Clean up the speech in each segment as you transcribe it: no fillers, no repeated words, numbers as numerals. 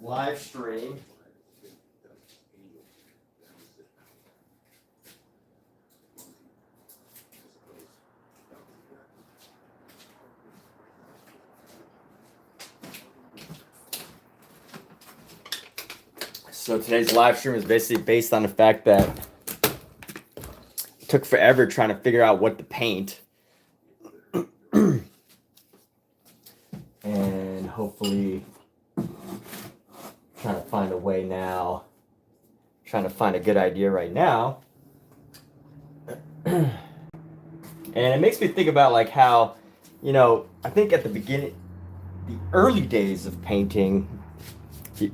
live stream. So today's live stream is basically based on the fact that it took forever trying to figure out what to paint. And hopefully trying to find a way now, trying to find a good idea right now. And it makes me think about like how, you know, I think at the beginning, the early days of painting, you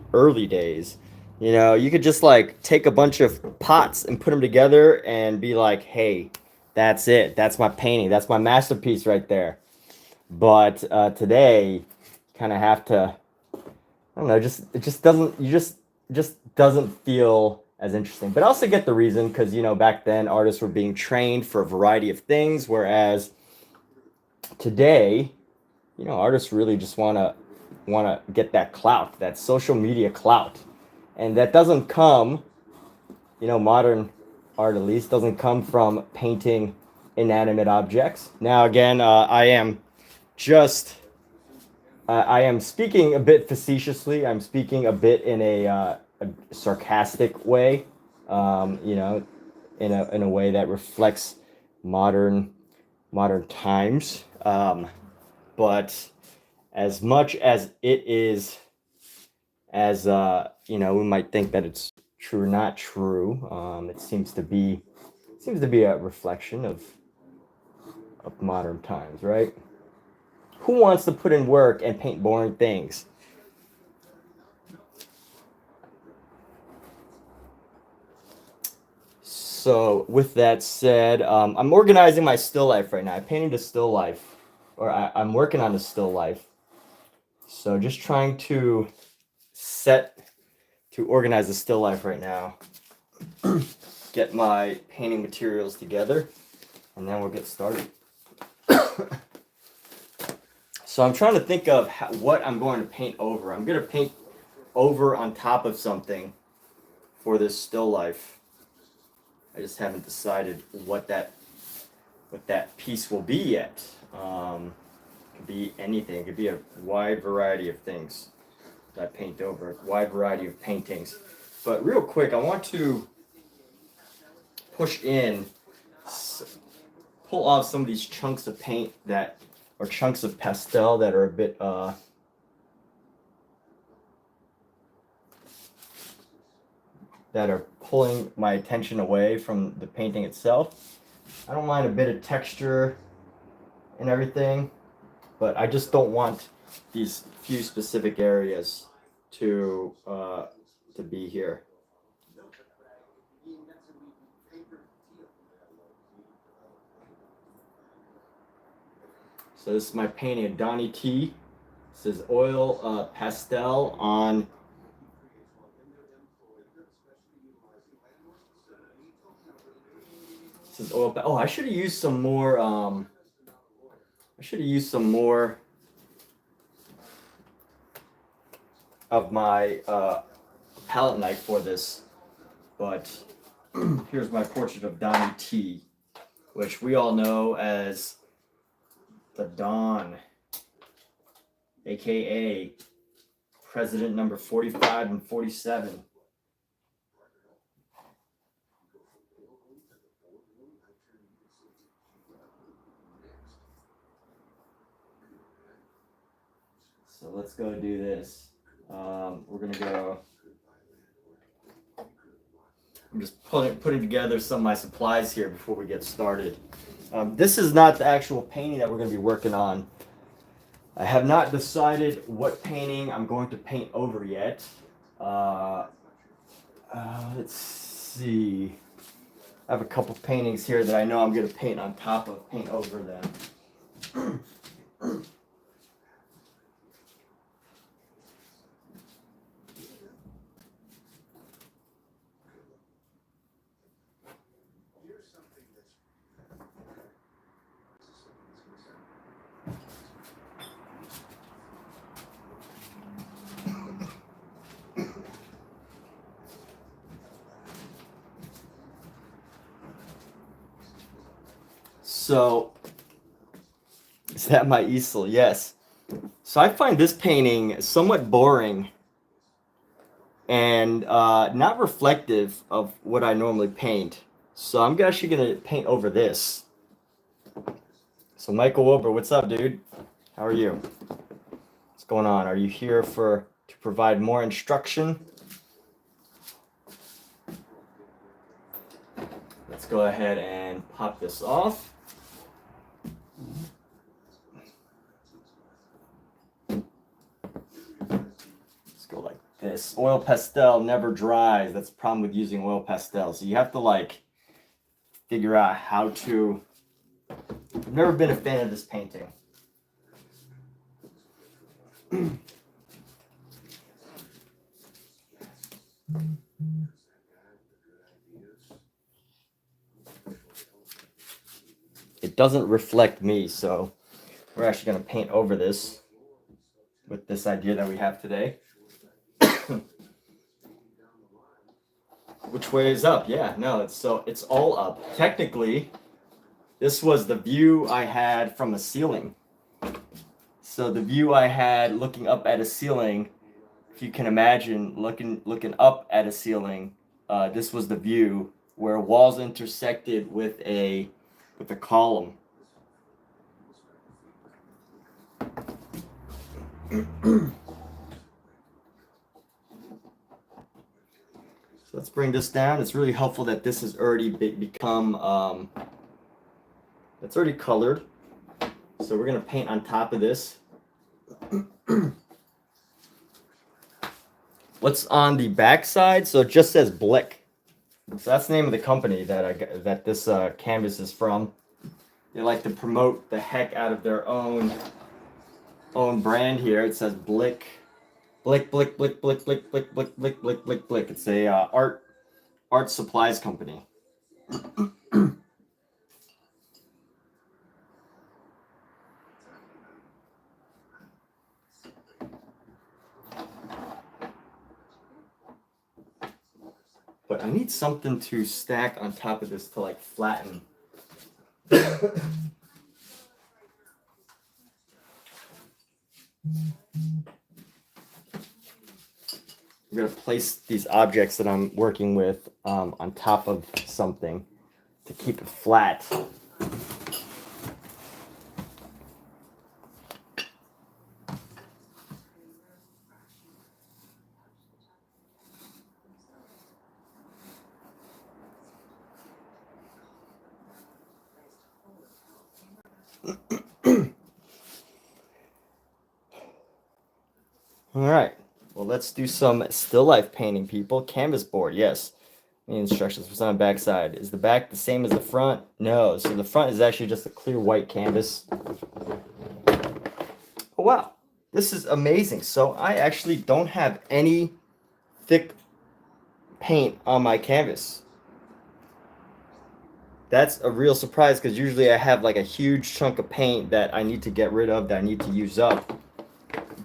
know, you could just like take a bunch of pots and put them together and be like, hey, that's it. That's my painting. That's my masterpiece right there. But today, kind of have to, I don't know, it just doesn't feel as interesting. But I also get the reason because, you know, back then artists were being trained for a variety of things, whereas today, you know, artists really just want to get that clout, that social media clout. And that doesn't come, you know, modern art at least doesn't come from painting inanimate objects. Now, again, I am speaking a bit facetiously. I'm speaking a bit in a sarcastic way, you know, in a way that reflects modern times. But as much as it is, as you know, we might think that it's true or not true. It seems to be a reflection of modern times, right? Who wants to put in work and paint boring things? So with that said, I'm organizing my still life right now. I'm painting the still life, or I'm working on the still life. So just trying to organize the still life right now. Get my painting materials together, and then we'll get started. So I'm trying to think of what I'm going to paint over. I'm going to paint over on top of something for this still life. I just haven't decided what that piece will be yet. It could be anything. It could be a wide variety of things that I paint over, a wide variety of paintings. But real quick, I want to pull off some of these chunks of paint or chunks of pastel that are a bit that are pulling my attention away from the painting itself. I don't mind a bit of texture and everything, but I just don't want these few specific areas to be here. So this is my painting of Donnie T. This is oil pastel on This is oil. Oh, I should have used some more. Of my palette knife for this, but here's my portrait of Donnie T, which we all know as the Don, aka President number 45 and 47. So let's go do this. We're gonna go. I'm just putting together some of my supplies here before we get started. This is not the actual painting that we're going to be working on. I have not decided what painting I'm going to paint over yet. Let's see. I have a couple paintings here that I know I'm going to paint over them. So, is that my easel? Yes. So I find this painting somewhat boring and not reflective of what I normally paint. So I'm actually gonna paint over this. So Michael Wilbur, what's up, dude? How are you? What's going on? Are you here to provide more instruction? Let's go ahead and pop this off. Let's go like this. Oil pastel never dries. That's the problem with using oil pastel. So you have to like figure out how to. I've never been a fan of this painting. It doesn't reflect me, so we're actually going to paint over this with this idea that we have today. Which way is up? Yeah, no, it's all up. Technically, this was the view I had from a ceiling. So the view I had looking up at a ceiling, if you can imagine looking up at a ceiling, this was the view where walls intersected with a column. So let's bring this down. It's really helpful that this has already become it's already colored. So we're gonna paint on top of this. What's on the back side? So it just says Blick. So that's the name of the company that this canvas is from. They like to promote the heck out of their own brand here. It says Blick. Blick, Blick, Blick, Blick, Blick, Blick, Blick, Blick, Blick, Blick, Blick. It's a art supplies company. But I need something to stack on top of this to like flatten. I'm going to place these objects that I'm working with on top of something to keep it flat. All right. Well, let's do some still life painting, people. Canvas board, yes. The instructions. What's on the back side? Is the back the same as the front? No. So the front is actually just a clear white canvas. Oh, wow. This is amazing. So I actually don't have any thick paint on my canvas. That's a real surprise because usually I have like a huge chunk of paint that I need to get rid of, that I need to use up.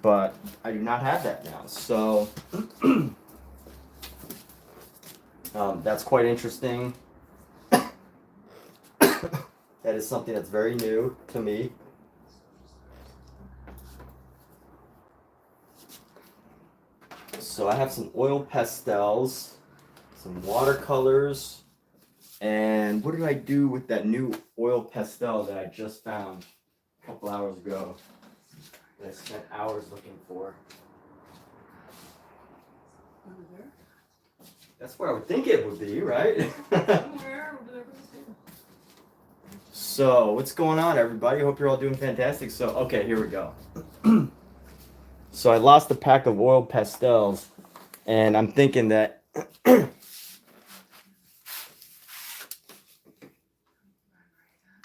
But I do not have that now. So that's quite interesting. That is something that's very new to me. So I have some oil pastels, some watercolors, and what did I do with that new oil pastel that I just found a couple hours ago that I spent hours looking for? Over there? That's where I would think it would be, right? Somewhere over there. So, what's going on, everybody? Hope you're all doing fantastic. So, okay, here we go. So, I lost a pack of oil pastels, and I'm thinking that I'm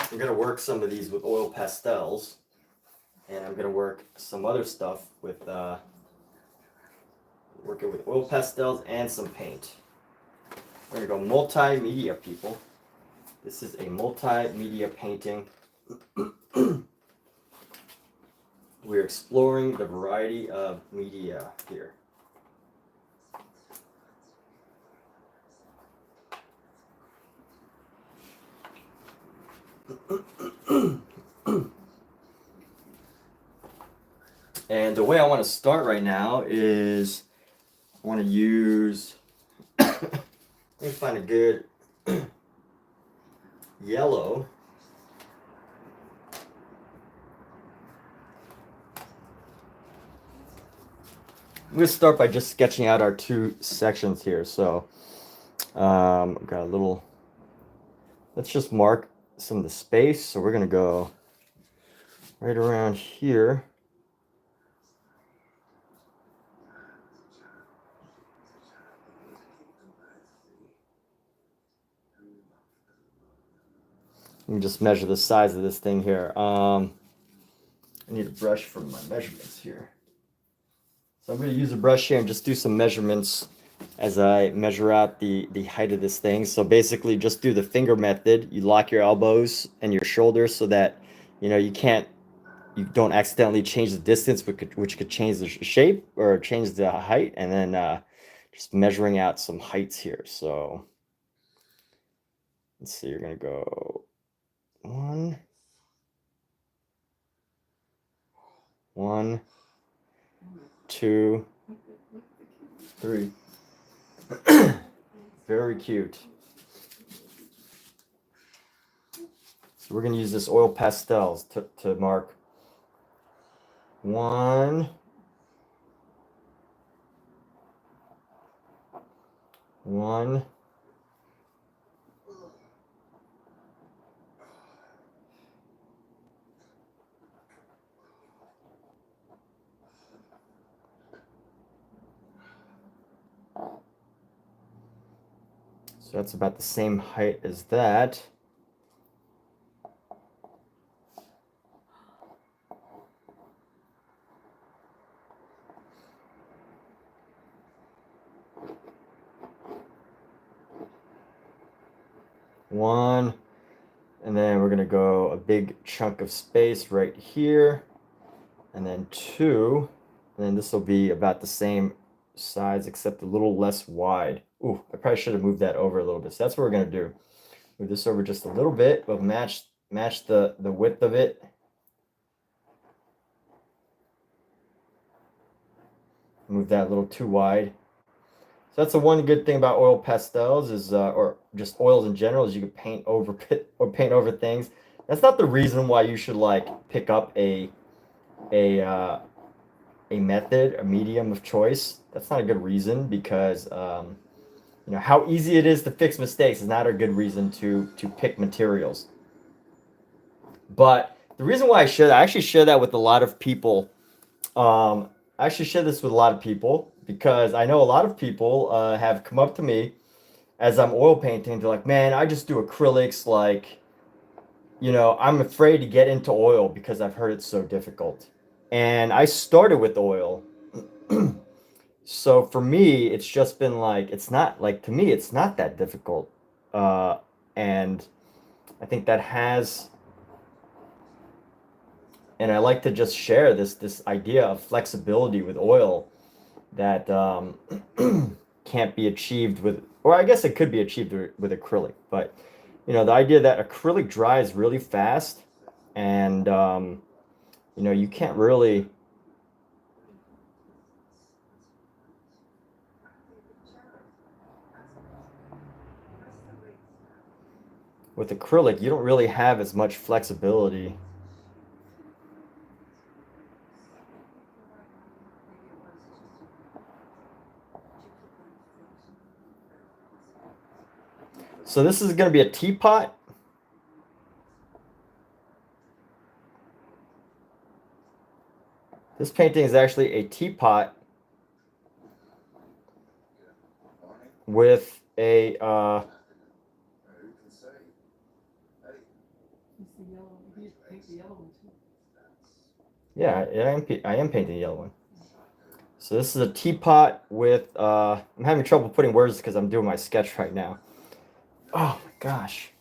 going to work some of these with oil pastels, and I'm going to work some other stuff with working with oil pastels and some paint. We're going to go multimedia, people. This is a multimedia painting. We're exploring the variety of media here. And the way I want to start right now is I want to use, let me find a good yellow. I'm going to start by just sketching out our two sections here. So I've got a little, let's just mark some of the space. So we're going to go right around here. Let me just measure the size of this thing here. I need a brush for my measurements here. So I'm going to use a brush here and just do some measurements as I measure out the height of this thing. So basically just do the finger method. You lock your elbows and your shoulders so that, you know, you don't accidentally change the distance, which could change the shape or change the height. And then just measuring out some heights here. So let's see, you're going to go 1, 2, 3. Very cute. So we're going to use this oil pastels to mark 1, 1, 'So that's about the same height as that. One, and then we're gonna go a big chunk of space right here, and then 2, and then this will be about the same size except a little less wide. Ooh, I probably should have moved that over a little bit. So that's what we're gonna do. Move this over just a little bit, but match the width of it. Move that a little too wide. So that's the one good thing about oil pastels is, or just oils in general, is you can paint over things. That's not the reason why you should like pick up a method, a medium of choice. That's not a good reason because you know how easy it is to fix mistakes is not a good reason to pick materials. But the reason why I actually share that with a lot of people. I actually share this with a lot of people because I know a lot of people have come up to me as I'm oil painting. They're like, man, I just do acrylics. Like, you know, I'm afraid to get into oil because I've heard it's so difficult. And I started with oil. So for me, it's just been like, it's not like, to me, it's not that difficult. And I think that has, and I like to just share this idea of flexibility with oil that can't be achieved with, or I guess it could be achieved with acrylic, but you know, the idea that acrylic dries really fast and you know, you can't really, with acrylic, you don't really have as much flexibility. So this is going to be a teapot. This painting is actually a teapot with a yeah, I am painting the yellow one. So this is a teapot with I'm having trouble putting words because I'm doing my sketch right now. Oh my gosh.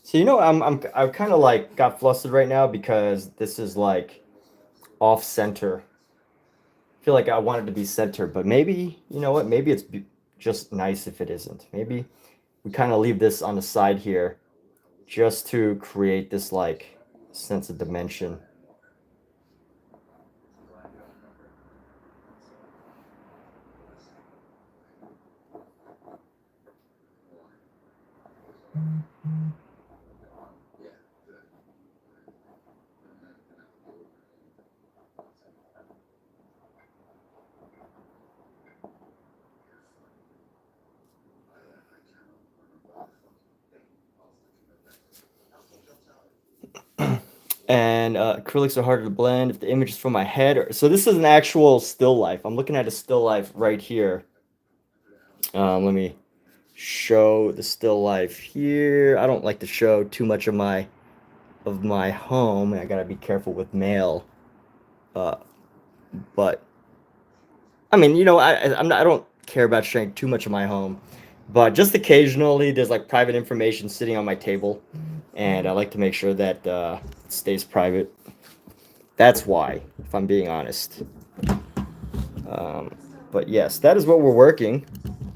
So you know I'm kind of like got flustered right now because this is like off center. I feel like I want it to be center, but maybe, you know what? Maybe it's just nice if it isn't. Maybe we kind of leave this on the side here just to create this like sense of dimension. And acrylics are harder to blend if the image is from my head. So this is an actual still life. I'm looking at a still life right here. Let me show the still life here. I don't like to show too much of my home. I gotta be careful with mail. But I mean, you know, I don't care about sharing too much of my home. But just occasionally, there's like private information sitting on my table, and I like to make sure that it stays private. That's why, if I'm being honest. But yes, that is what we're working.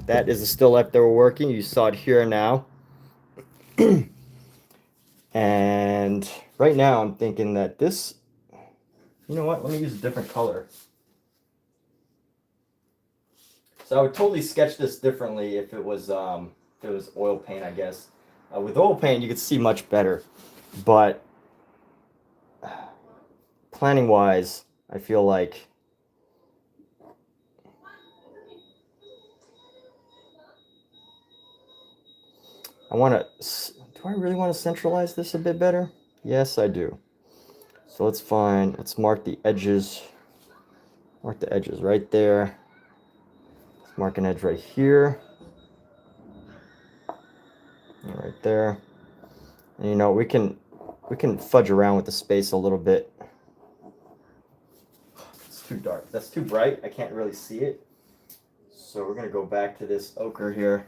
That is the still life that we're working. You saw it here and now. And right now, I'm thinking that this, you know what? Let me use a different color. So I would totally sketch this differently if it was oil paint, I guess. With oil paint, you could see much better, but planning wise, I feel like I want to. Do I really want to centralize this a bit better? Yes, I do. So let's mark the edges. Mark the edges right there. Let's mark an edge right here. And right there. And you know, we can fudge around with the space a little bit. It's too dark. That's too bright. I can't really see it. So we're gonna go back to this ochre here.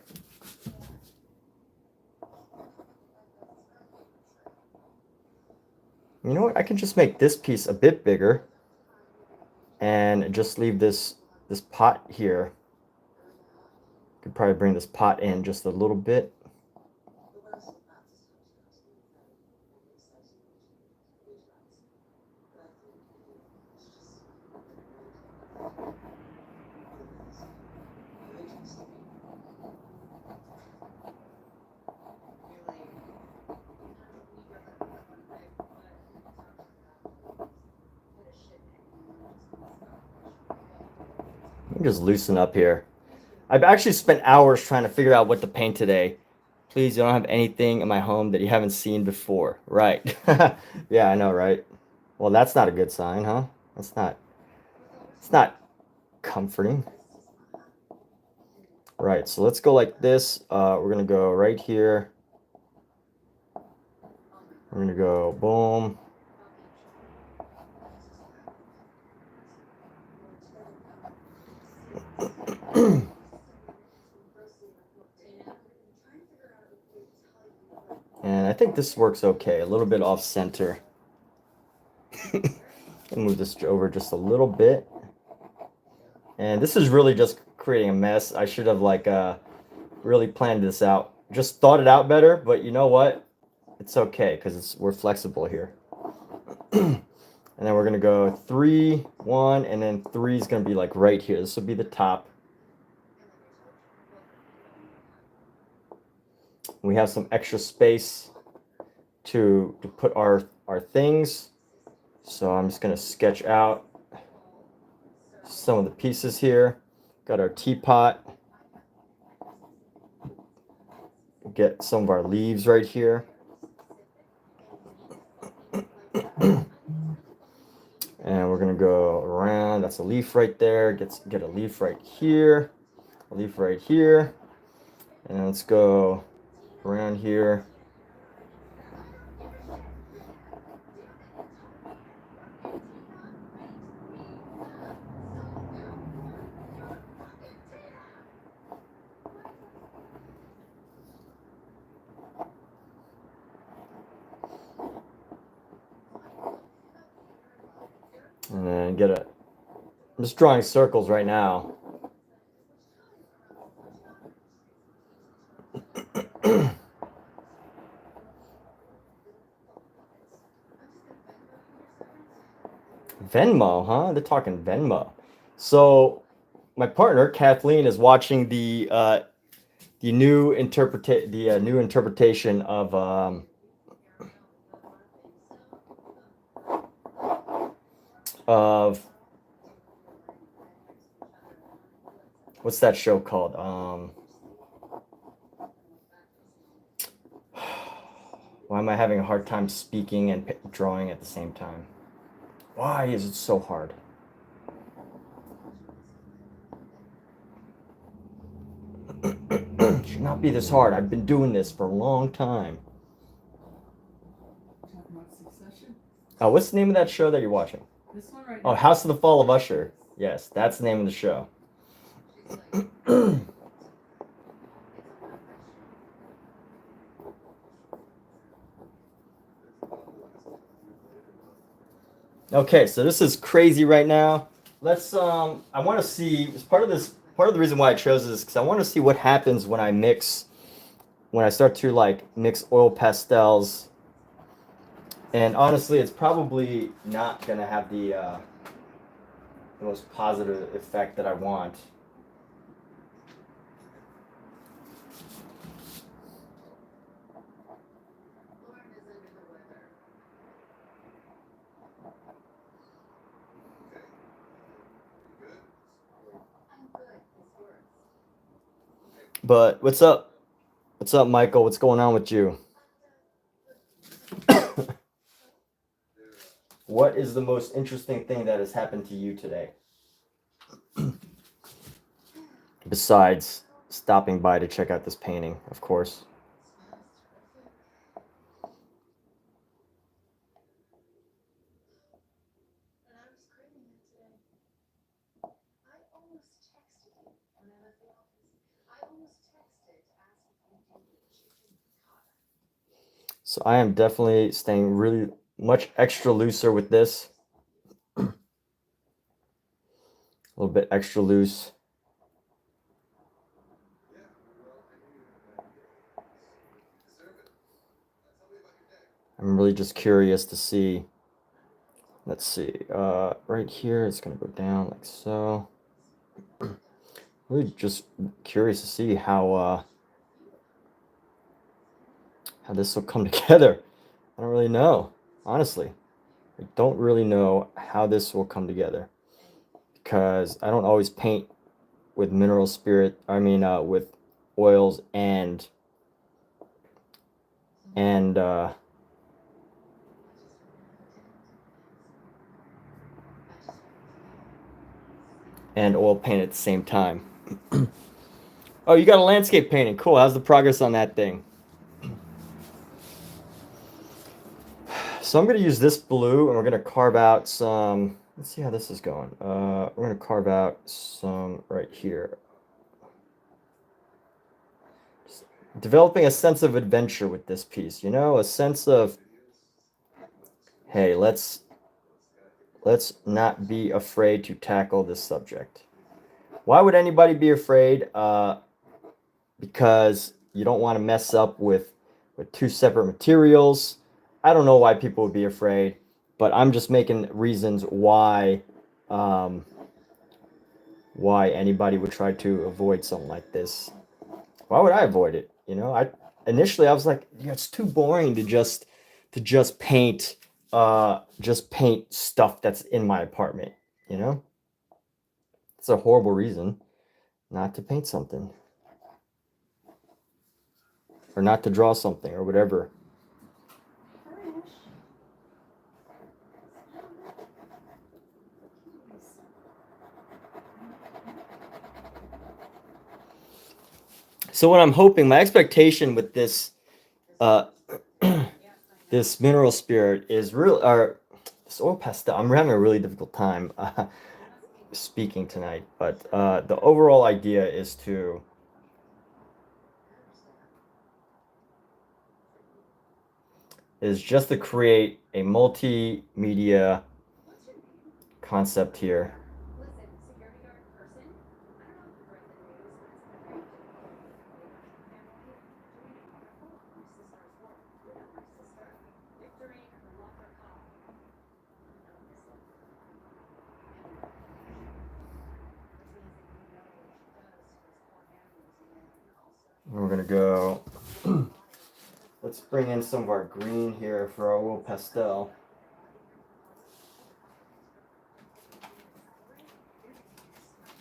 You know what? I can just make this piece a bit bigger and just leave this pot here. Could probably bring this pot in just a little bit. Just loosen up here. I've actually spent hours trying to figure out what to paint today. Please, you don't have anything in my home that you haven't seen before. Right. Yeah, I know, right? Well, that's not a good sign, huh? It's not comforting. Right, so let's go like this. We're gonna go right here. We're gonna go boom. And I think this works okay. A little bit off center. Move this over just a little bit. And this is really just creating a mess. I should have like really planned this out. Just thought it out better, but you know what? It's okay because we're flexible here. And then we're gonna go 3, 1, and then 3 is gonna be like right here. This will be the top. We have some extra space to put our things. So I'm just gonna sketch out some of the pieces here. Got our teapot. Get some of our leaves right here. And we're gonna go around. That's a leaf right there. Get a leaf right here. A leaf right here. And let's go around here. And then I'm just drawing circles right now. Venmo, huh? They're talking Venmo. So my partner Kathleen is watching the new interpretation of what's that show called? Why am I having a hard time speaking and drawing at the same time? Why is it so hard? It should not be this hard. I've been doing this for a long time. Talking about Succession. Oh, what's the name of that show that you're watching? This one right Oh, now. House of the Fall of Usher. Yes, that's the name of the show. Okay, so this is crazy right now. Let's I want to see part of the reason why I chose this because I want to see what happens when I start to like mix oil pastels. And honestly, it's probably not gonna have the most positive effect that I want. But what's up? What's up, Michael? What's going on with you? What is the most interesting thing that has happened to you today? Besides stopping by to check out this painting, of course. So I am definitely staying really much extra looser with this. A little bit extra loose. I'm really just curious to see. Let's see. Right here, it's gonna go down like so. Really just curious to see how this will come together. I don't really know, honestly. I don't really know how this will come together because I don't always paint with mineral spirit. I mean, with oils and oil paint at the same time. Oh, you got a landscape painting. Cool. How's the progress on that thing? So I'm going to use this blue and we're going to carve out some. Let's see how this is going. We're going to carve out some right here. Just developing a sense of adventure with this piece, you know, a sense of, hey, let's not be afraid to tackle this subject. Why would anybody be afraid? Because you don't want to mess up with two separate materials. I don't know why people would be afraid, but I'm just making reasons why anybody would try to avoid something like this. Why would I avoid it? You know, I was like, yeah, it's too boring to just paint stuff that's in my apartment, you know? It's a horrible reason not to paint something. Or not to draw something or whatever. So what I'm hoping, my expectation with this this mineral spirit is this oil pastel. I'm having a really difficult time speaking tonight, but the overall idea is just to create a multimedia concept here. We're gonna go, let's bring in some of our green here for our little pastel.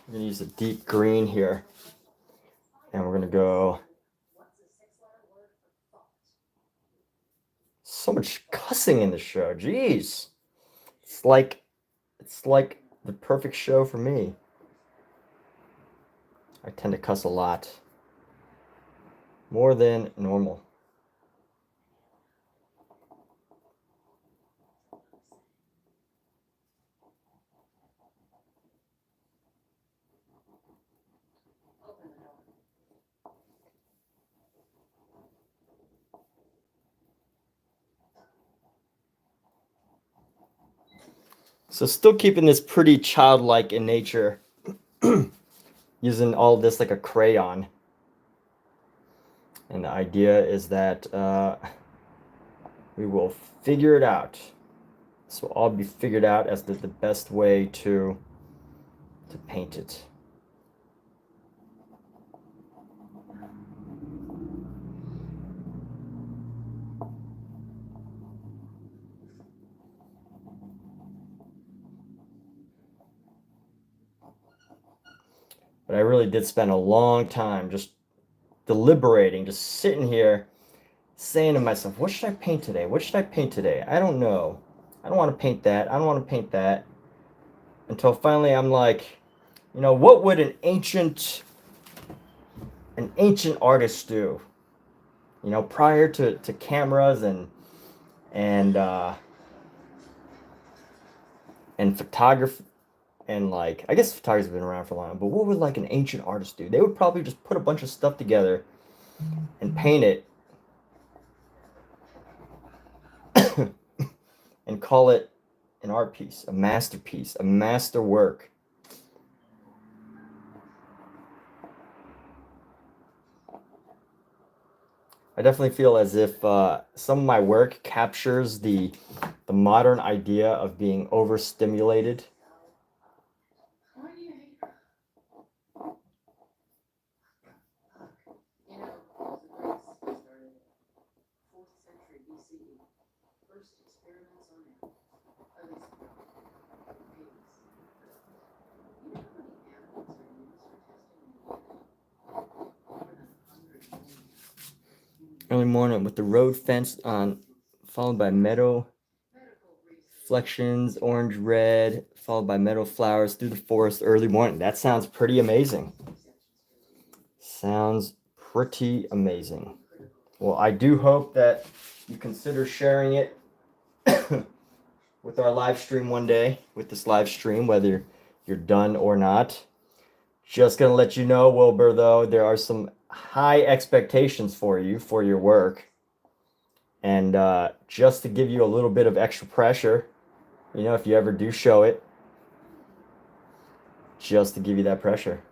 We're gonna use a deep green here. And we're gonna go, so much cussing in the show, jeez. It's like the perfect show for me. I tend to cuss a lot. More than normal. So still keeping this pretty childlike in nature. Using all of this like a crayon. And the idea is that we will figure it out. This will all be figured out as the best way to paint it. But I really did spend a long time just deliberating, just sitting here saying to myself, what should I paint today? What should I paint today? I don't know. I don't want to paint that. I don't want to paint that. Until finally I'm like, you know, what would an ancient artist do? You know, prior to cameras and photography. And like, I guess photography's been around for a long time, but what would like an ancient artist do? They would probably just put a bunch of stuff together and paint it and call it an art piece, a masterpiece, a masterwork. I definitely feel as if some of my work captures the modern idea of being overstimulated. Early morning with the road fenced on, followed by meadow flections, orange, red, followed by meadow flowers through the forest early morning. That sounds pretty amazing. Sounds pretty amazing. Well, I do hope that you consider sharing it with our live stream one day, with this live stream, whether you're done or not. Just gonna let you know, Wilbur, though, there are some high expectations for you for your work. And just to give you a little bit of extra pressure, you know, if you ever do show it, just to give you that pressure.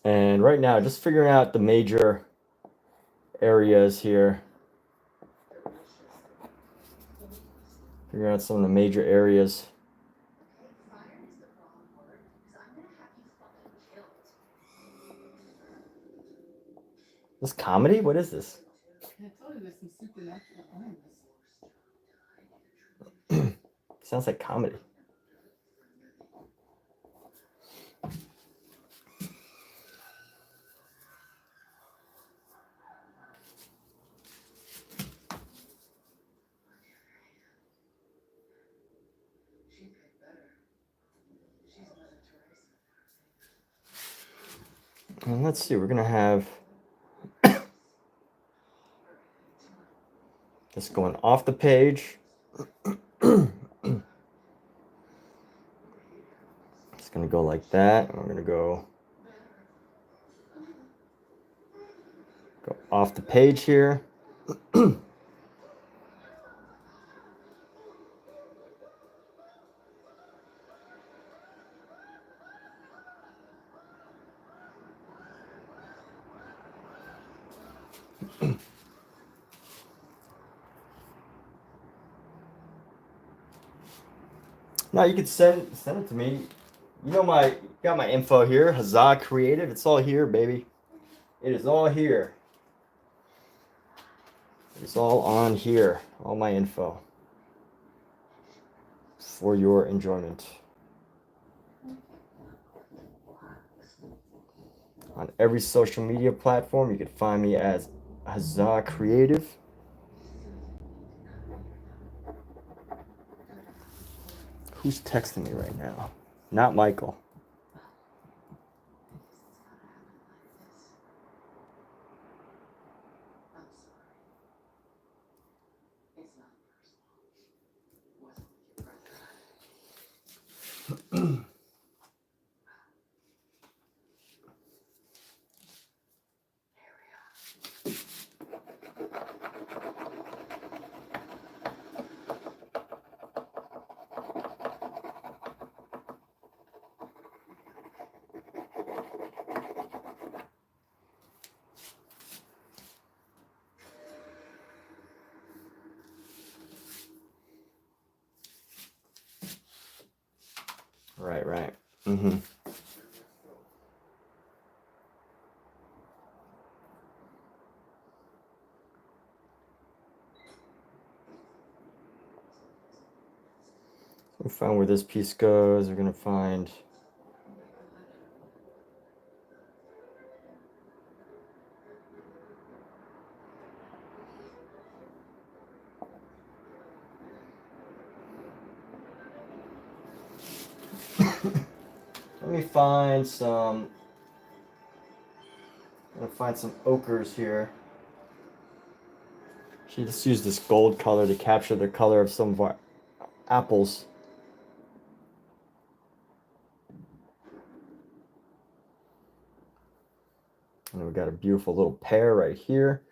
And right now, just figuring out the major areas here. Figuring out some of the major areas. This comedy? What is this? I told you there's some supernatural behind this. Sounds like comedy. And let's see, we're gonna have this going off the page. It's gonna go like that, and we're gonna go off the page here. Now you can send it to me. You know got my info here. Huzzah Creative. It's all here, baby. It is all here. It's all on here. All my info for your enjoyment. On every social media platform, you can find me as Huzzah Creative. Who's texting me right now? Not Michael. Right. Mm-hmm. We'll find where this piece goes. We're gonna find. Let me find some. I'm gonna find some ochres here. She just used this gold color to capture the color of some of our apples. And we got a beautiful little pear right here.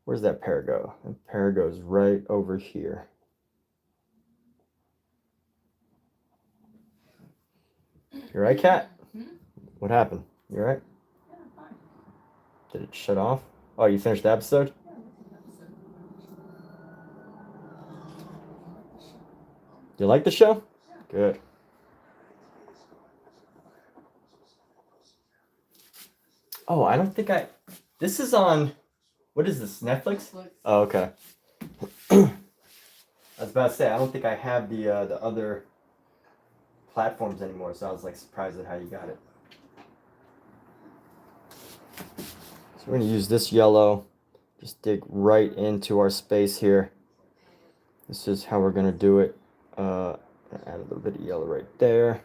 Where's that pear go? That pear goes right over here. You right, Kat? What happened? You all right? Yeah, I'm fine. Did it shut off? Oh, you finished the episode? You like the show? Good. Oh, I don't think this is on, what is this, Netflix? Oh, okay. I was about to say, I don't think I have the other platforms anymore, so I was like surprised at how you got it. So we're gonna use this yellow, just dig right into our space here. This is how we're gonna do it. Add a little bit of yellow right there.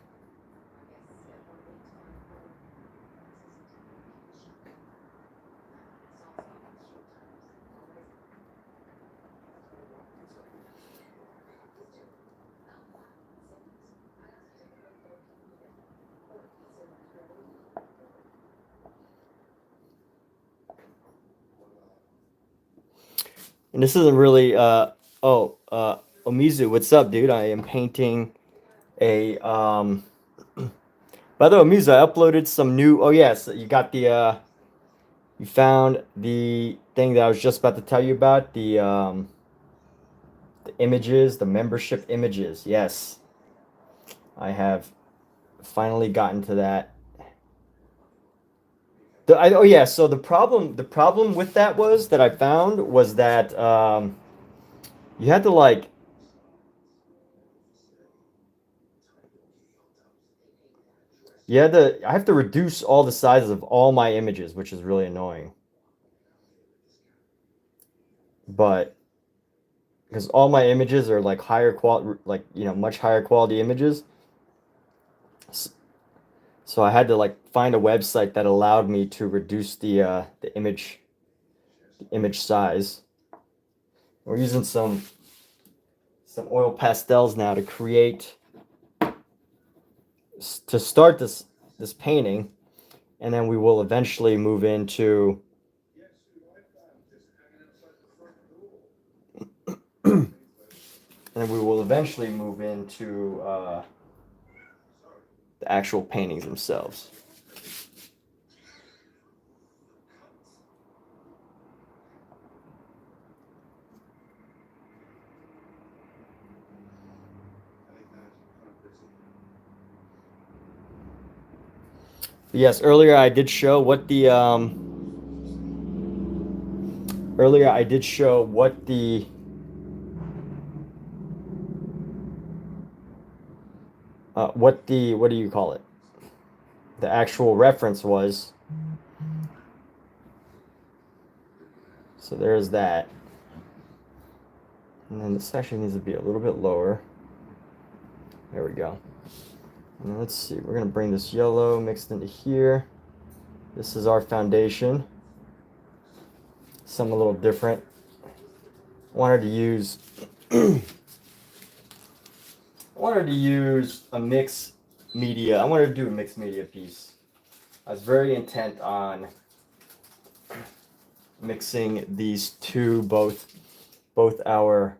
And this isn't really, Omizu, what's up, dude? I am painting a, by the way, Omizu, I uploaded some new, oh yes, you got the, you found the thing that I was just about to tell you about, the images, the membership images, yes. I have finally gotten to that. So the problem with that was that I found was that you had to like I have to reduce all the sizes of all my images, which is really annoying. But because all my images are like higher quality, like, you know, much higher quality images. So I had to like find a website that allowed me to reduce the image size. We're using some oil pastels now to start this painting, and then we will eventually move into and we will eventually move into the actual paintings themselves. Yes, earlier I did show what the what do you call it? The actual reference was. So there's that. And then this actually needs to be a little bit lower. There we go. And let's see, we're gonna bring this yellow mixed into here. This is our foundation. Some a little different. Wanted to use a mixed media. I wanted to do a mixed media piece. I was very intent on mixing these two, both our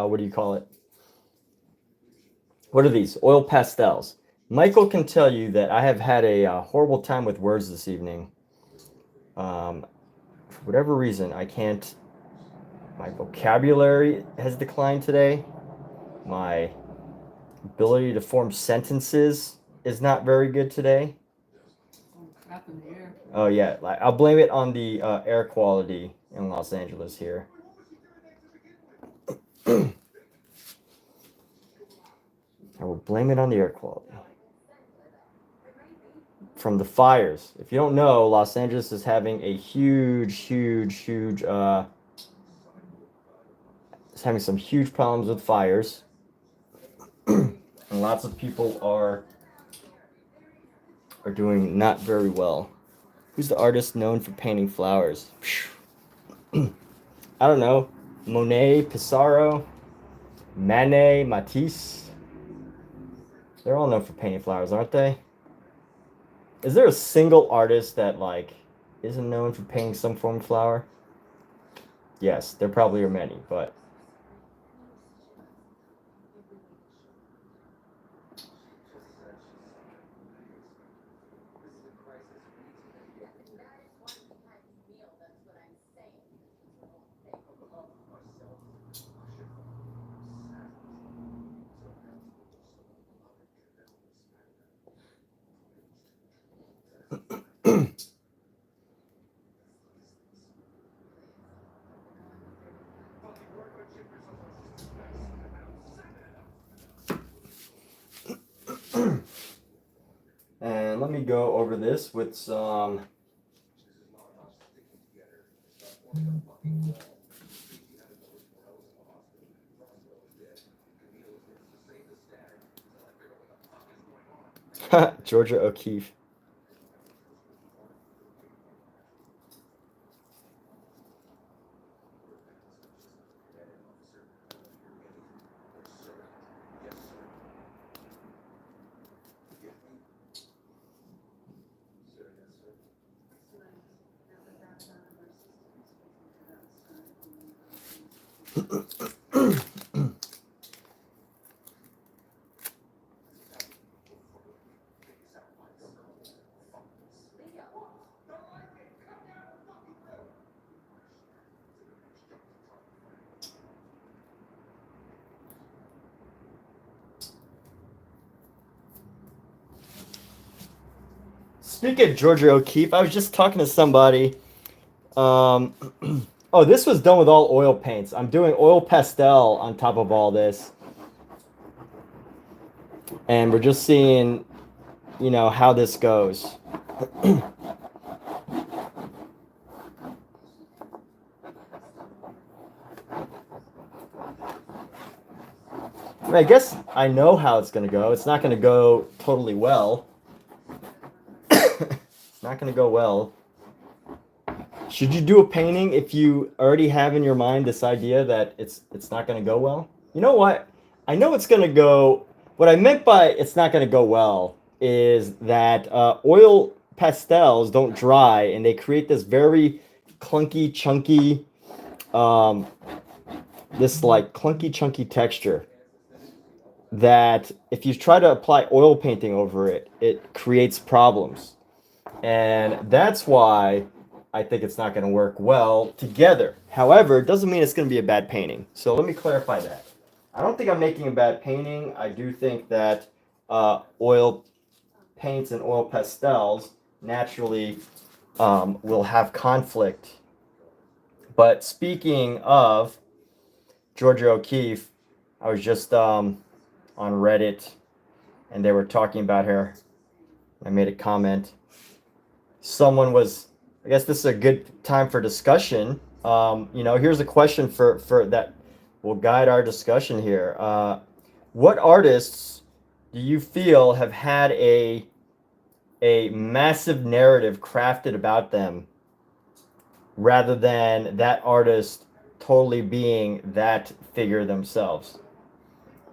what do you call it? What are these? Oil pastels. Michael can tell you that I have had a horrible time with words this evening. For whatever reason, I can't. My vocabulary has declined today. My ability to form sentences is not very good today. Crap in the air. Oh yeah, I'll blame it on the air quality in Los Angeles here. I will blame it on the air quality. From the fires. If you don't know, Los Angeles is having a huge it's having some huge problems with fires. And lots of people are doing not very well. Who's the artist known for painting flowers? I don't know. Monet, Pissarro, Manet, Matisse. They're all known for painting flowers, aren't they? Is there a single artist that like isn't known for painting some form of flower? Yes, there probably are many, but and let me go over this with some Georgia O'Keeffe. Speaking of Georgia O'Keeffe, I was just talking to somebody. Oh, this was done with all oil paints. I'm doing oil pastel on top of all this. And we're just seeing, how this goes. I guess I know how it's going to go. It's not going to go totally well. It's not going to go well. Should you do a painting if you already have in your mind this idea that it's not going to go well? You know what? I know it's gonna go. What I meant by it's not gonna go well is that oil pastels don't dry, and they create this very clunky, chunky, um, this like clunky, chunky texture. That if you try to apply oil painting over it, it creates problems, and that's why I think it's not going to work well together. However, it doesn't mean it's going to be a bad painting. So let me clarify that. I don't think I'm making a bad painting. I do think that oil paints and oil pastels naturally will have conflict. But speaking of Georgia O'Keeffe, I was just on Reddit and they were talking about her. I made a comment. Someone was, I guess this is a good time for discussion. Here's a question for that will guide our discussion here. What artists do you feel have had a massive narrative crafted about them rather than that artist totally being that figure themselves?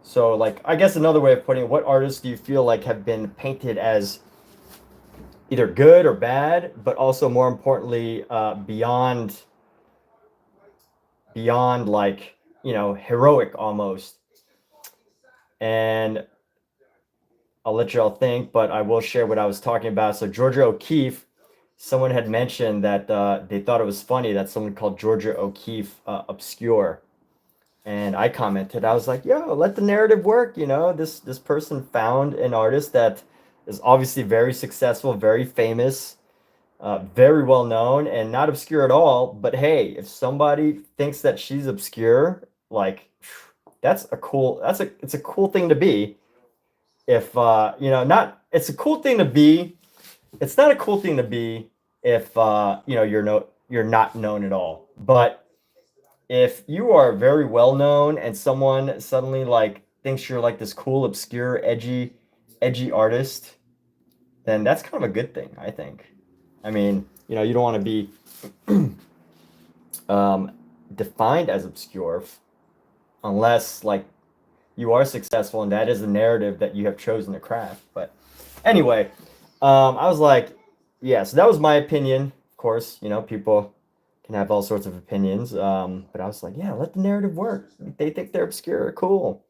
So, like, I guess another way of putting it, what artists do you feel like have been painted as either good or bad, but also more importantly, beyond like, heroic almost? And I'll let y'all think, but I will share what I was talking about. So Georgia O'Keeffe, someone had mentioned that they thought it was funny that someone called Georgia O'Keeffe obscure. And I commented, I was like, yo, let the narrative work. This person found an artist that is obviously very successful, very famous, very well known, and not obscure at all. But hey, if somebody thinks that she's obscure, like it's a cool thing to be. If not, it's a cool thing to be. It's not a cool thing to be if you're not known at all. But if you are very well known and someone suddenly like thinks you're like this cool, obscure, edgy artist, then that's kind of a good thing, I think. I mean, you don't want to be defined as obscure unless like you are successful and that is the narrative that you have chosen to craft. But anyway, I was like, yeah, so that was my opinion. Of course, people can have all sorts of opinions. But I was like, yeah, let the narrative work. They think they're obscure, cool.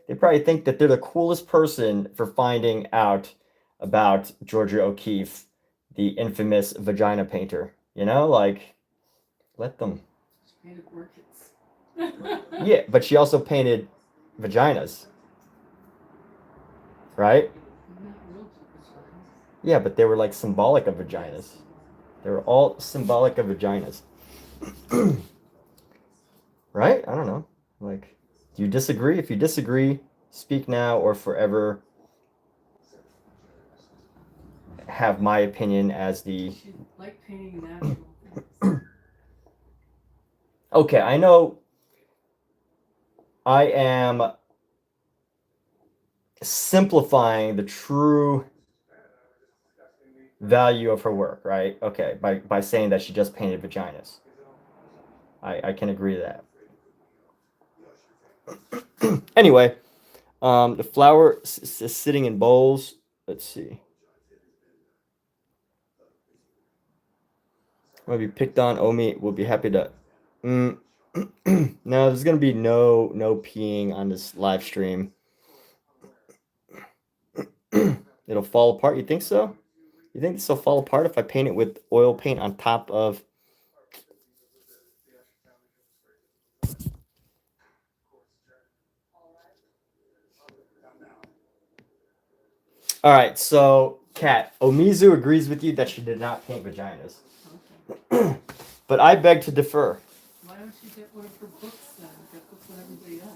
They probably think that they're the coolest person for finding out about Georgia O'Keeffe, the infamous vagina painter. Like, let them. She painted orchids. Yeah, but she also painted vaginas, right? Not real vaginas. Yeah, but they were like symbolic of vaginas. They were all symbolic of vaginas. Right? I don't know. Like, do you disagree? If you disagree, speak now or forever have my opinion as the... She liked painting natural things. Okay, I know I am simplifying the true value of her work, right? Okay, by saying that she just painted vaginas. I can agree to that. Anyway, the flower is sitting in bowls. Let's see. I'll be picked on. Omi will be happy to. No, there's gonna be no peeing on this live stream. It'll fall apart. You think so? You think this will fall apart if I paint it with oil paint on top of? All right, so Kat, Omizu agrees with you that she did not paint vaginas. Okay. But I beg to differ. Why don't you get one of her books then? Get books on everybody else.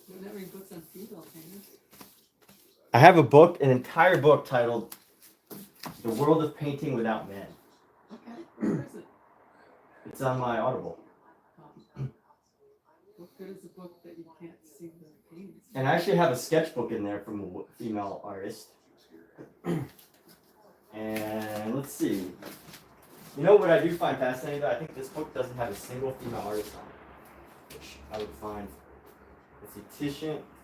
You don't have any books on female painters. I have a book, an entire book titled "The World of Painting Without Men." Okay, where is it? It's on my Audible. What good is a book that you can't see the paintings? And I actually have a sketchbook in there from a female artist. And let's see. You know what I do find fascinating though? I think this book doesn't have a single female artist on it, which I would find Let's see,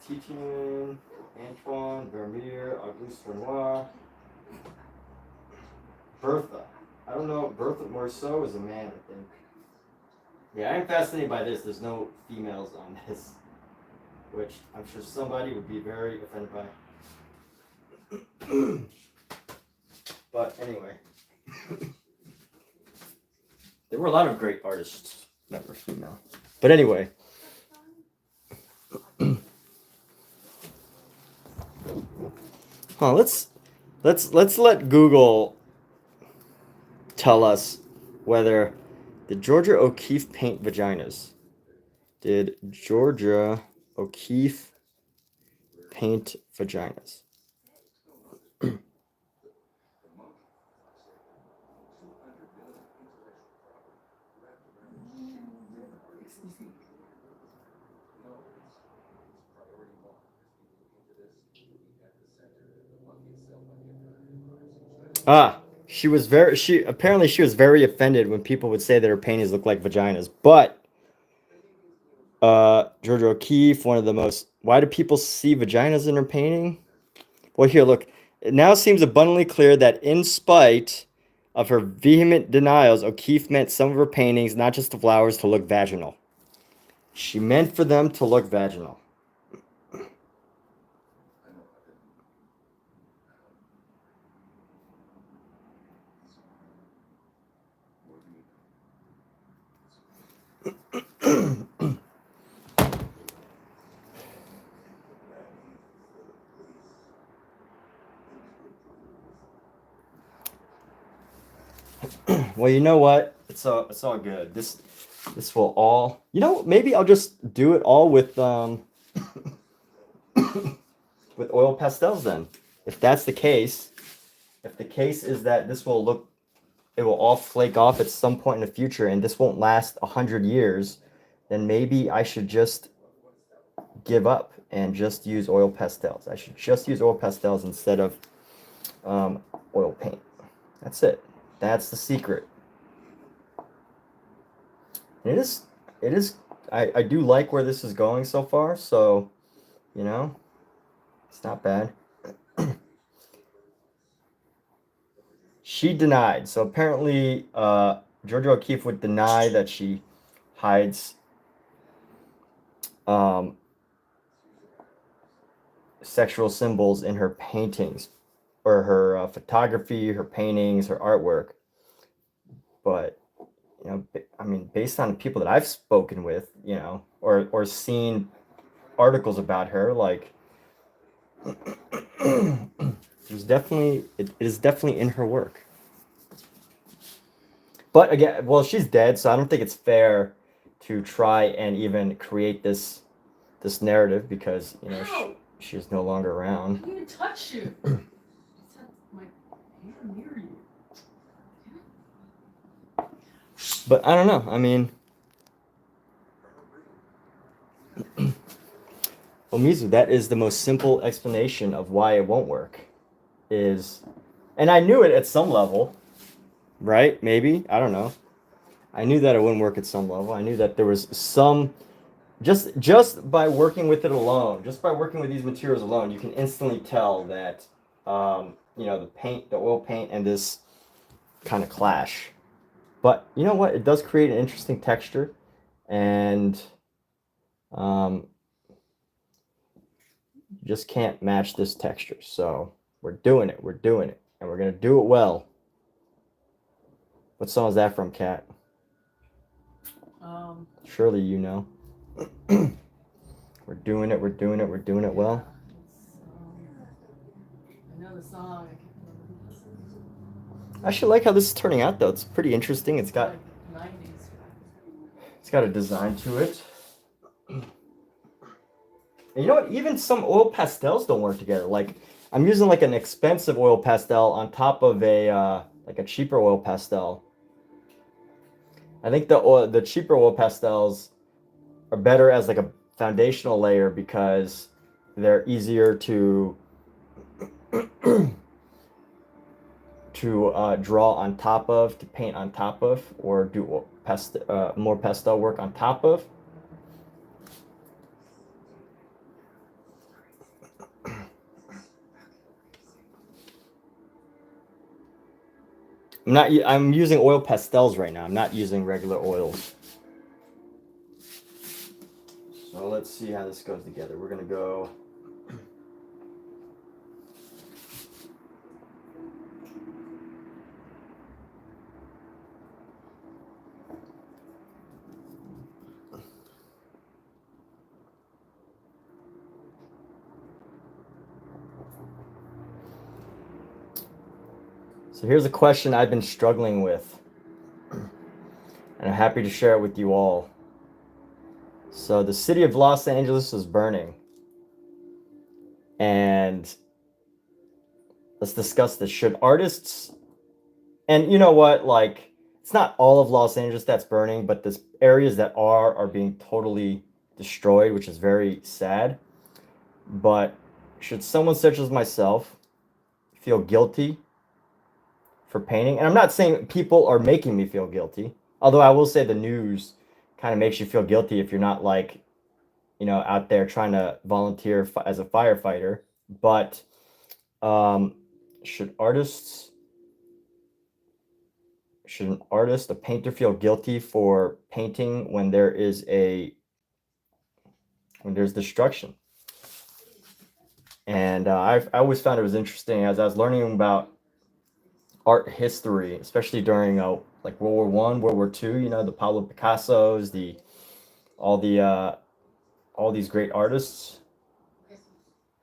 Titian, Antoine, Vermeer, Auguste Renoir, Bertha. I don't know. Bertha Morisot is a man, I think. Yeah, I'm fascinated by this. There's no females on this, which I'm sure somebody would be very offended by. But anyway, there were a lot of great artists that were female. But anyway. Let's let Google tell us whether did Georgia O'Keeffe paint vaginas? Did Georgia O'Keeffe paint vaginas? She was she was very offended when people would say that her paintings look like vaginas. But Georgia O'Keeffe, one of the most, why do people see vaginas in her painting? Well, here, look. It now seems abundantly clear that in spite of her vehement denials, O'Keeffe meant some of her paintings, not just the flowers, to look vaginal. She meant for them to look vaginal. Well, you know what? It's all good. This will all, maybe I'll just do it all with with oil pastels then. If that's the case, if the case is that it will all flake off at some point in the future and this won't last 100 years, then maybe I should just give up and just use oil pastels. I should just use oil pastels instead of oil paint. That's it. That's the secret. And it is, I do like where this is going so far, so, it's not bad. She denied. So apparently, Georgia O'Keeffe would deny that she hides sexual symbols in her paintings or her photography, her paintings, her artwork. But, I mean, based on the people that I've spoken with, or seen articles about her, like, it is definitely in her work. But again, well, she's dead, so I don't think it's fair to try and even create this narrative because she is no longer around. I didn't even touch you. My hand near you. But I don't know. I mean, well, Mizu, that is the most simple explanation of why it won't work. And I knew it at some level, right? Maybe, I don't know. I knew that it wouldn't work at some level. I knew that there was some, just by working with it alone, just by working with these materials alone, you can instantly tell that, the oil paint and this kind of clash. But you know what? It does create an interesting texture, and you just can't match this texture. So we're doing it, and we're gonna do it well. What song is that from, Kat? Surely you know. We're doing it well. I know the song. I actually like how this is turning out, though. It's pretty interesting. It's got a design to it. And you know what? Even some oil pastels don't work together. Like, I'm using like an expensive oil pastel on top of a cheaper oil pastel. I think the cheaper oil pastels are better as like a foundational layer because they're easier to draw on top of, to paint on top of, or do more pastel work on top of. I'm using oil pastels right now. I'm not using regular oils. So let's see how this goes together. We're gonna go. So here's a question I've been struggling with, and I'm happy to share it with you all. So the city of Los Angeles is burning, and let's discuss this. Should artists, and you know what, like, it's not all of Los Angeles that's burning, but the areas that are being totally destroyed, which is very sad. But should someone such as myself feel guilty for painting? And I'm not saying people are making me feel guilty, although I will say the news kind of makes you feel guilty if you're not, like, out there trying to volunteer as a firefighter. But um, should an artist, a painter, feel guilty for painting when there's destruction? And I always found it was interesting as I was learning about art history, especially during like World War I, World War II. The Pablo Picassos, all these great artists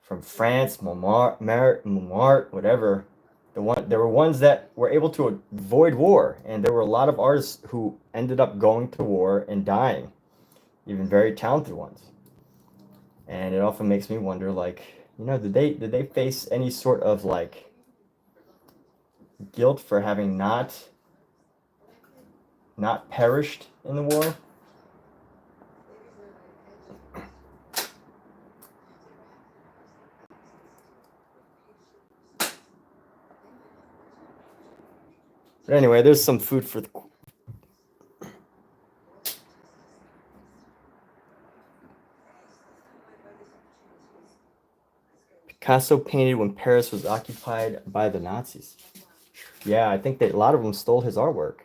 from France, Montmartre, whatever. There were ones that were able to avoid war, and there were a lot of artists who ended up going to war and dying, even very talented ones. And it often makes me wonder, like, did they face any sort of, like, guilt for having not perished in the war? But anyway, there's some food for Picasso painted when Paris was occupied by the Nazis. Yeah, I think that a lot of them stole his artwork.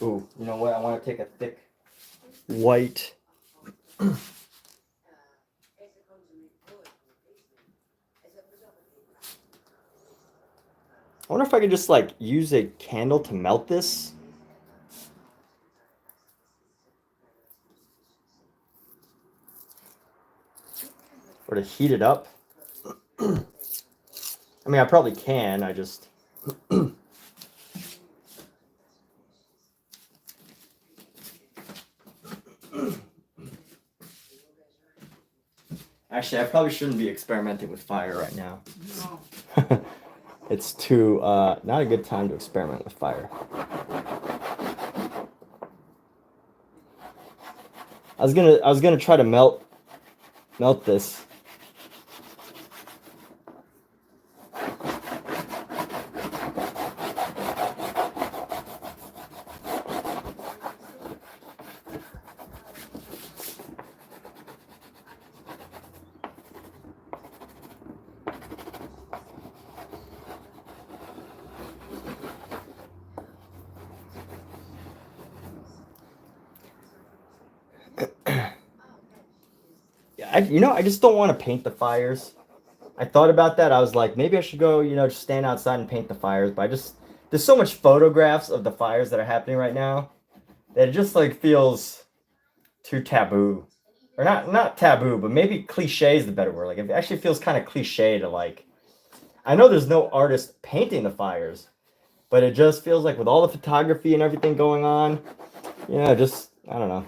Ooh, you know what? I want to take a thick white. I wonder if I could just, like, use a candle to melt this. Or to heat it up. I mean, I probably can. I just. Actually, I probably shouldn't be experimenting with fire right now. No. It's too not a good time to experiment with fire. I was gonna try to melt this. I just don't want to paint the fires. I thought about that. I was like, maybe I should go, just stand outside and paint the fires. But there's so much photographs of the fires that are happening right now that it just, like, feels too taboo. Or not taboo, but maybe cliche is the better word. Like, it actually feels kind of cliche to, like, I know there's no artist painting the fires, but it just feels like with all the photography and everything going on, just, I don't know.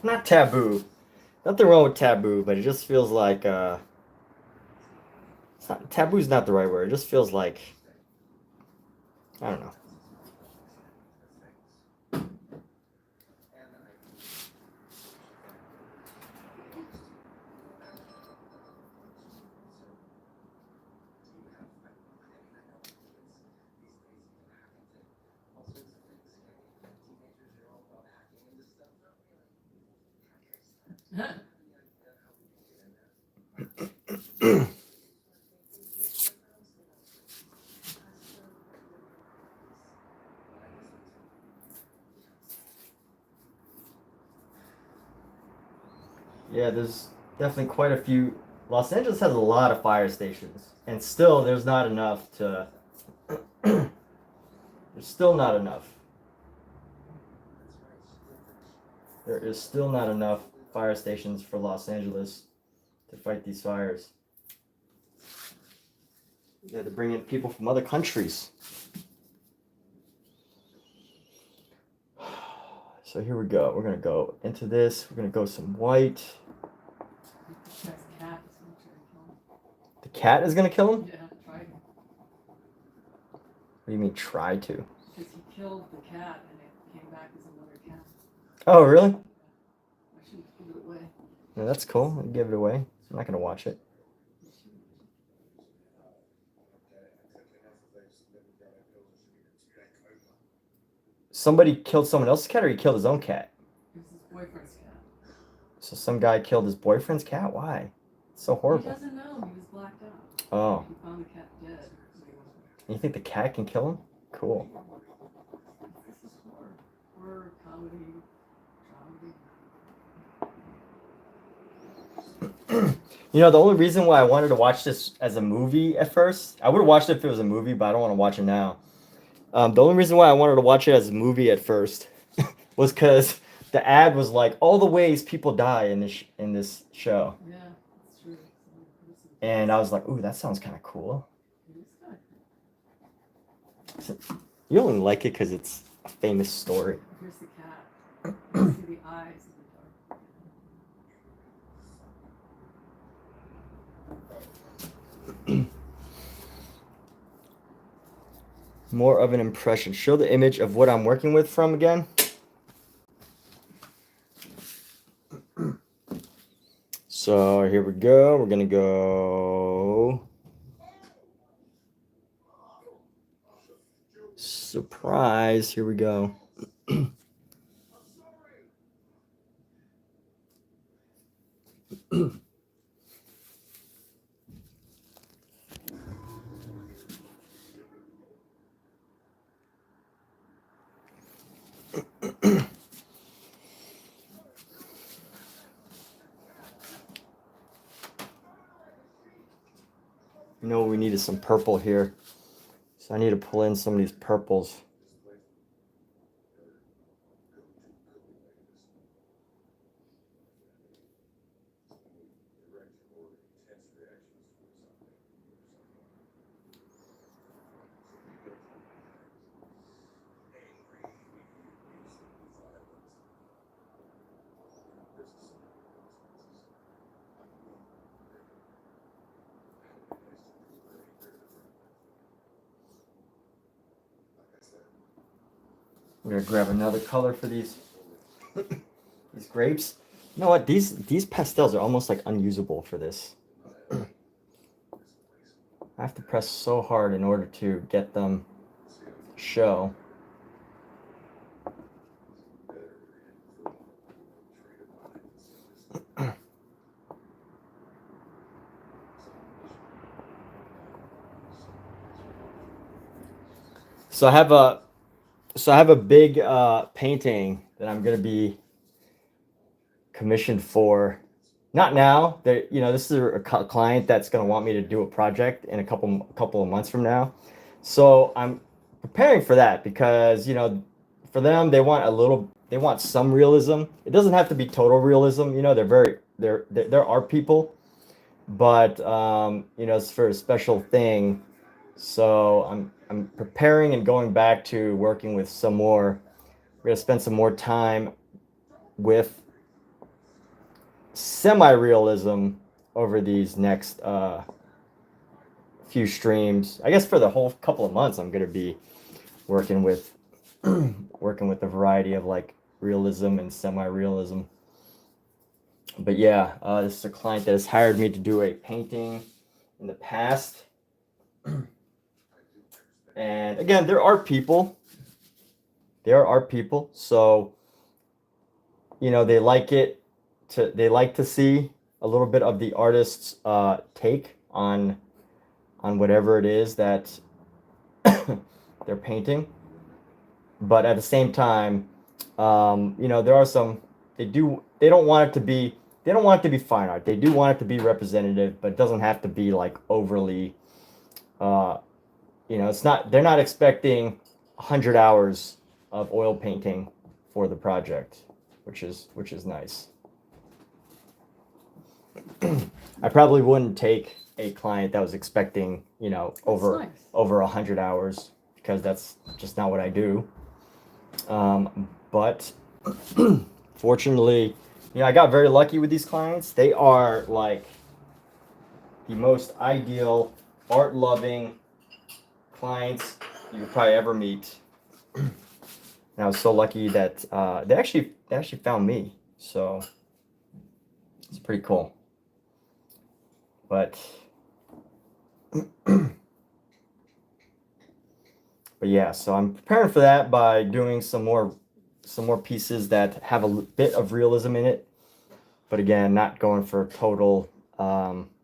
not taboo. Nothing wrong with taboo, but it just feels like it's not, taboo's not the right word. It just feels like, I don't know. Yeah, there's definitely quite a few. Los Angeles has a lot of fire stations, and still there's not enough to. There's still not enough. There is still not enough fire stations for Los Angeles to fight these fires. You had to bring in people from other countries. So here we go. We're gonna go into this. We're gonna go some white. The cat is gonna kill him? Yeah, try to. What do you mean try to? Because he killed the cat and it came back as another cat. Oh, really? I should give it away. Yeah, that's cool. I'll give it away. I'm not gonna watch it. Somebody killed someone else's cat, or he killed his own cat? It was his boyfriend's cat. So some guy killed his boyfriend's cat? Why? It's so horrible. He doesn't know. He was blacked out. Oh. He found the cat dead. You think the cat can kill him? Cool. This is horror. Horror, comedy, dramedy. You know, the only reason why I wanted to watch this as a movie at first, I would have watched it if it was a movie, but I don't want to watch it now. The only reason why I wanted to watch it as a movie at first was because the ad was like all the ways people die in this show, Yeah, that's true. and I was like, "Ooh, that sounds kind of cool." It is good. You only like it because it's a famous story. Here's the cat. You see the eyes in the dark. More of an impression. Show the image of what I'm working with from again. So here we go. We're gonna go surprise. Here we go. You know what we need is some purple here. So I need to pull in some of these purples. I'm gonna grab another color for these these grapes. You know what? These pastels are almost like unusable for this. I have to press so hard in order to get them to show. So I have a big painting that I'm gonna be commissioned for. Not now. That this is a client that's gonna want me to do a project in a couple of months from now. So I'm preparing for that because for them they want some realism. It doesn't have to be total realism. They're art people, but it's for a special thing. So I'm preparing and going back to working with some more. We're gonna spend some more time with semi-realism over these next few streams. I guess for the whole couple of months, I'm gonna be working with working with a variety of like realism and semi-realism. But yeah, this is a client that has hired me to do a painting in the past. And again, there are people. There are people. So, you know, they like to see a little bit of the artist's take on whatever it is that they're painting. But at the same time, you know, there are some, they don't want it to be fine art. They do want it to be representative, but it doesn't have to be like overly, you know, they're not expecting 100 hours of oil painting for the project, which is nice. I probably wouldn't take a client that was expecting, you know, over 100 hours, because that's just not what I do. But fortunately, you know, I got very lucky with these clients. They are like the most ideal art-loving clients you could probably ever meet. And I was so lucky that they actually found me. So it's pretty cool. But yeah, so I'm preparing for that by doing some more pieces that have a bit of realism in it. But again, not going for total immersive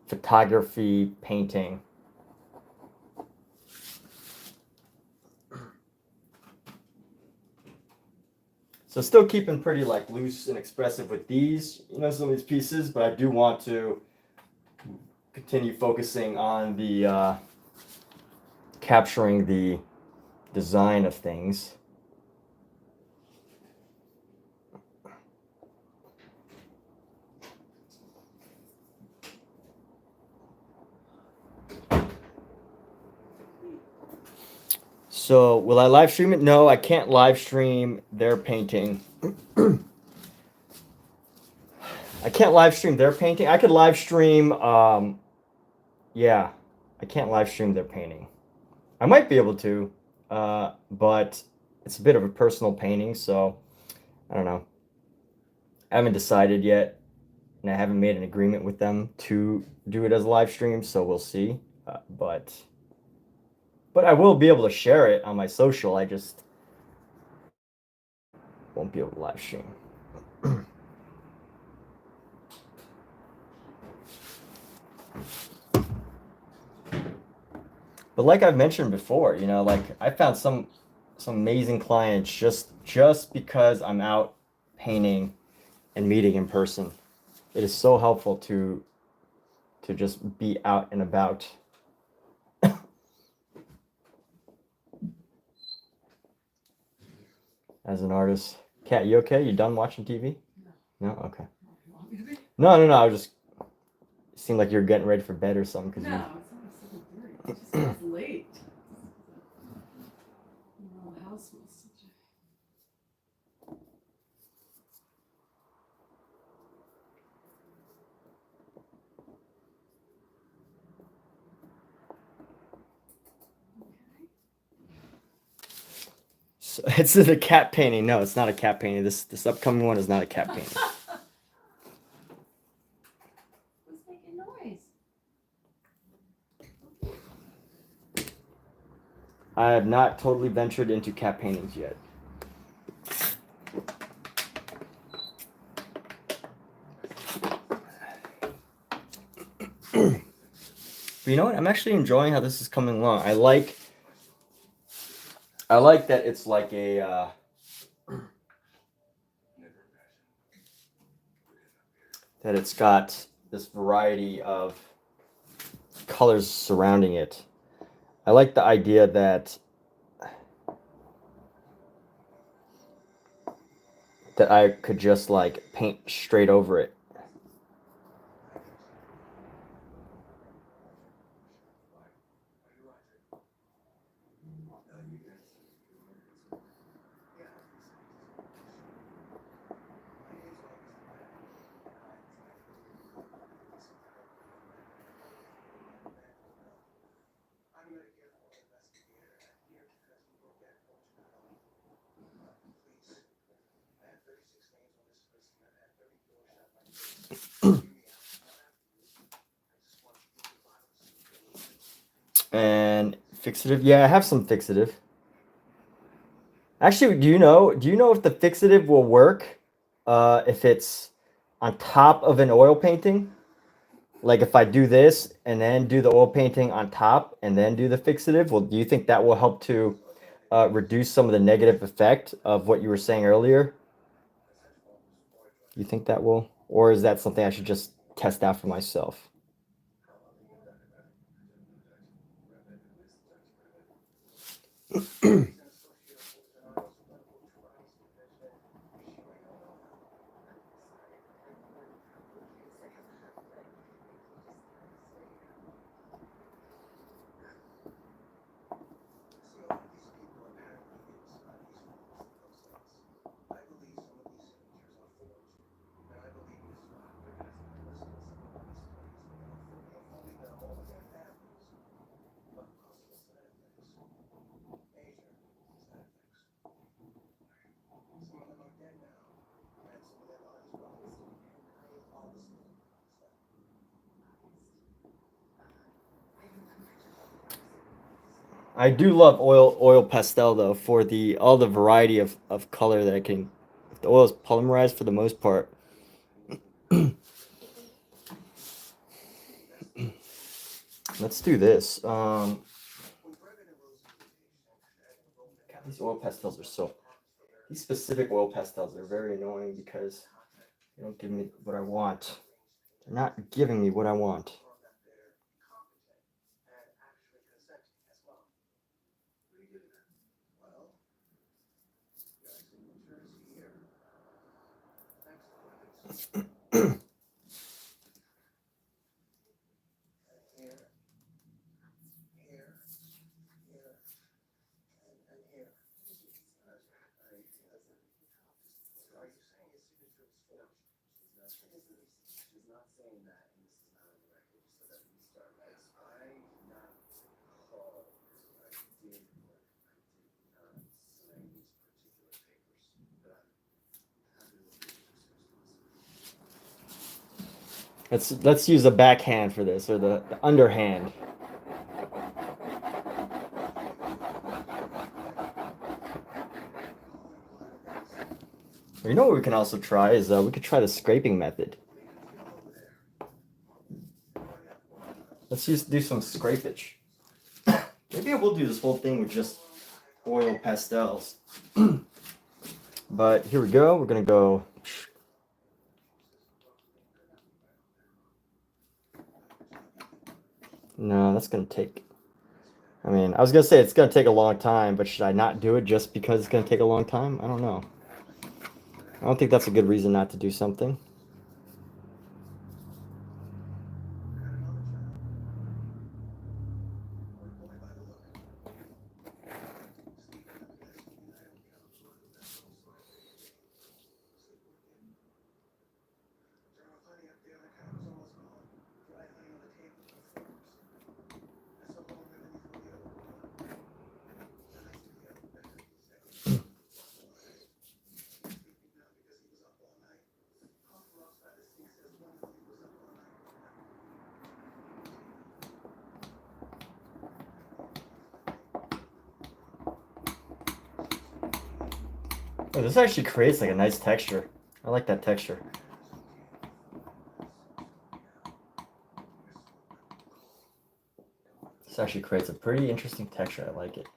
photography painting. So still keeping pretty like loose and expressive with these, you know, some of these pieces, but I do want to continue focusing on the capturing the design of things. So will I live stream it? No, I can't live stream their painting. I can't live stream their painting. I could live stream, yeah, I can't live stream their painting. I might be able to, but it's a bit of a personal painting, so I don't know. I haven't decided yet, and I haven't made an agreement with them to do it as a live stream, so we'll see. But I will be able to share it on my social. I just won't be able to live stream. But like I've mentioned before, you know, like I found some amazing clients just because I'm out painting and meeting in person. It is so helpful to just be out and about. As an artist. Kat, you okay? You done watching TV? No? Okay. No. I was just, it seemed like you're getting ready for bed or something. Cause no, it's only 7:30. It just feels late. No, the house was such a... So it's a cat painting. No, it's not a cat painting. This upcoming one is not a cat painting. Who's making noise? I have not totally ventured into cat paintings yet. But you know what? I'm actually enjoying how this is coming along. I like that it's like a that it's got this variety of colors surrounding it. I like the idea that I could just like paint straight over it. And fixative, yeah, I have some fixative. Actually, do you know if the fixative will work if it's on top of an oil painting? Like if I do this and then do the oil painting on top and then do the fixative, well, do you think that will help to reduce some of the negative effect of what you were saying earlier? You think that will? Or is that something I should just test out for myself? I do love oil pastel though for the all the variety of color that I can. If the oil is polymerized for the most part. Let's do this. God, these oil pastels are so. These specific oil pastels are very annoying because they don't give me what I want. They're not giving me what I want. Let's use the backhand for this, or the underhand. You know what we can also try is we could try the scraping method. Let's just do some scrapage. Maybe I will do this whole thing with just oil pastels. But here we go. We're gonna go. No, that's gonna take. I mean, I was gonna say it's gonna take a long time, but should I not do it just because it's gonna take a long time? I don't know. I don't think that's a good reason not to do something. Oh, this actually creates like a nice texture. I like that texture. This actually creates a pretty interesting texture. I like it.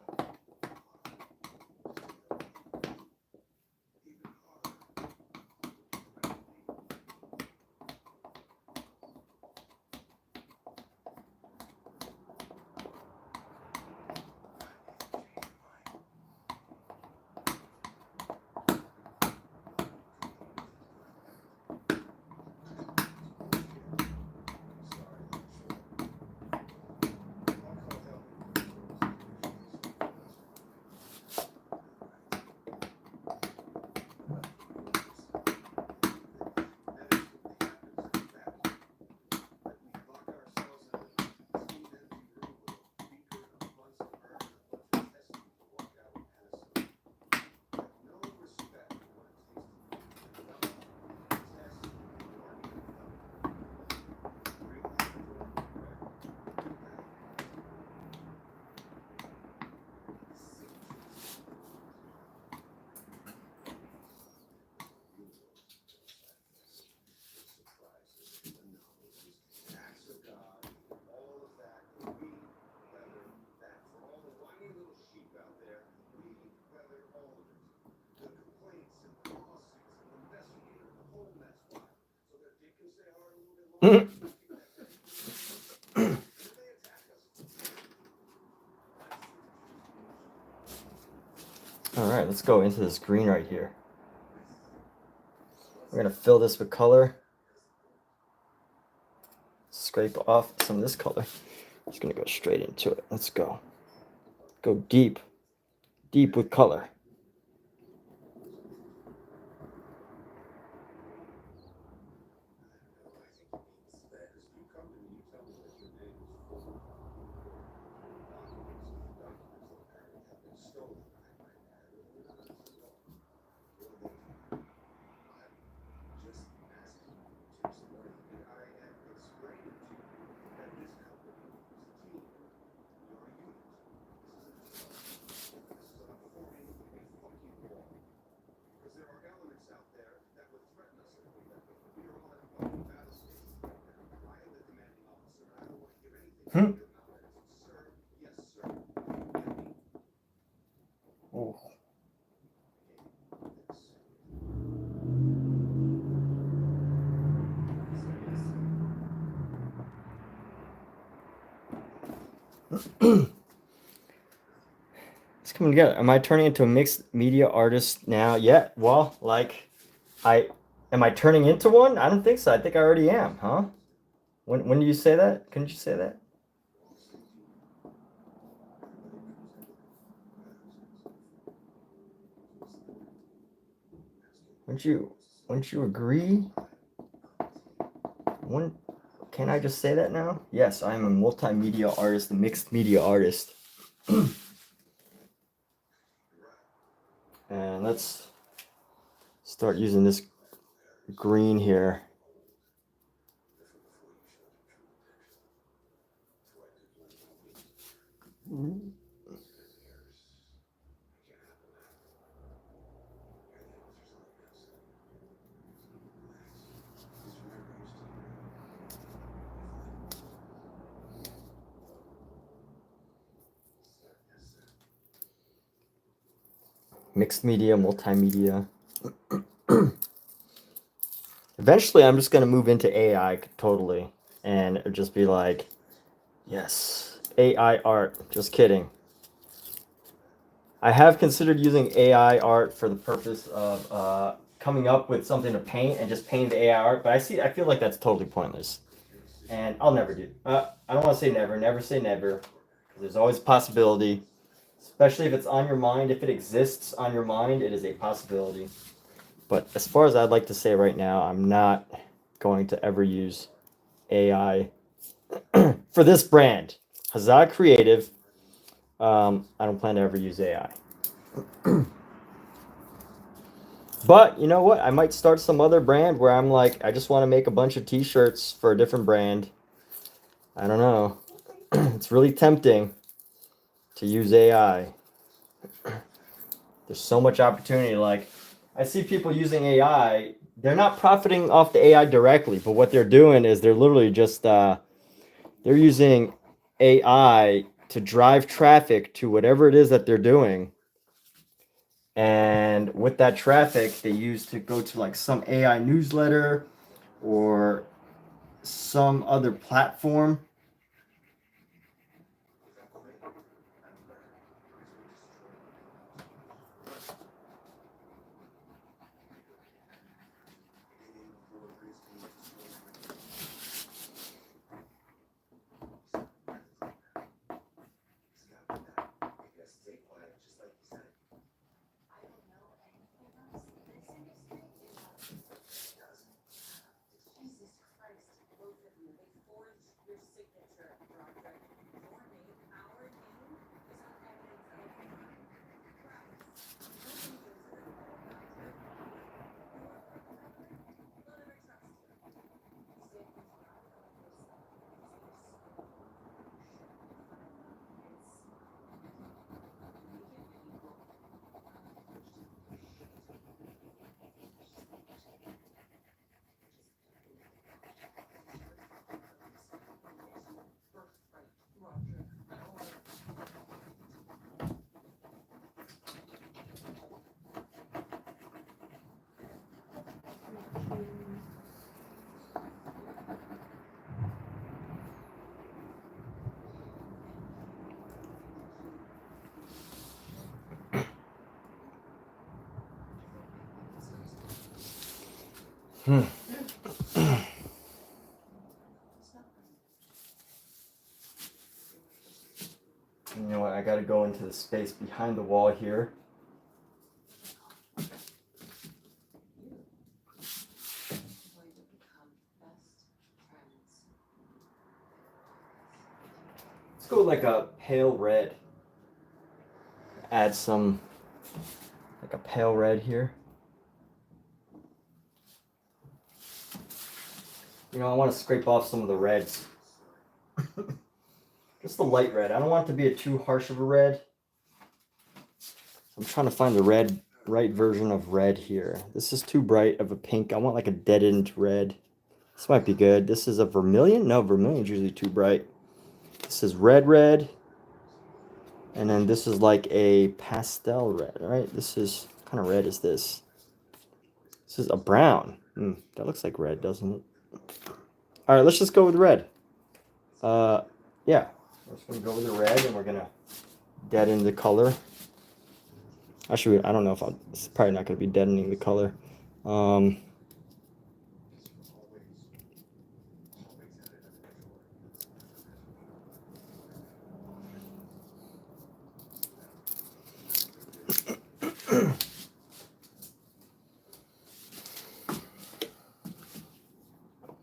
All right, let's go into this green right here. We're gonna fill this with color. Scrape off some of this color. Just gonna go straight into it. Let's go. Go deep, deep with color. Oh. It's coming together. Am I turning into a mixed media artist now? Yeah. Well, like, am I turning into one? I don't think so. I think I already am, huh? When do you say that? Couldn't you say that? Wouldn't you agree? When can I just say that now? Yes, I am a multimedia artist, a mixed media artist. And let's start using this green here. Mixed media, multimedia. Eventually, I'm just going to move into AI totally. And it'll just be like, yes, AI art. Just kidding. I have considered using AI art for the purpose of coming up with something to paint and just paint the AI art. But I feel like that's totally pointless. And I'll never do. I don't want to say never. Never say never. 'Cause there's always a possibility. Especially if it's on your mind. If it exists on your mind, it is a possibility. But as far as I'd like to say right now, I'm not going to ever use AI for this brand. Huzzah Creative. I don't plan to ever use AI. But you know what? I might start some other brand where I'm like, I just want to make a bunch of t-shirts for a different brand. I don't know. It's really tempting to use AI. There's so much opportunity. Like, I see people using AI. They're not profiting off the AI directly, but what they're doing is they're literally just they're using AI to drive traffic to whatever it is that they're doing. And with that traffic, they use to go to like some AI newsletter or some other platform. You know what? I got to go into the space behind the wall here. Let's go like a pale red. Add some, like a pale red here. You know, I want to scrape off some of the reds. Just the light red. I don't want it to be a too harsh of a red. I'm trying to find the right version of red here. This is too bright of a pink. I want like a deadened red. This might be good. This is a vermilion? No, vermilion's usually too bright. This is red. And then this is like a pastel red, right? This is, what kind of red is this? This is a brown. That looks like red, doesn't it? All right, let's just go with red. Yeah, we're just gonna go with the red, and we're gonna deaden the color. Actually, I don't know if it's probably not gonna be deadening the color.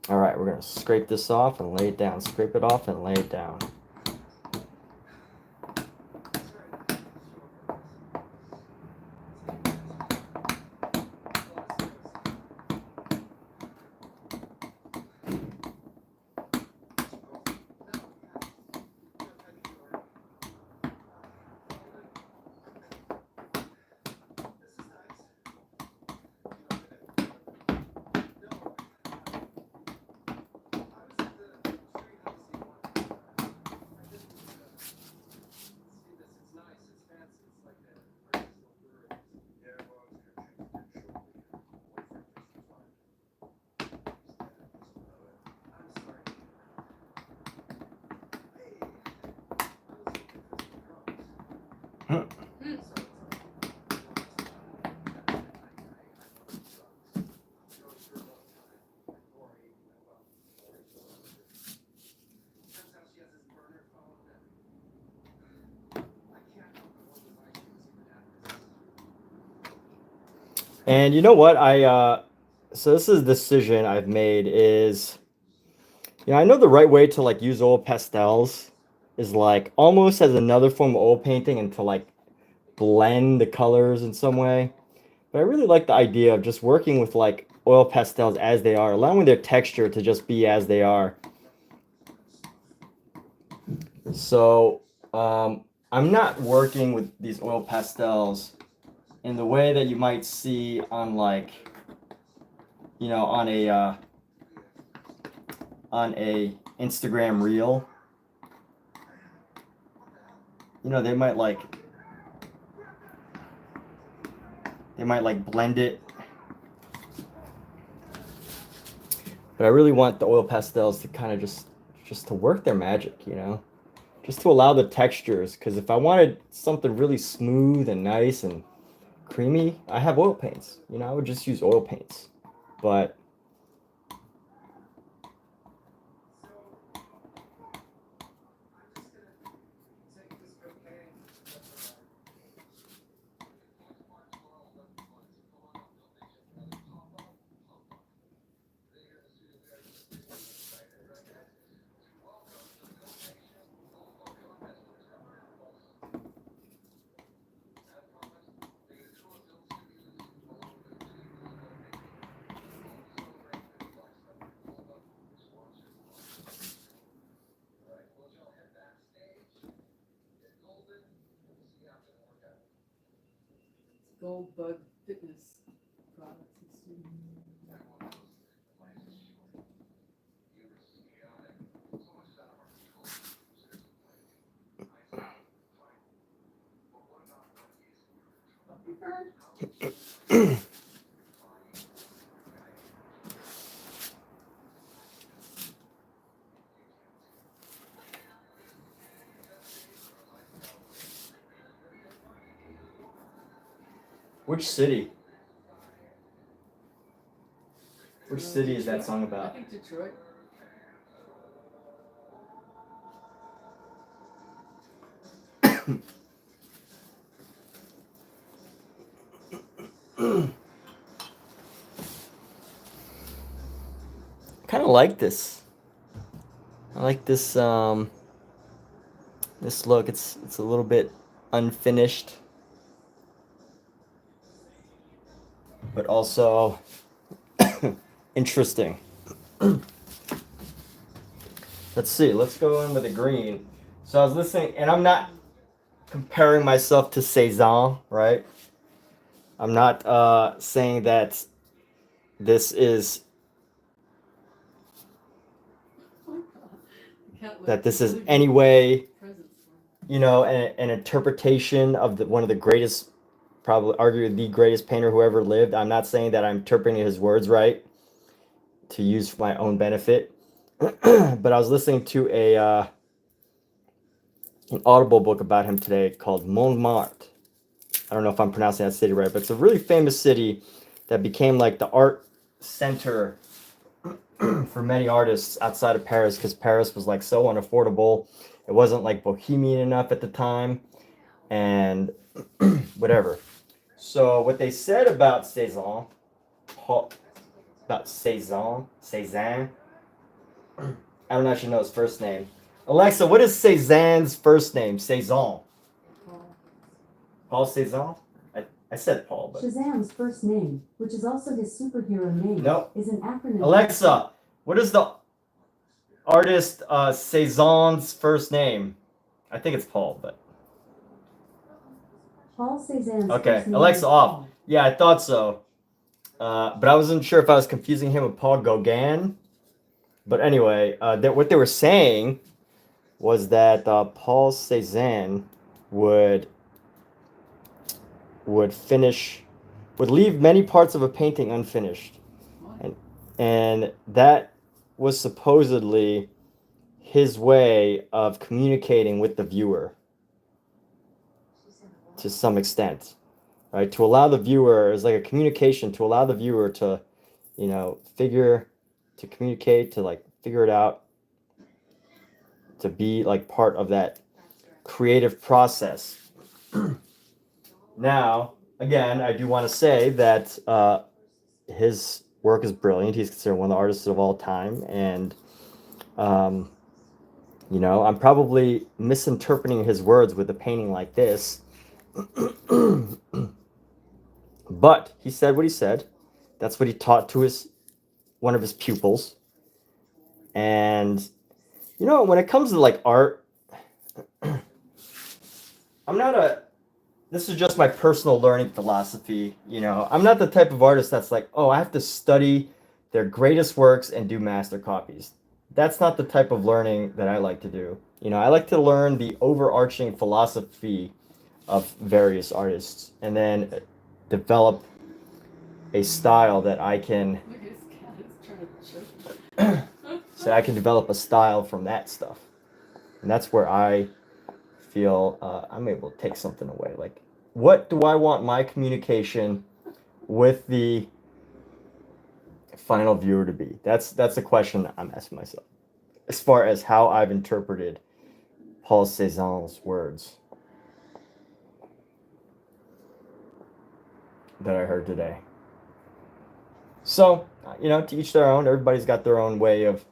All right, we're gonna scrape this off and lay it down. Scrape it off and lay it down. And you know what? So this is a decision I've made is, I know the right way to like use oil pastels is like almost as another form of oil painting and to like blend the colors in some way. But I really like the idea of just working with like oil pastels as they are, allowing their texture to just be as they are. So I'm not working with these oil pastels in the way that you might see on like, on a Instagram reel. They might like blend it. But I really want the oil pastels to kind of just to work their magic, just to allow the textures. Because if I wanted something really smooth and nice and creamy, I have oil paints. I would just use oil paints. But Gold Bug Fitness products. which city? Which city is that song I about? think Detroit. Kind of like this. I like this this look. It's a little bit unfinished, but also interesting. Let's see. Let's go in with a green. So I was listening, and I'm not comparing myself to Cezanne, right? I'm not saying that this is any way, you know, an interpretation of one of the greatest, probably arguably the greatest painter who ever lived. I'm not saying that I'm interpreting his words right to use for my own benefit. But I was listening to an Audible book about him today called Montmartre. I don't know if I'm pronouncing that city right, but it's a really famous city that became like the art center for many artists outside of Paris, because Paris was like so unaffordable. It wasn't like bohemian enough at the time, and whatever. So what they said about Cezanne, Cezanne, I don't actually know his first name. Alexa, what is Cezanne's first name? Cezanne. Paul Cezanne? I said Paul, but... Shazam's first name, which is also his superhero name, Nope. is an acronym. Alexa, what is the artist Cezanne's first name? I think it's Paul, but... Paul Cézanne's Okay, first name Alexa is off. Paul. Yeah, I thought so. But I wasn't sure if I was confusing him with Paul Gauguin. But anyway, what they were saying was that Paul Cézanne would leave many parts of a painting unfinished, and that was supposedly his way of communicating with the viewer to some extent, right? To allow the viewer, is like a communication to allow the viewer to, you know, communicate, to like figure it out, to be like part of that creative process. Now, again, I do want to say that his work is brilliant. He's considered one of the artists of all time, and you know, I'm probably misinterpreting his words with a painting like this. But he said what he said. That's what he taught to one of his pupils. And you know, when it comes to like art, this is just my personal learning philosophy, you know. I'm not the type of artist that's like, oh, I have to study their greatest works and do master copies. That's not the type of learning that I like to do. You know, I like to learn the overarching philosophy of various artists and then develop a style that I can so I can develop a style from that stuff. And that's where I feel I'm able to take something away. Like, what do I want my communication with the final viewer to be? That's the question I'm asking myself, as far as how I've interpreted Paul Cézanne's words that I heard today. So, you know, to each their own. Everybody's got their own way of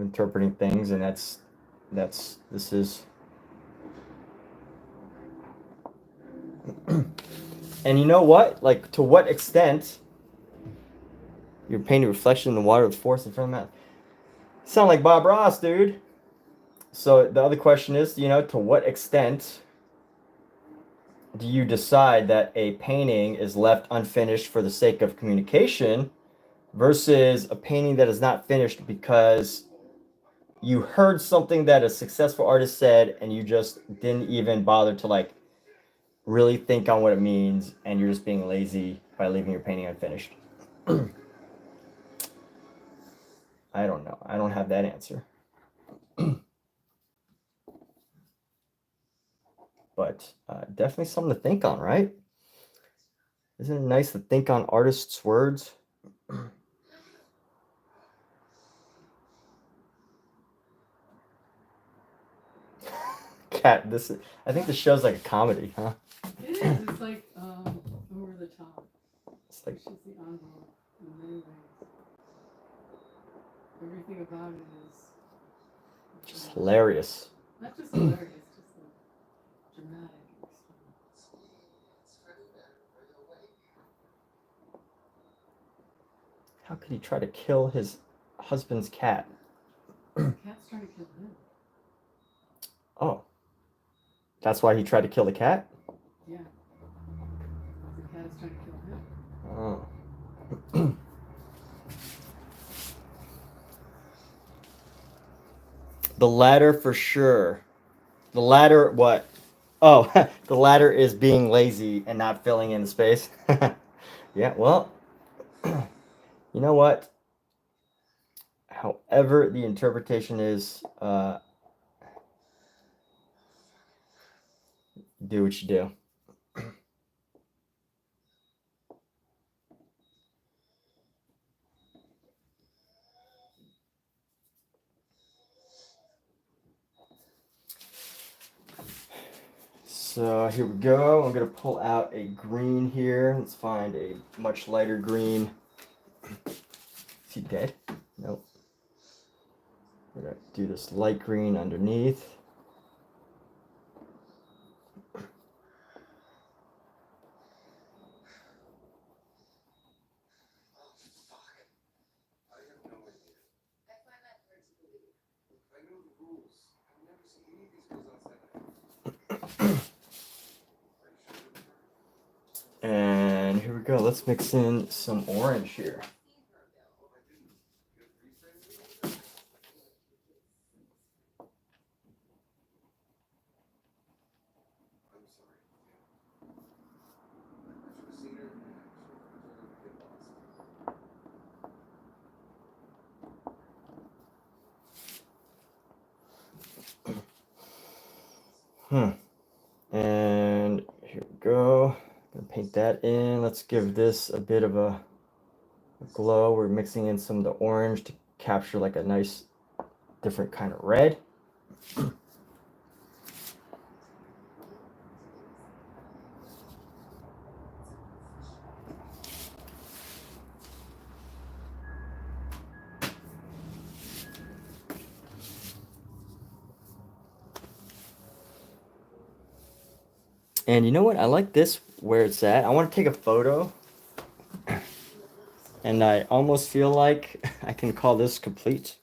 interpreting things, and this is. And you know what? Like, to what extent you're painting reflection in the water with force in front of the mouth? Sound like Bob Ross, dude. So the other question is, you know, to what extent do you decide that a painting is left unfinished for the sake of communication versus a painting that is not finished because you heard something that a successful artist said and you just didn't even bother to like really think on what it means, and you're just being lazy by leaving your painting unfinished? I don't know. I don't have that answer. But definitely something to think on, right? Isn't it nice to think on artists' words? cat. I think the show's like a comedy, huh? It is. It's like over the top. It's like She's the envelope in many ways. Everything about it is just hilarious. not just hilarious, just like dramatic. How could he try to kill his husband's cat? The cat's trying to kill him. Oh. That's why he tried to kill the cat? Yeah. The cat is trying to kill him. Oh. The ladder for sure. The ladder, what? Oh, the ladder is being lazy and not filling in the space. Yeah, well, you know what? However the interpretation is, do what you do. So here we go. I'm gonna pull out a green here. Let's find a much lighter green. Is he dead? Nope. We're gonna do this light green underneath. And here we go. Let's mix in some orange here. And here we go. Gonna paint that in. Let's give this a bit of a glow. We're mixing in some of the orange to capture like a nice different kind of red. And you know what? I like this where it's at. I want to take a photo. And I almost feel like I can call this complete.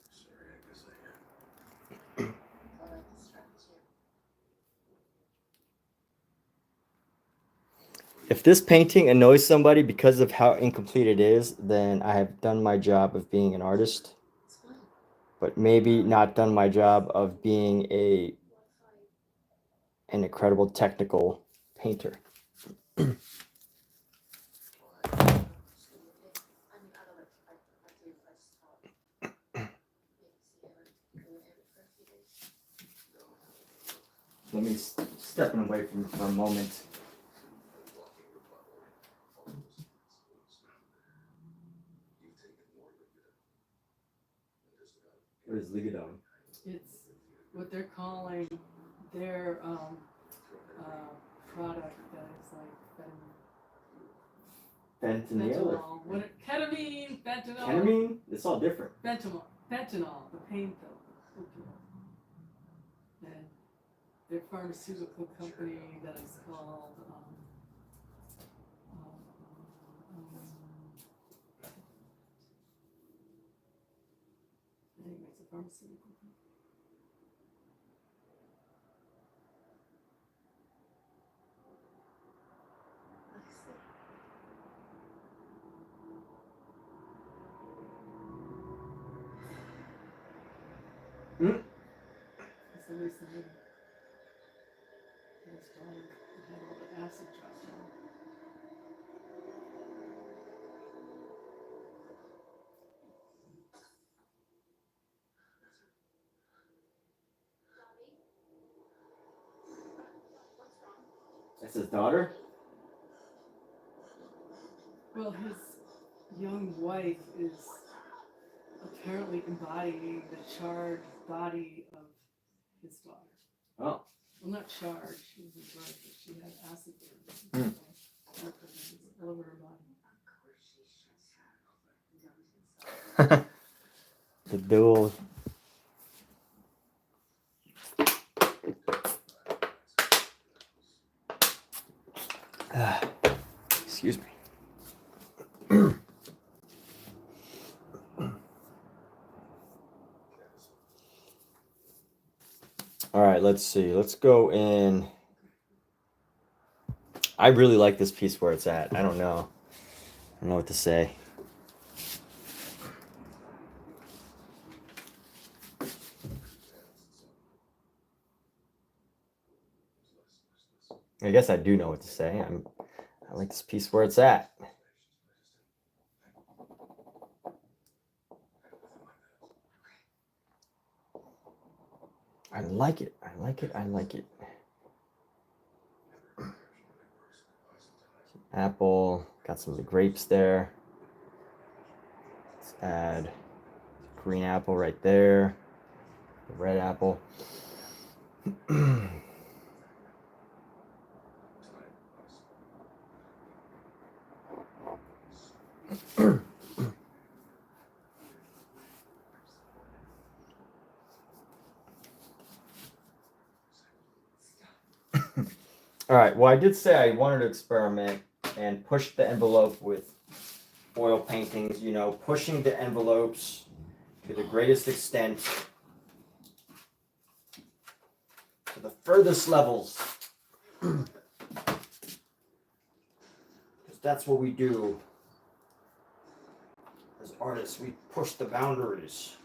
If this painting annoys somebody because of how incomplete it is, then I have done my job of being an artist, but maybe not done my job of being an incredible technical painter. Let me step away from for a moment. What is Ligadon? It's what they're calling their product that is like fentanyl. Ketamine, fentanyl. Ketamine? It's all different. Fentanyl, the pain pill. And their pharmaceutical company that is called I think it's a pharmaceutical company. Somebody said his daughter had all the acid dropped on. That's his daughter? Well, his young wife is apparently embodying the charred body of his daughter. Oh. Well, not charred. She wasn't charred, but she had acid burn. All over her body. The dual. Excuse me. All right, let's see. Let's go in. I really like this piece where it's at. I don't know. I don't know what to say. I guess I do know what to say. I like this piece where it's at. I like it. I like it. I like it. Apple. Got some of the grapes there. Let's add green apple right there. The red apple. All right, well, I did say I wanted to experiment and push the envelope with oil paintings, you know, pushing the envelopes to the greatest extent, to the furthest levels. Because that's what we do as artists, we push the boundaries.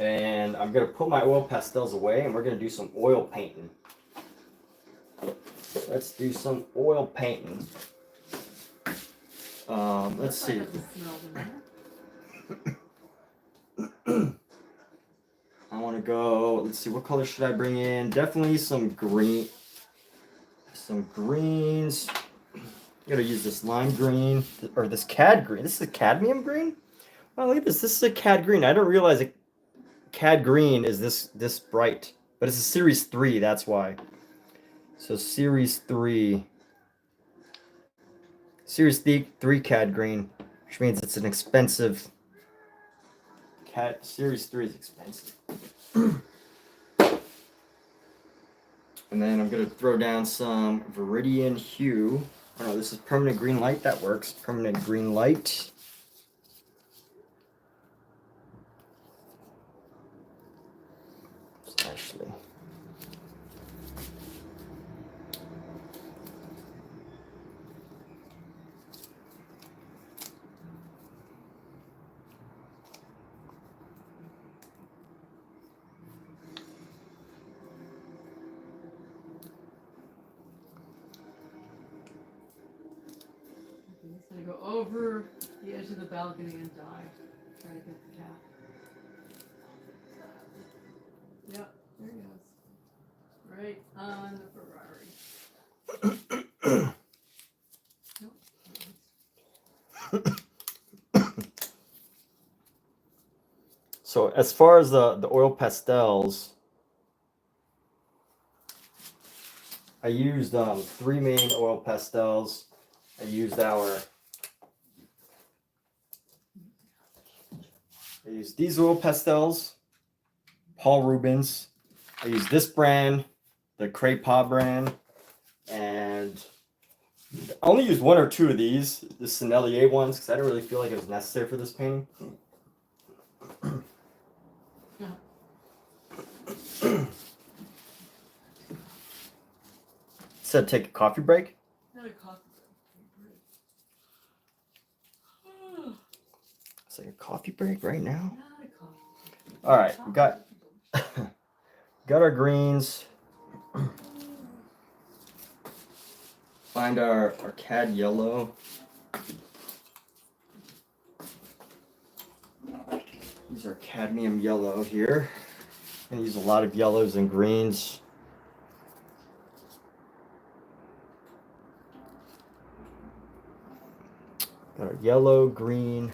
And I'm going to put my oil pastels away and we're going to do some oil painting. Let's do some oil painting. Let's see. I want to go, let's see, what color should I bring in? Definitely some green, some greens. I'm going to use this lime green, or this cad green. This is a cadmium green? Oh, look at this. This is a cad green. I don't realize it. Cad green is this bright, but it's a series 3, that's why. So series 3 cad green, which means it's an expensive series 3 is expensive. And then I'm going to throw down some Viridian Hue. Oh, this is permanent green light. That works. Permanent green light. Ashley. It's gonna go over the edge of the balcony and die. Try to get the cat. Yep, there he goes. Right on the Ferrari. Nope. So as far as the oil pastels, I used 3 main oil pastels. I used these oil pastels, Paul Rubens. I used this brand, the Craypaw brand, and I only used 1 or 2 of these, the Sennelier ones, because I didn't really feel like it was necessary for this painting. Said take a coffee break. Not a coffee break. It's like a coffee break right now. Not a coffee. All right, we got our greens. Find our cad yellow. These are cadmium yellow here. I'm gonna use a lot of yellows and greens. Got our yellow, green.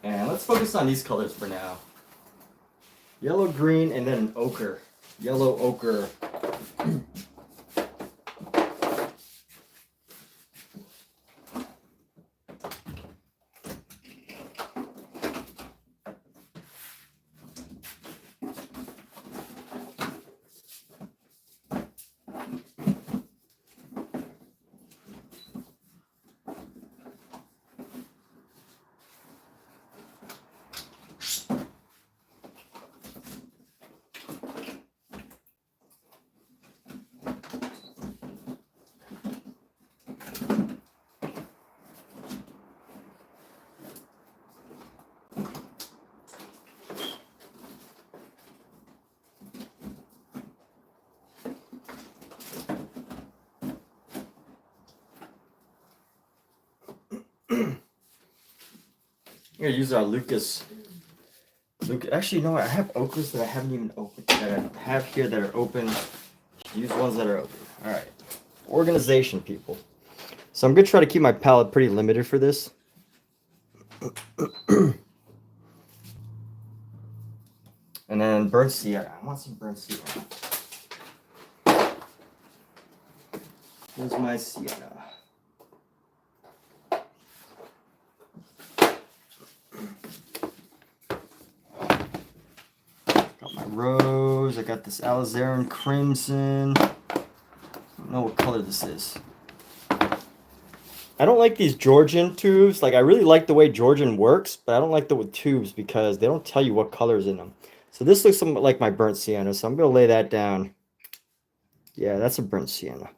And let's focus on these colors for now. Yellow, green, and then an ochre. Yellow ochre. We're gonna use our Lucas. Actually, no, I have ochres that I haven't even opened. That I have here that are open. Use ones that are open. All right, organization, people. So I'm gonna try to keep my palette pretty limited for this. And then burnt sienna. I want some burnt sienna. Here's my sienna. Got my rose. I got this alizarin crimson. I don't know what color this is. I don't like these Georgian tubes. Like, I really like the way Georgian works, but I don't like the tubes because they don't tell you what color's in them. So this looks somewhat like my burnt sienna, so I'm going to lay that down. Yeah, that's a burnt sienna.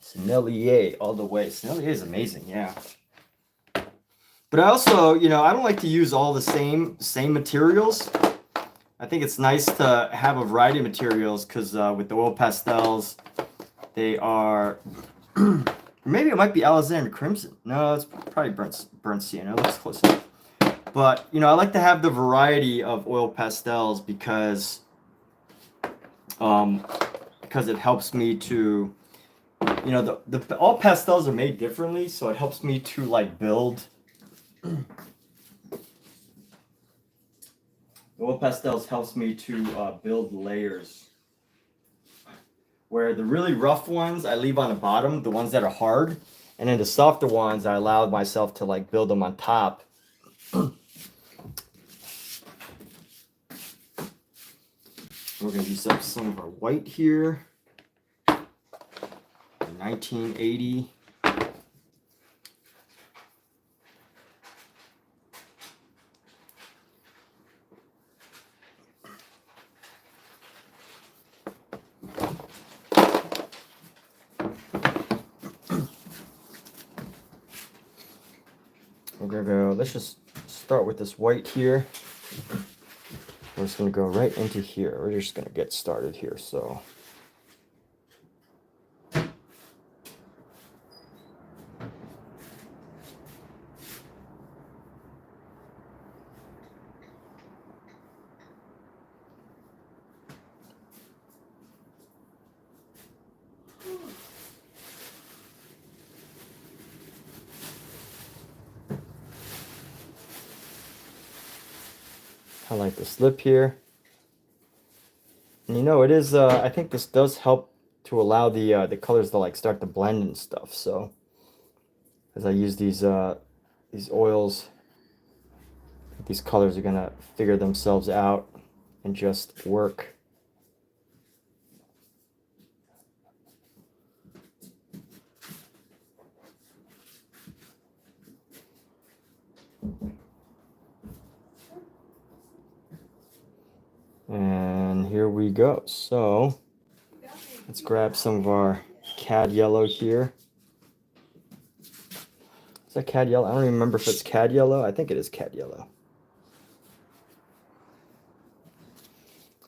Sennelier all the way. Sennelier is amazing, yeah. But I also, you know, I don't like to use all the same materials. I think it's nice to have a variety of materials because with the oil pastels, they are, maybe it might be alizarin crimson. No, it's probably burnt sienna. It looks close enough. But, you know, I like to have the variety of oil pastels because it helps me to, you know, all pastels are made differently, so it helps me to like build. Oil pastels helps me to build layers. Where the really rough ones I leave on the bottom, the ones that are hard, and then the softer ones I allow myself to like build them on top. We're gonna use up some of our white here. 1980. We're gonna go, let's just start with this white here. We're just gonna go right into here. We're just gonna get started here, so. I like this lip here. And you know, it is, I think this does help to allow the colors to like start to blend and stuff. So as I use these oils, these colors are gonna figure themselves out and just work. And here we go. So let's grab some of our cad yellow here. Is that cad yellow? I don't even remember if it's cad yellow. I think it is cad yellow.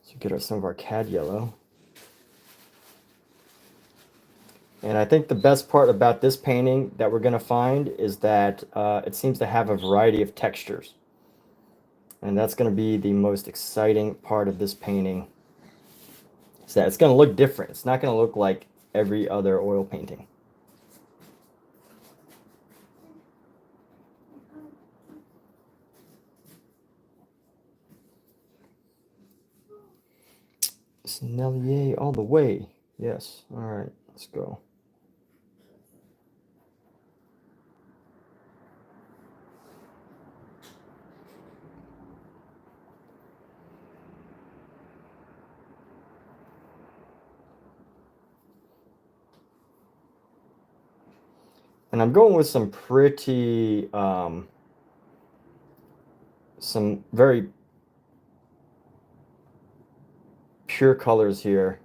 So get some of our cad yellow. And I think the best part about this painting that we're going to find is that it seems to have a variety of textures. And that's going to be the most exciting part of this painting. Is that it's going to look different. It's not going to look like every other oil painting. Snellier all the way. Yes. All right. Let's go. And I'm going with some pretty, some very pure colors here.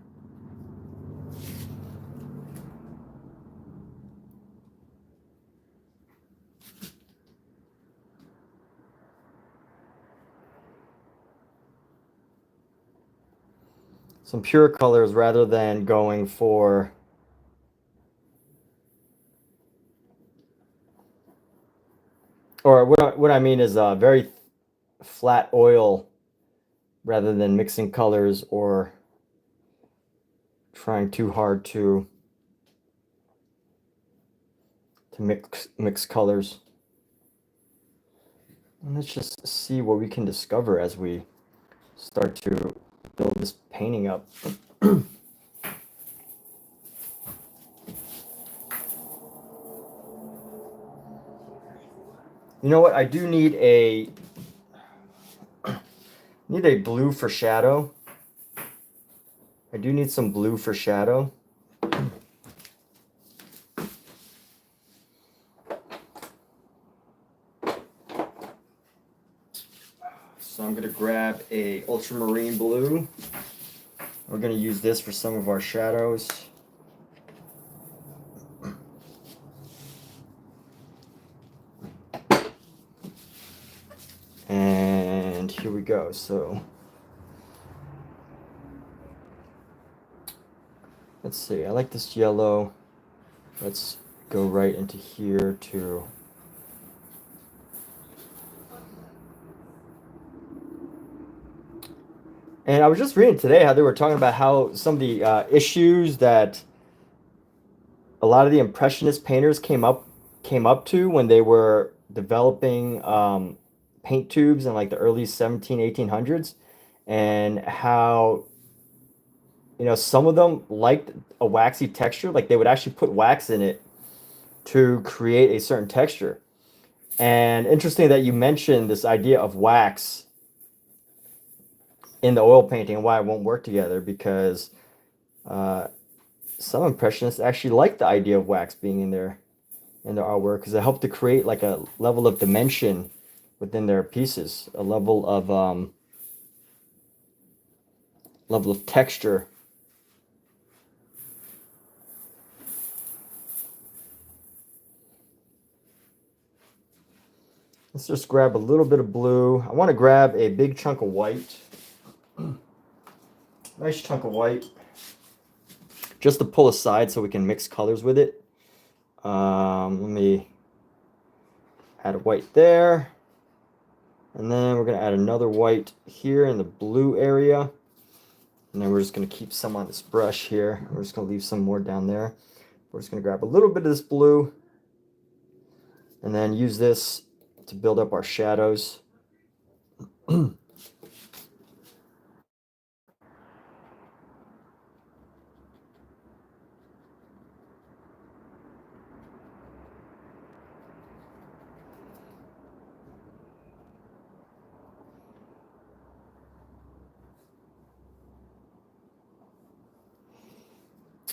Some pure colors rather than going for or what I mean is very flat oil rather than mixing colors or trying too hard to mix colors. And let's just see what we can discover as we start to build this painting up. You know what? I do need a blue for shadow. I do need some blue for shadow. So I'm going to grab a ultramarine blue. We're going to use this for some of our shadows. And here we go. So let's see. I like this yellow. Let's go right into here too. And I was just reading today how they were talking about how some of the issues that a lot of the Impressionist painters came up to when they were developing paint tubes in like the early 1800s, and how, you know, some of them liked a waxy texture, like they would actually put wax in it to create a certain texture. And interesting that you mentioned this idea of wax in the oil painting and why it won't work together, because some Impressionists actually like the idea of wax being in their artwork, because it helped to create like a level of dimension within their pieces, a level of texture. Let's just grab a little bit of blue. I want to grab a big chunk of white. Nice chunk of white. Just to pull aside so we can mix colors with it. Let me add a white there. And then we're going to add another white here in the blue area. And then we're just going to keep some on this brush here. We're just going to leave some more down there. We're just going to grab a little bit of this blue. And then use this to build up our shadows.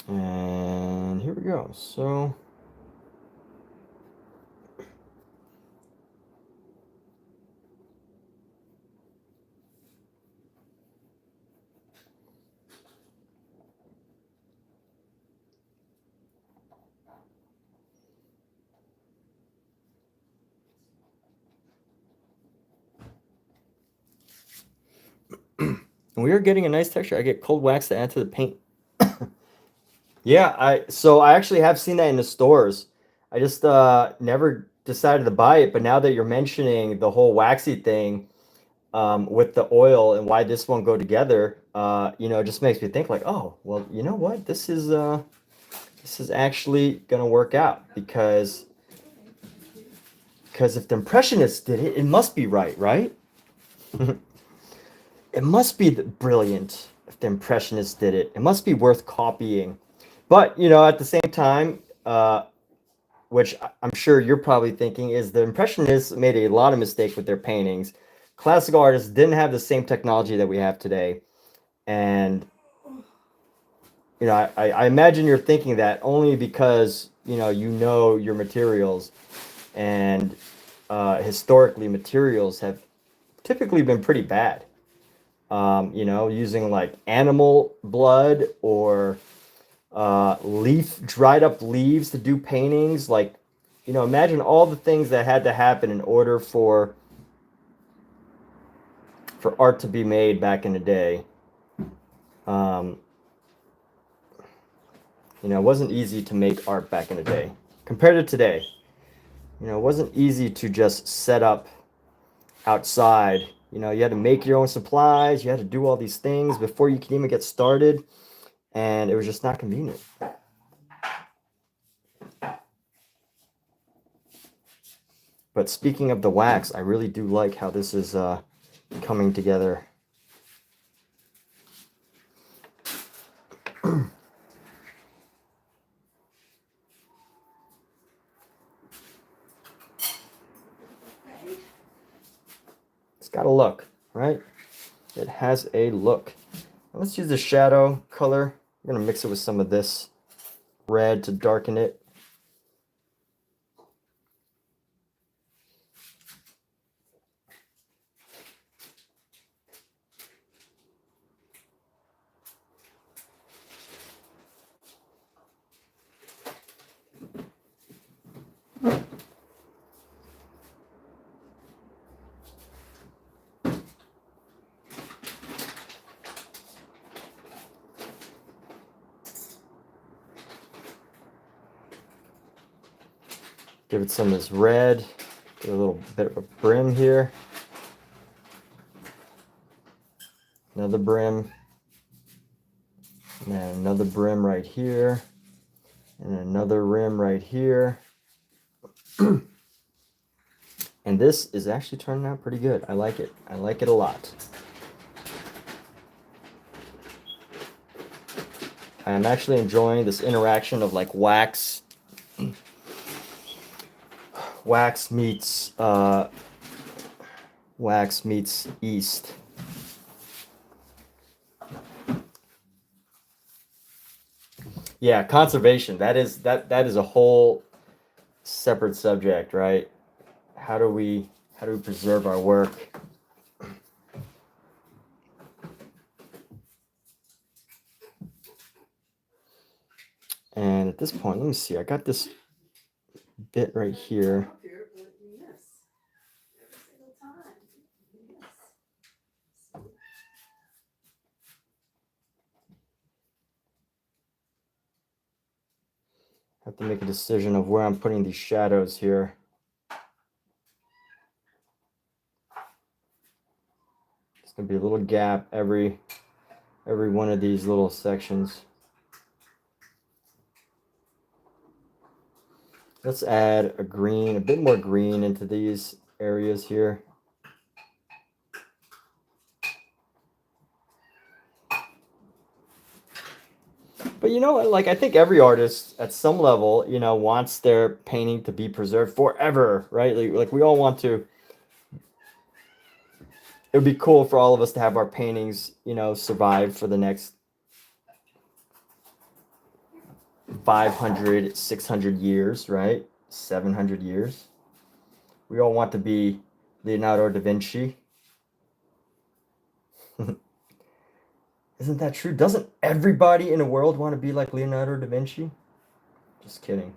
And here we go. So we are getting a nice texture. I get cold wax to add to the paint. Yeah, I actually have seen that in the stores. I just never decided to buy it, but now that you're mentioning the whole waxy thing with the oil and why this won't go together, you know, it just makes me think like, oh, well, you know what? This is actually gonna work out, because if the Impressionists did it, it must be right, right? It must be brilliant if the Impressionists did it. It must be worth copying. But, you know, at the same time, which I'm sure you're probably thinking, is the Impressionists made a lot of mistakes with their paintings. Classical artists didn't have the same technology that we have today. And, you know, I imagine you're thinking that only because, you know your materials. And historically, materials have typically been pretty bad. You know, using like animal blood or dried up leaves to do paintings. Like, you know, imagine all the things that had to happen in order for art to be made back in the day. You know, it wasn't easy to make art back in the day compared to today. You know, it wasn't easy to just set up outside. You know, you had to make your own supplies. You had to do all these things before you could even get started. And it was just not convenient. But speaking of the wax, I really do like how this is coming together. It's got a look, right? It has a look. Let's use the shadow color. I'm going to mix it with some of this red to darken it. Give it some of this red. Get a little bit of a brim here. Another brim. And then another brim right here. And another rim right here. And this is actually turning out pretty good. I like it. I like it a lot. I'm actually enjoying this interaction of like wax meets yeast. Yeah, conservation. That is a whole separate subject, right? How do we preserve our work? And at this point, let me see. I got this bit right here. I have to make a decision of where I'm putting these shadows here. It's gonna be a little gap every one of these little sections. Let's add a bit more green into these areas here. But you know, like I think every artist at some level, you know, wants their painting to be preserved forever, right? Like we all want to. It would be cool for all of us to have our paintings, you know, survive for the next 500, 600 years, right? 700 years. We all want to be Leonardo da Vinci. Isn't that true? Doesn't everybody in the world want to be like Leonardo da Vinci? Just kidding.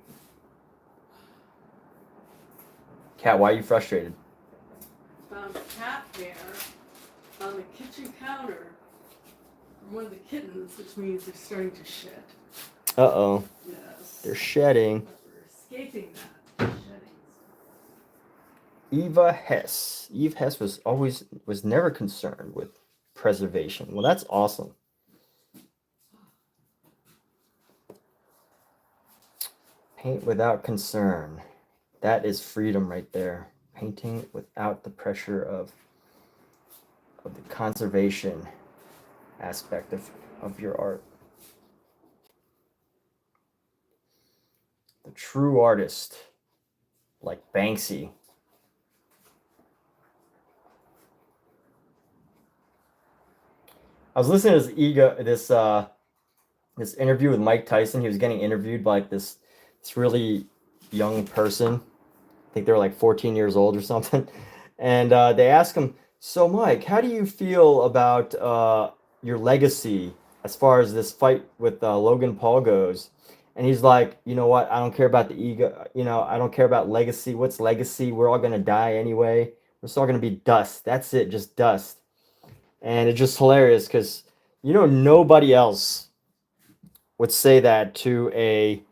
Kat, why are you frustrated? Found a cat hair on the kitchen counter from one of the kittens, which means they're starting to shed. Uh-oh. Yes. They're shedding. But we're escaping that. Shedding. Eve Hess was never concerned with preservation. Well, that's awesome. Paint without concern. That is freedom right there. Painting without the pressure of the conservation. aspect of your art. The true artist, like Banksy. I was listening to this interview with Mike Tyson. He was getting interviewed by like this really young person. I think they were like 14 years old or something. And they asked him, "So Mike, how do you feel about your legacy as far as this fight with Logan Paul goes?" And he's like, "You know what? I don't care about the ego. You know, I don't care about legacy. What's legacy? We're all gonna die anyway. We're still gonna be dust. That's it, just dust." And it's just hilarious because nobody else would say that to a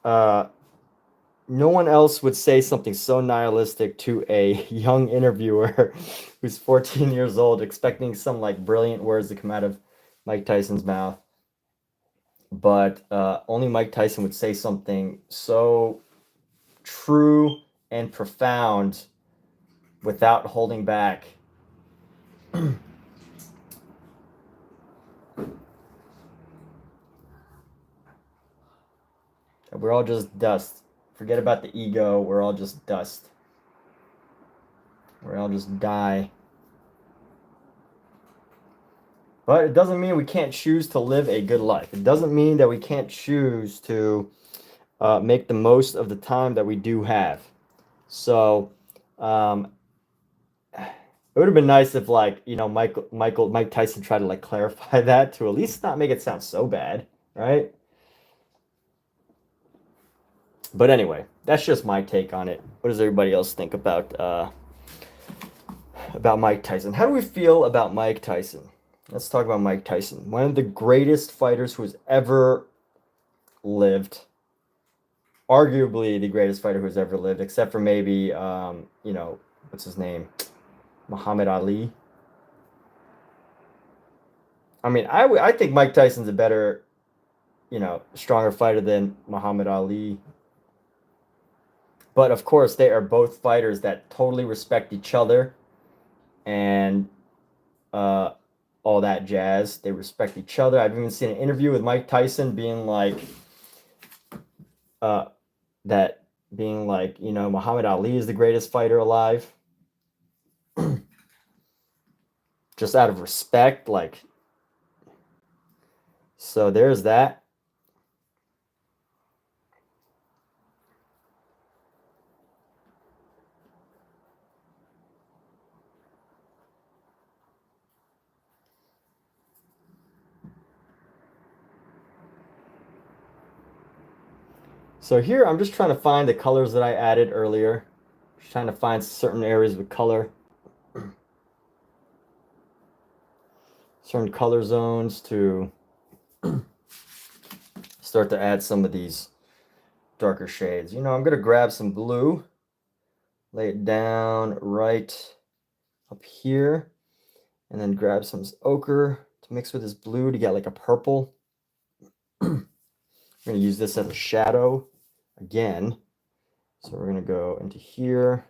no one else would say something so nihilistic to a young interviewer who's 14 years old, expecting some like brilliant words to come out of Mike Tyson's mouth. But only Mike Tyson would say something so true and profound without holding back. We're all just dust. Forget about the ego. We're all just dust. We're all just die. But it doesn't mean we can't choose to live a good life. It doesn't mean that we can't choose to make the most of the time that we do have. So it would have been nice if, like, Mike Tyson tried to like clarify that to at least not make it sound so bad, right? But anyway, that's just my take on it. What does everybody else think about Mike Tyson? How do we feel about Mike Tyson? Let's talk about Mike Tyson. One of the greatest fighters who has ever lived. Arguably the greatest fighter who has ever lived, except for maybe, what's his name? Muhammad Ali. I mean, I think Mike Tyson's a better, stronger fighter than Muhammad Ali. But of course, they are both fighters that totally respect each other and all that jazz. They respect each other. I've even seen an interview with Mike Tyson being like, Muhammad Ali is the greatest fighter alive. Just out of respect, like. So there's that. So here I'm just trying to find the colors that I added earlier. Just trying to find certain areas with color. Certain color zones to start to add some of these darker shades. I'm going to grab some blue, lay it down right up here, and then grab some ochre to mix with this blue to get like a purple. I'm going to use this as a shadow again. So we're going to go into here.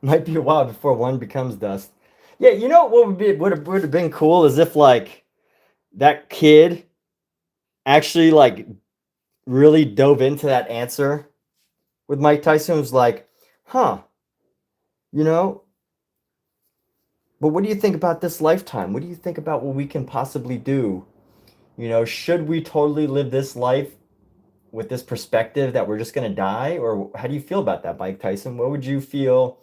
Might be a while before one becomes dust. Yeah, what would have been cool is if like that kid actually like really dove into that answer with Mike Tyson. Was like, but what do you think about this lifetime? What do you think about what we can possibly do? Should we totally live this life with this perspective that we're just going to die? Or how do you feel about that, Mike Tyson? What would you feel?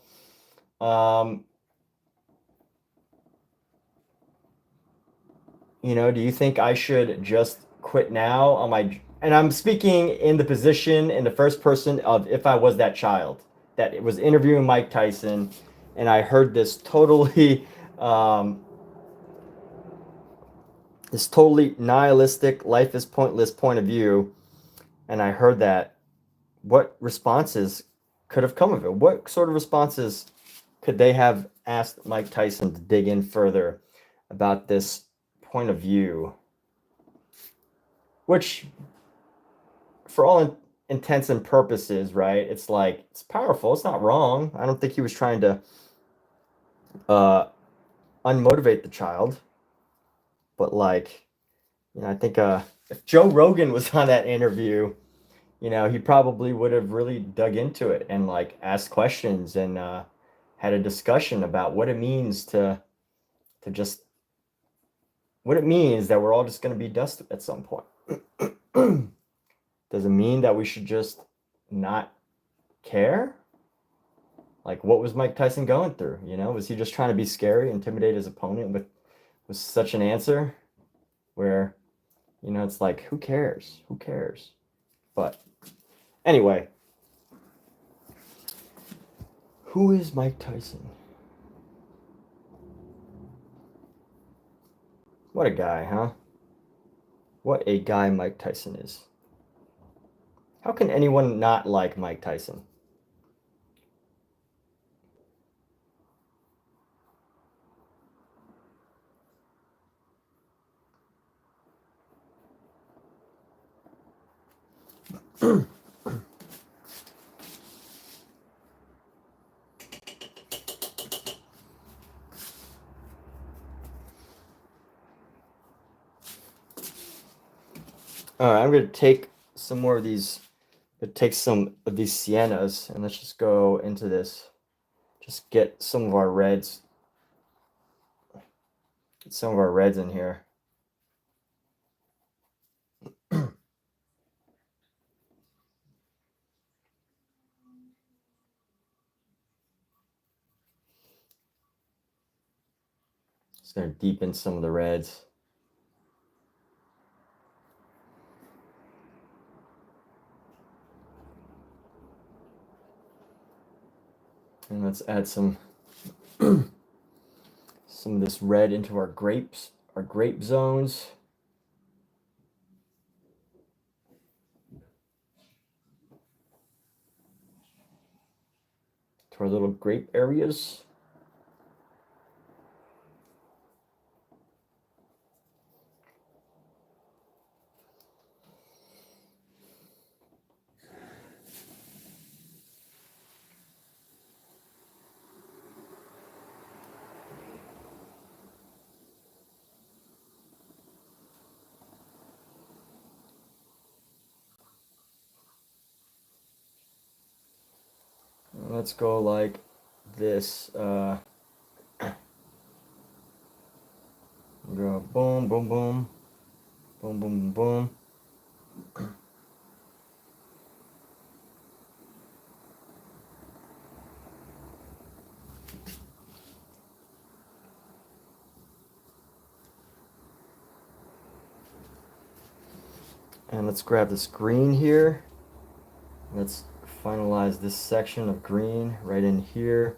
Do you think I should just quit now on my... And I'm speaking in the first person of if I was that child that was interviewing Mike Tyson, and I heard this totally this totally nihilistic, life is pointless point of view, and I heard that. What responses could have come of it? What sort of responses could they have asked Mike Tyson to dig in further about this point of view? Which, for all intents and purposes, right? It's like, it's powerful. It's not wrong. I don't think he was trying to unmotivate the child. But like, I think if Joe Rogan was on that interview, he probably would have really dug into it and like asked questions and had a discussion about what it means to just what it means that we're all just going to be dust at some point. Does it mean that we should just not care? Like, what was Mike Tyson going through? Was he just trying to be scary, intimidate his opponent with such an answer where, it's like, who cares? Who cares? But anyway, who is Mike Tyson? What a guy, huh? What a guy Mike Tyson is. How can anyone not like Mike Tyson? All right, I'm going to take some more of these, take some of these siennas, and let's just go into this. Just get some of our reds. Get some of our reds in here. Just going to deepen some of the reds. And let's add some of this red into our grapes, our grape zones. To our little grape areas. Let's go like this. Go boom, boom, boom, boom, boom, boom. And let's grab this green here. Let's finalize this section of green right in here.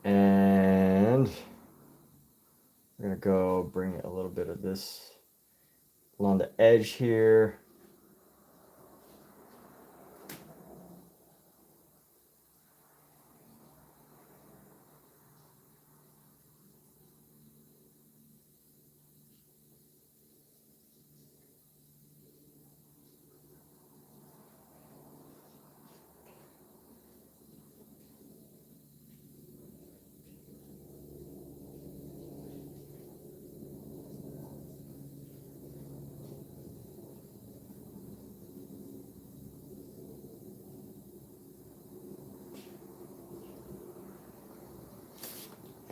And we're going to go bring a little bit of this along the edge here.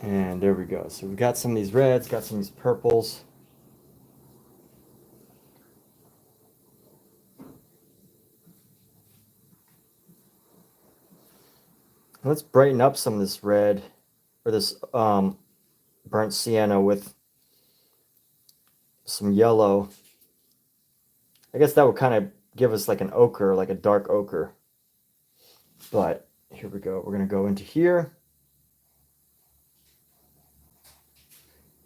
And there we go. So we've got some of these reds, got some of these purples. Let's brighten up some of this red, or this burnt sienna with some yellow. I guess that would kind of give us like an ochre, like a dark ochre. But here we go. We're going to go into here.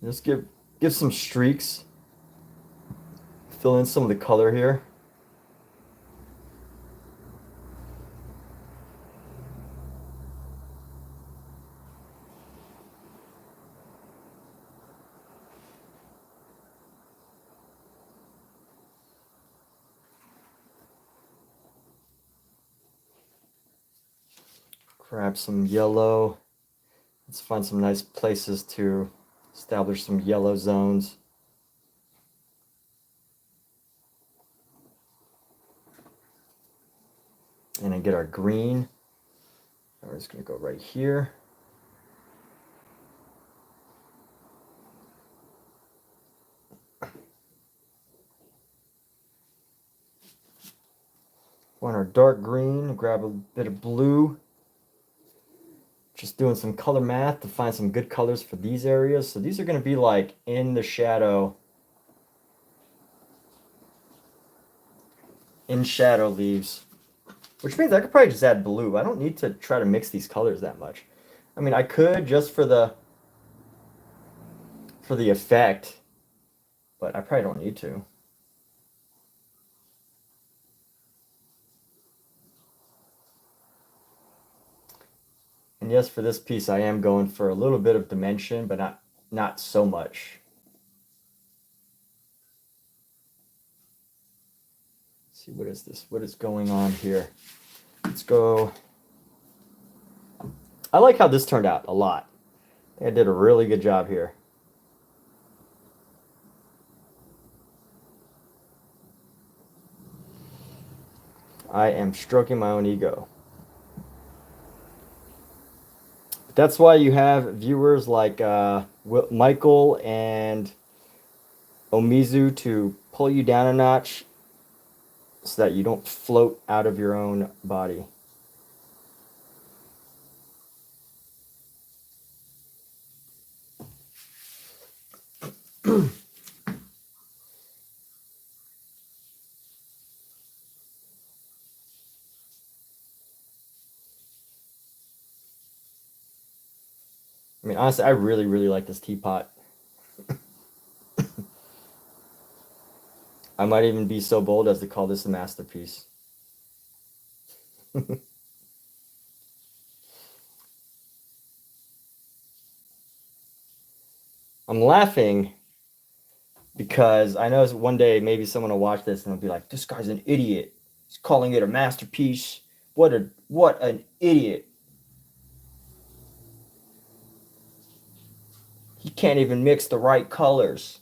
Just give some streaks. Fill in some of the color here. Grab some yellow. Let's find some nice places to establish some yellow zones. And then get our green. We're just going to go right here. Want our dark green, grab a bit of blue. Just doing some color math to find some good colors for these areas. So these are going to be like in the shadow. In shadow leaves. Which means I could probably just add blue. I don't need to try to mix these colors that much. I mean, I could just for the effect. But I probably don't need to. And yes, for this piece, I am going for a little bit of dimension, but not so much. Let's see, what is this? What is going on here? Let's go. I like how this turned out a lot. I think I did a really good job here. I am stroking my own ego. That's why you have viewers like Michael and Omizu to pull you down a notch so that you don't float out of your own body. I mean, honestly, I really, really like this teapot. I might even be so bold as to call this a masterpiece. I'm laughing because I know one day maybe someone will watch this and they'll be like, this guy's an idiot. He's calling it a masterpiece. What an idiot. He can't even mix the right colors.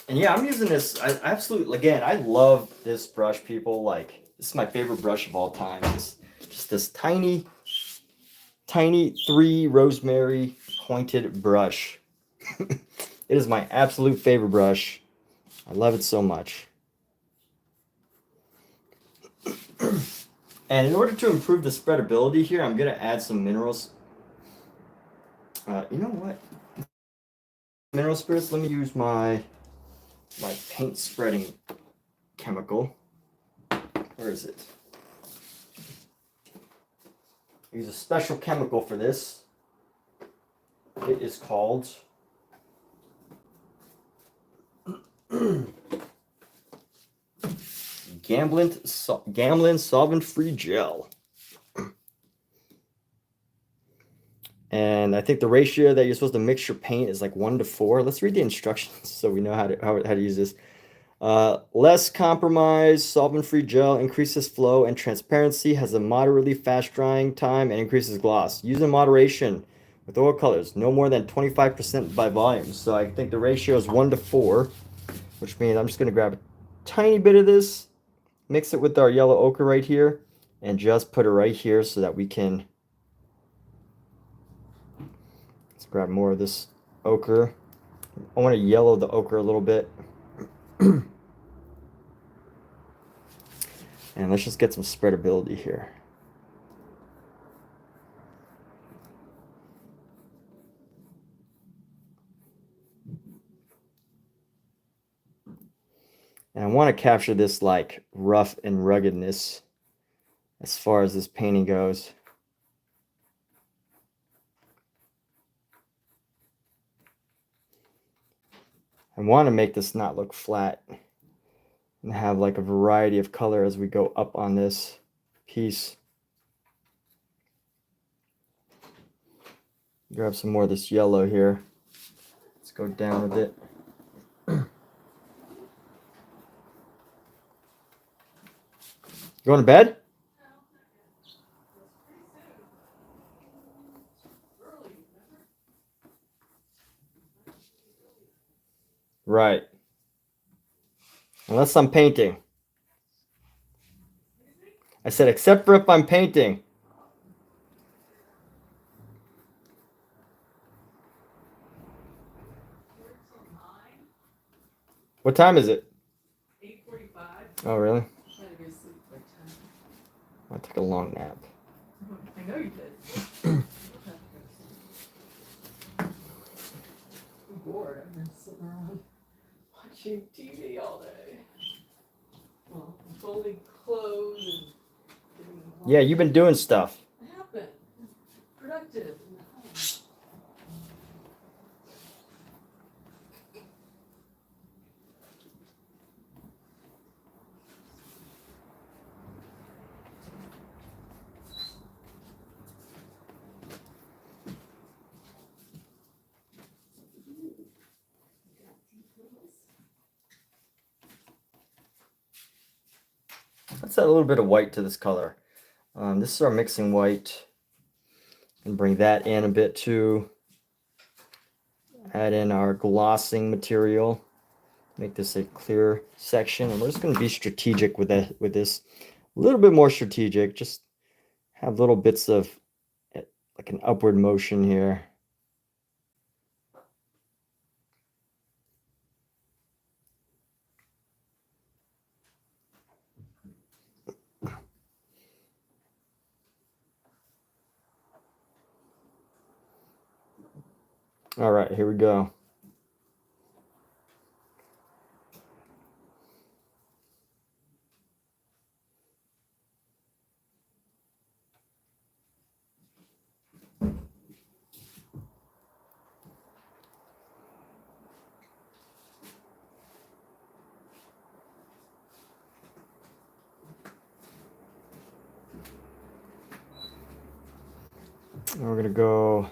And yeah, I'm using this. I absolutely, again, I love this brush, people. Like, this is my favorite brush of all time. Just this tiny 3 Rosemary pointed brush. It is my absolute favorite brush. I love it so much. And in order to improve the spreadability here, I'm going to add some minerals. You know what? Mineral spirits, let me use my paint spreading chemical. Where is it? I use a special chemical for this. It is called Gamblin Solvent-Free Gel. And I think the ratio that you're supposed to mix your paint is like 1:4. Let's read the instructions so we know how to use this. Less compromise, solvent-free gel increases flow and transparency, has a moderately fast drying time, and increases gloss. Use in moderation with oil colors, no more than 25% by volume. So I think the ratio is 1:4, which means I'm just going to grab a tiny bit of this, mix it with our yellow ochre right here, and just put it right here so that we can... Let's grab more of this ochre. I want to yellow the ochre a little bit. And let's just get some spreadability here. And I want to capture this like rough and ruggedness as far as this painting goes. I want to make this not look flat and have like a variety of color as we go up on this piece. Grab some more of this yellow here. Let's go down a bit. Going to bed? Right. Unless I'm painting. I said, except for if I'm painting. What time is it? 8:45. Oh, really? I gotta go sleep by 10. I took a long nap. I know you did. I'm bored. I've been sitting around watching TV all day. Well, folding clothes and getting home. Yeah, you've been doing stuff. I have been productive in the home. Let's add a little bit of white to this color. This is our mixing white. And bring that in a bit too. Add in our glossing material. Make this a clear section. And we're just going to be strategic with this. A little bit more strategic. Just have little bits of like an upward motion here. All right, here we go. And we're gonna go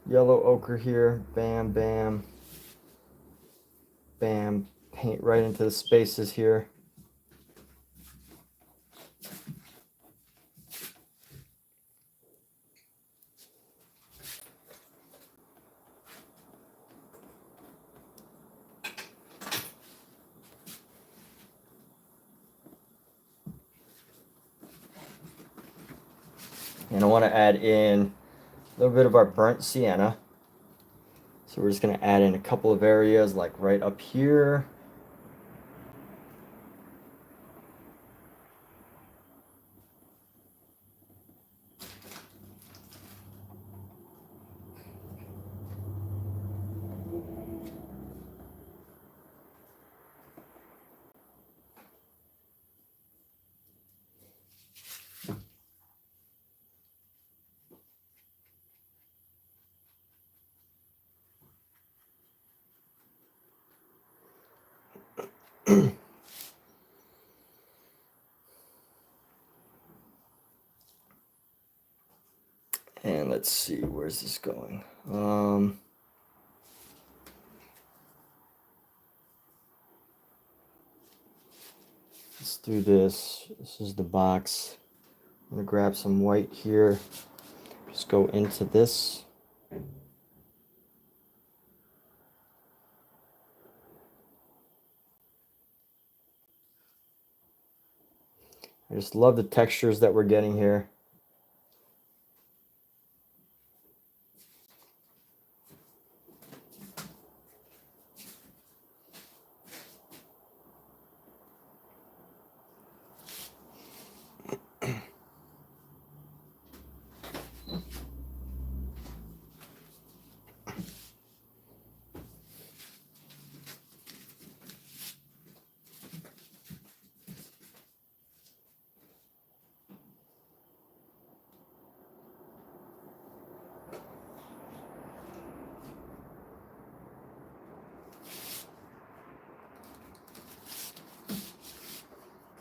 yellow ochre here, bam, bam, bam, paint right into the spaces here. And I want to add in a little bit of our burnt sienna. So we're just going to add in a couple of areas like right up here. And let's see, where's this going? Let's do this. This is the box. I'm gonna grab some white here. Just go into this. I just love the textures that we're getting here.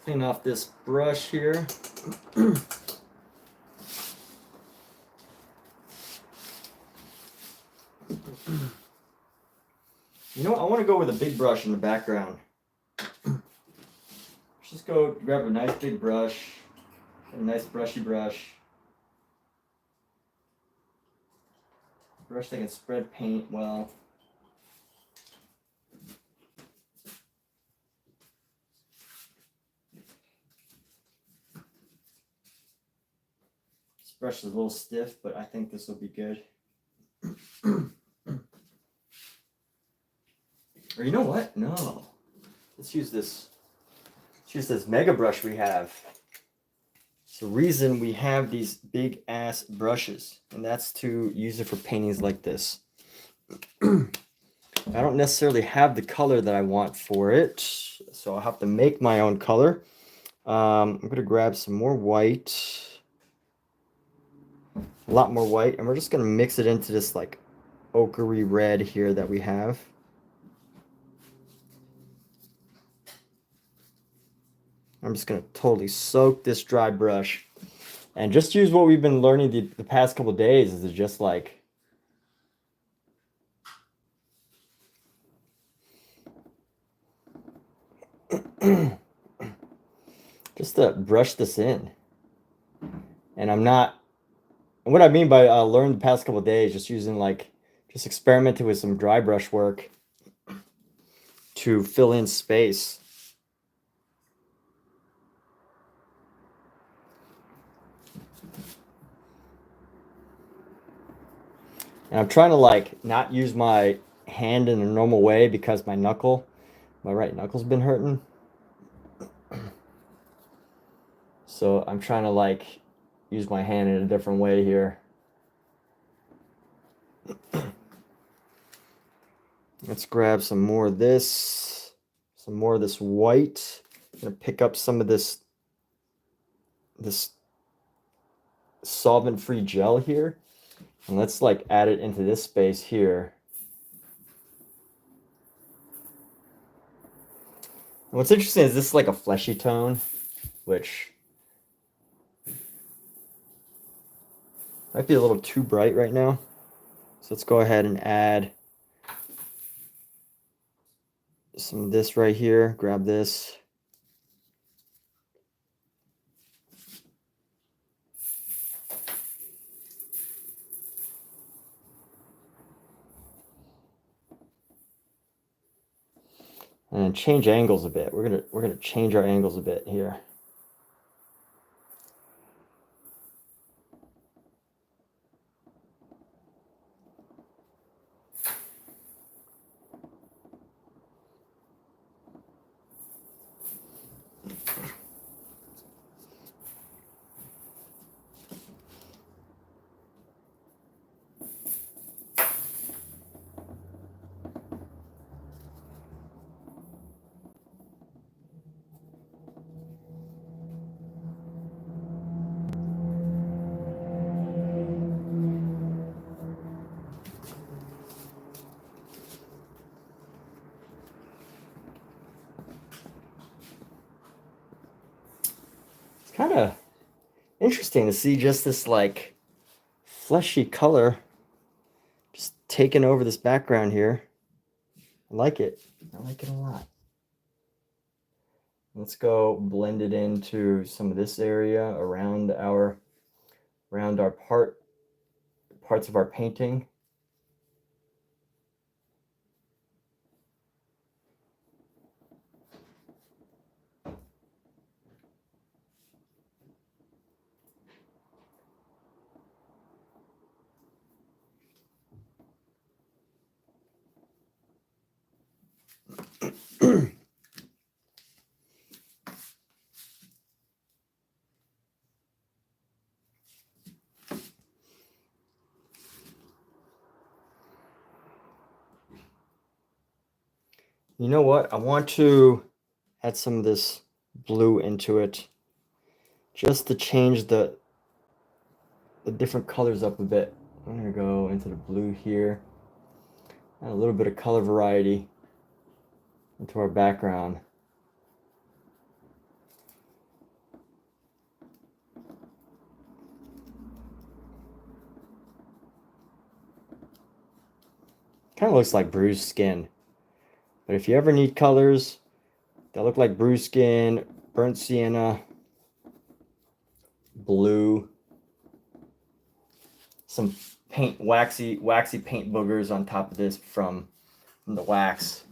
Clean off this brush here. You know what? I want to go with a big brush in the background. Just go grab a nice big brush, a nice brushy brush. Brush that can spread paint well. This brush is a little stiff, but I think this will be good. Or you know what? No. Let's use this. Let's use this mega brush we have. It's the reason we have these big ass brushes, and that's to use it for paintings like this. I don't necessarily have the color that I want for it, so I'll have to make my own color. I'm gonna grab some more white, a lot more white, and we're just gonna mix it into this like ochre red here that we have. I'm just going to totally soak this dry brush and just use what we've been learning the past couple of days is to just like just to brush this in. And I'm not, what I mean by learned the past couple of days, just using like, just experimenting with some dry brush work to fill in space. And I'm trying to like not use my hand in a normal way because my right knuckle's been hurting. So I'm trying to like use my hand in a different way here. Let's grab some more of this, white. I'm gonna pick up some of this solvent-free gel here. And let's like add it into this space here. And what's interesting is this is like a fleshy tone, which might be a little too bright right now. So let's go ahead and add some of this right here. Grab this. And change angles a bit. We're gonna change our angles a bit here. kind of interesting to see just this like fleshy color just taking over this background here. I like it. I like it a lot. Let's go blend it into some of this area around our parts of our painting. You know what? I want to add some of this blue into it just to change the different colors up a bit. I'm going to go into the blue here. Add a little bit of color variety into our background. Kind of looks like bruised skin. But if you ever need colors that look like bruised skin, burnt sienna, blue, some paint, waxy paint boogers on top of this from the wax.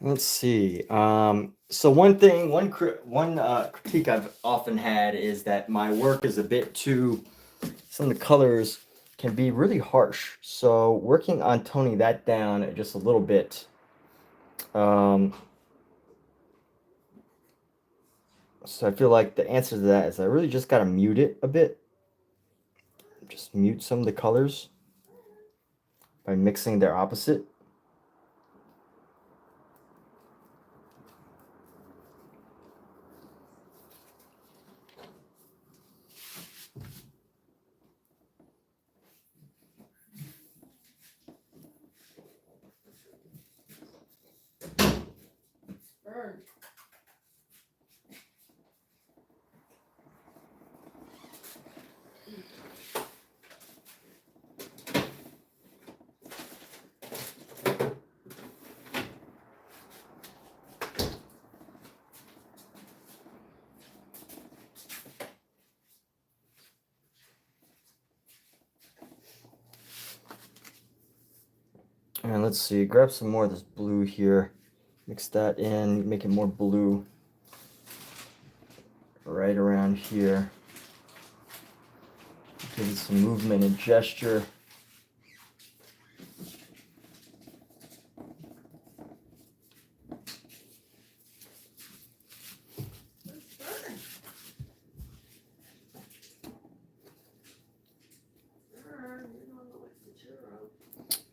Let's see. So one critique I've often had is that my work is a bit too, some of the colors can be really harsh. So working on toning that down just a little bit. So I feel like the answer to that is I really just got to mute it a bit. Just mute some of the colors by mixing their opposite. Burn. And let's see, grab some more of this blue here, mix that in, make it more blue right around here. Give it some movement and gesture.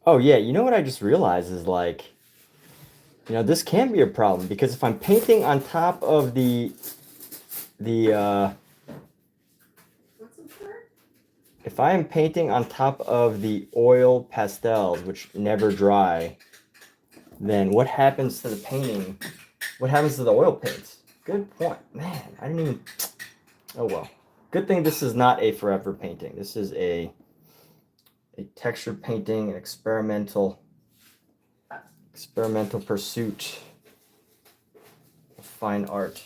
Oh yeah, you know what I just realized is like, you know, this can be a problem because if I'm painting on top of if I am painting on top of the oil pastels, which never dry, then what happens to the painting? What happens to the oil paints? Good point. Man, I didn't even, oh well. Good thing this is not a forever painting. This is a texture painting, an experimental pursuit of fine art.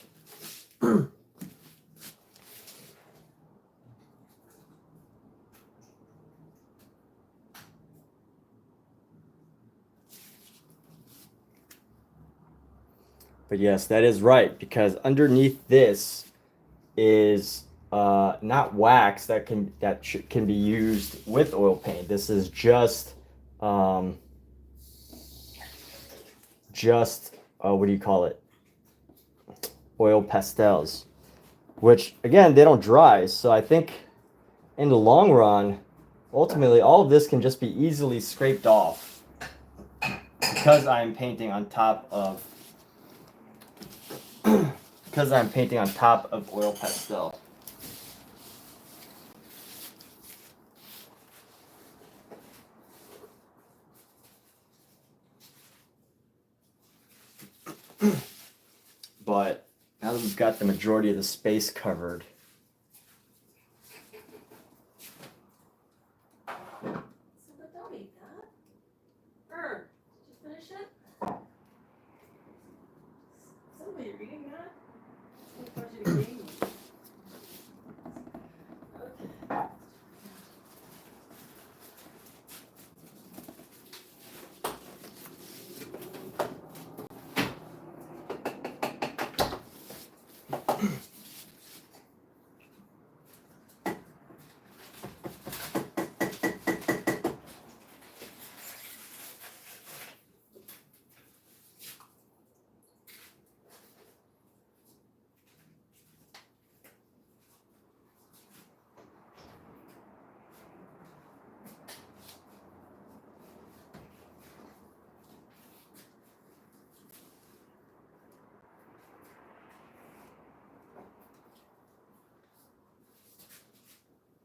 But yes, that is right, because underneath this is not wax that can be used with oil paint. This is just what do you call it? Oil pastels, which again, they don't dry. So I think in the long run, ultimately all of this can just be easily scraped off because I'm painting on top of oil pastel. But now that we've got the majority of the space covered, But don't eat that. Did you finish it? Somebody reading that? I thought you were gaming. Okay.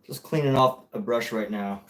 just cleaning off a brush right now.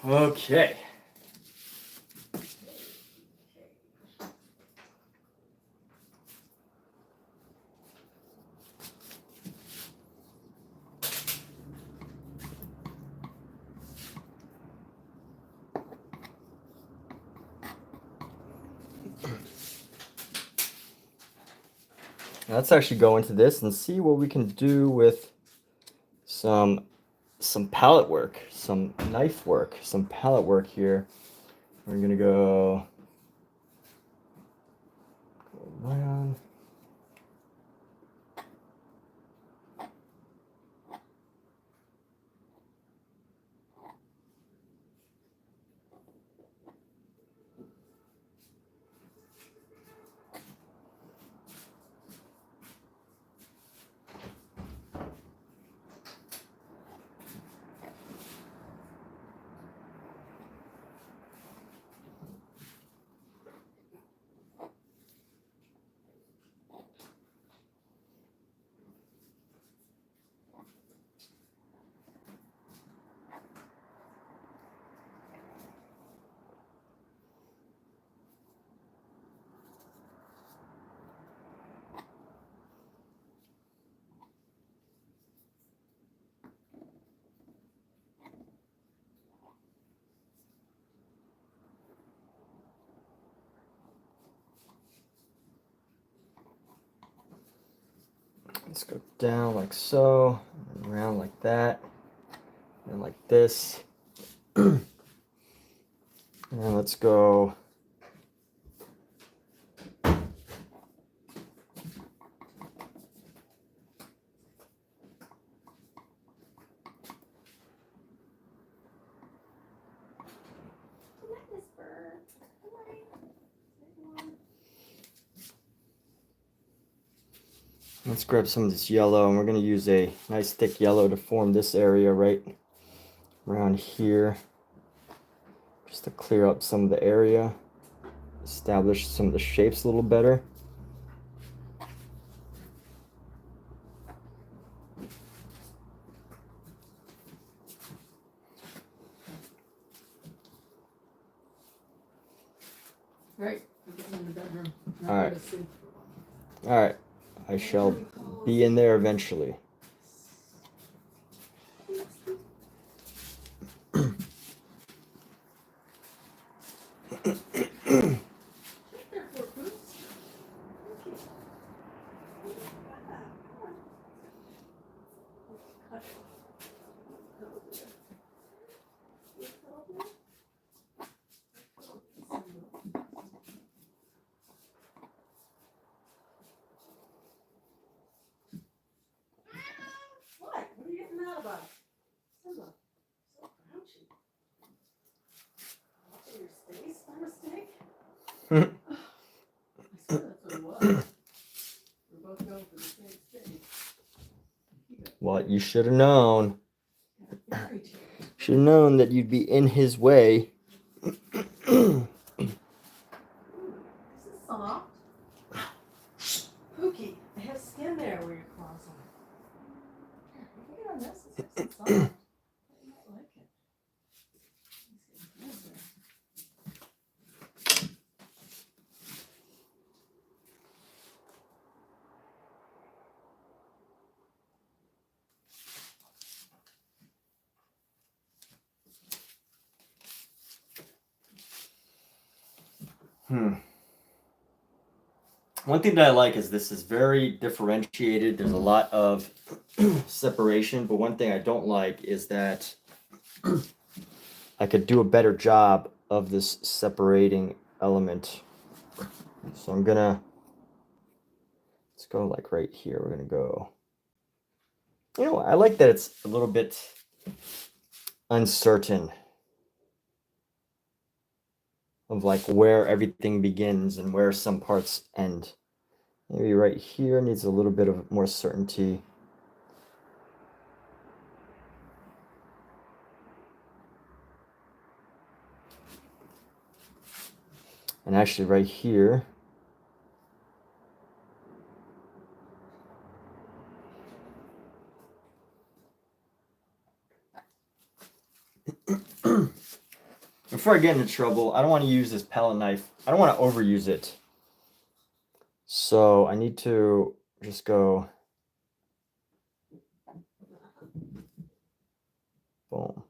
Okay. Let's actually go into this and see what we can do with some palette work, some knife work, some palette work here. We're gonna go around. Let's go down like so, and around like that, and like this. And let's go Let's grab some of this yellow, and we're going to use a nice thick yellow to form this area right around here, just to clear up some of the area, establish some of the shapes a little better. Right, I'm getting in the bedroom. Not All right. gonna sleep. All right, I shall be in there eventually. What? What are you getting mad about? Simba, so grouchy. Watching your space by mistake? I swear that's what it was. We're both going for the same space. Well, you should have known. Very cheap. Should have known that you'd be in his way. This is soft. Pookie, it has skin there where your claws are. Here, you can get on this. It's nice and soft. You might like it. It's getting good there. One thing that I like is this is very differentiated. There's a lot of separation, but one thing I don't like is that I could do a better job of this separating element. So I'm gonna, let's go like right here. We're gonna go, you know, I like that it's a little bit uncertain of like where everything begins and where some parts end. Maybe right here needs a little bit of more certainty. And actually right here, before I get into trouble, I don't want to use this palette knife. I don't want to overuse it. So I need to just go boom.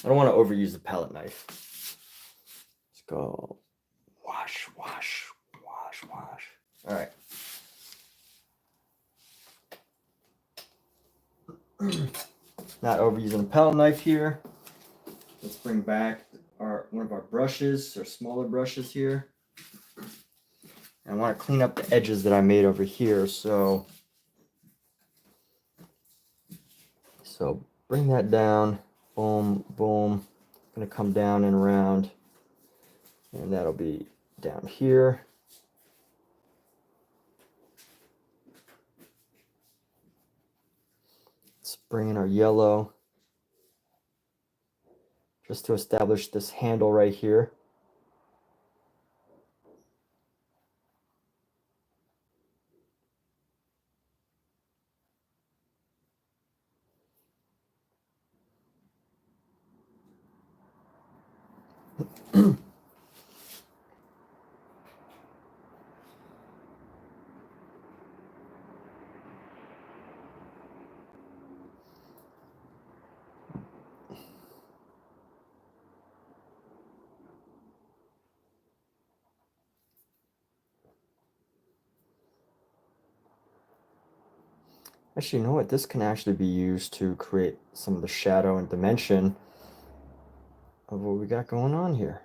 I don't want to overuse the palette knife. Let's go wash, wash, wash, wash. All right. Not overusing a palette knife here. Let's bring back one of our brushes, our smaller brushes here. And I want to clean up the edges that I made over here. So bring that down. Boom, boom. I'm going to come down and around. And that'll be down here. Let's bring in our yellow. Just to establish this handle right here. Actually, you know what? This can actually be used to create some of the shadow and dimension of what we got going on here.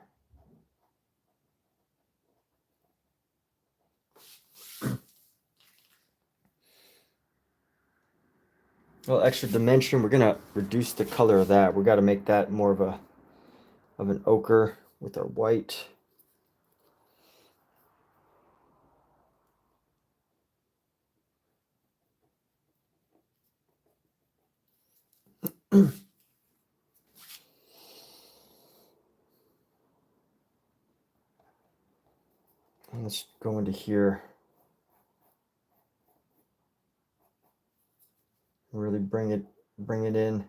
little extra dimension. We're gonna reduce the color of that. We got to make that more of an ochre with our white. And let's go into here. Really bring it in.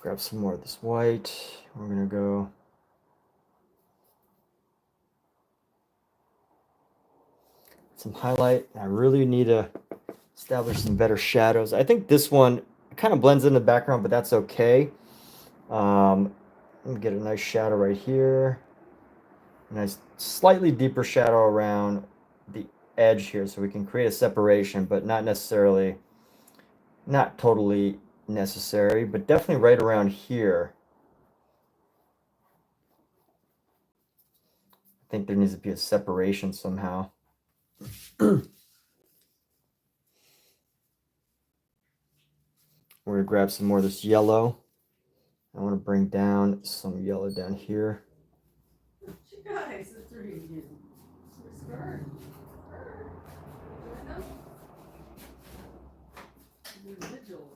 Grab some more of this white. We're gonna go some highlight. I really need to establish some better shadows. I think this one kind of blends in the background, but that's okay. Let me get a nice shadow right here. A nice slightly deeper shadow around the edge here so we can create a separation, but not totally necessary, but definitely right around here. I think there needs to be a separation somehow. We're going to grab some more of this yellow. I want to bring down some yellow down here. You guys, the three of you. Where's Vern? Vern? Join us? There's a vigil.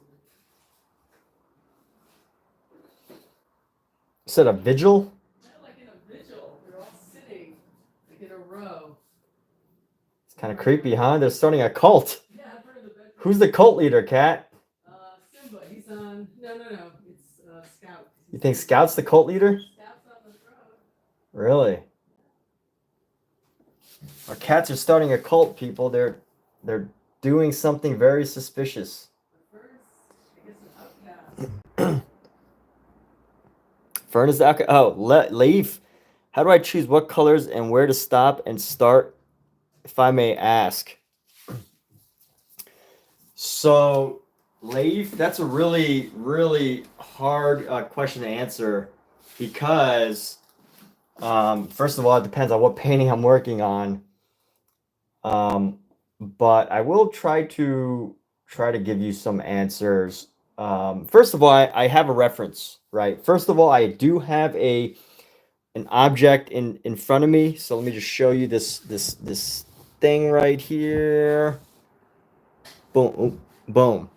You said a vigil? Yeah, like in a vigil. They're all sitting like in a row. It's kind of creepy, huh? They're starting a cult. Yeah, I've heard of the vigil. Who's the cult leader, Kat? Simba. He's on. No. It's Scout. You think Scout's the cult leader? Scout's on the throne. Really? Our cats are starting a cult, people. They're doing something very suspicious. First, I guess an outcast. Fern is the outcast. Oh, Leaf. How do I choose what colors and where to stop and start, if I may ask? So, Leif, that's a really, really hard question to answer because, first of all, it depends on what painting I'm working on. But I will try to give you some answers. First of all, I have a reference, right? First of all, I do have an object in front of me. So let me just show you this thing right here. Boom, boom.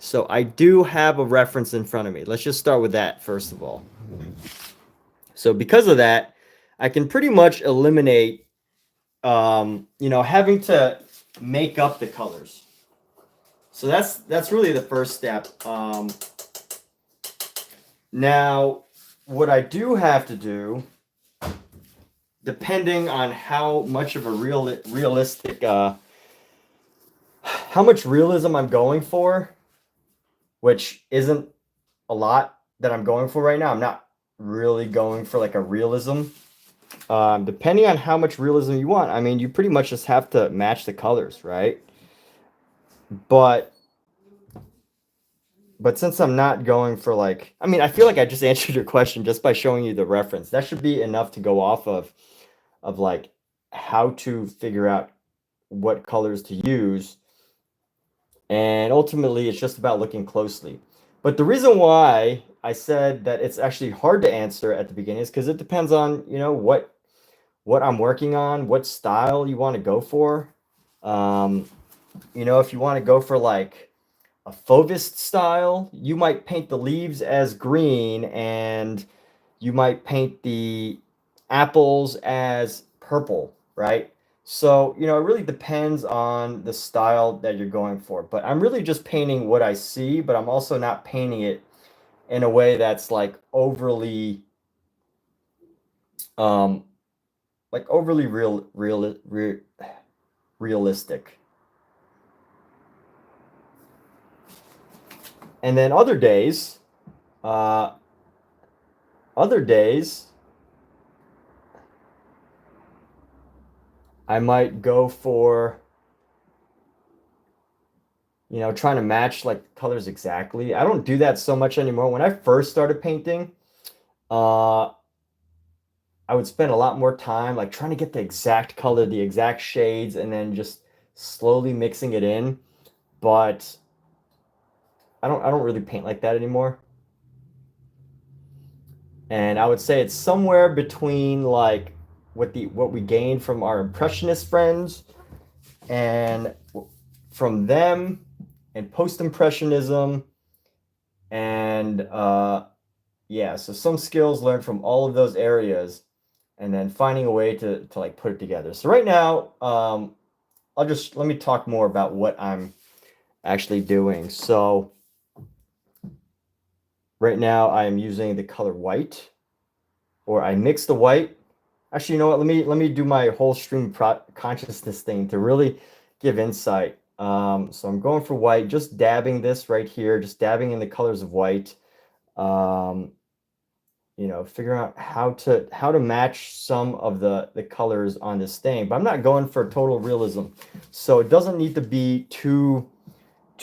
So I do have a reference in front of me. Let's just start with that first of all. So because of that, I can pretty much eliminate, having to make up the colors. So that's really the first step. Now, what I do have to do, depending on how much of a realistic, how much realism I'm going for, which isn't a lot that I'm going for right now. I'm not really going for like a realism. Depending on how much realism you want, I mean, you pretty much just have to match the colors, right? But since I'm not going for like, I mean, I feel like I just answered your question just by showing you the reference. That should be enough to go off of like how to figure out what colors to use. And ultimately, it's just about looking closely. But the reason why I said that it's actually hard to answer at the beginning is because it depends on, what I'm working on, what style you want to go for. If you want to go for like a Fauvist style, you might paint the leaves as green and you might paint the apples as purple, right? So, it really depends on the style that you're going for. But I'm really just painting what I see, but I'm also not painting it in a way that's like overly realistic. And then other days, other days, I might go for, trying to match like colors exactly. I don't do that so much anymore. When I first started painting, uh, I would spend a lot more time like trying to get the exact color, the exact shades, and then just slowly mixing it in. But I don't really paint like that anymore. And I would say it's somewhere between like what we gained from our impressionist friends and from them and post-impressionism and yeah, so some skills learned from all of those areas and then finding a way to like put it together. So right now, let me talk more about what I'm actually doing. So right now I am using the color white, or I mix the white. Actually, you know what? Let me do my whole stream consciousness thing to really give insight. So I'm going for white, just dabbing this right here, just dabbing in the colors of white. Um, figuring out how to match some of the colors on this thing, but I'm not going for total realism, so it doesn't need to be too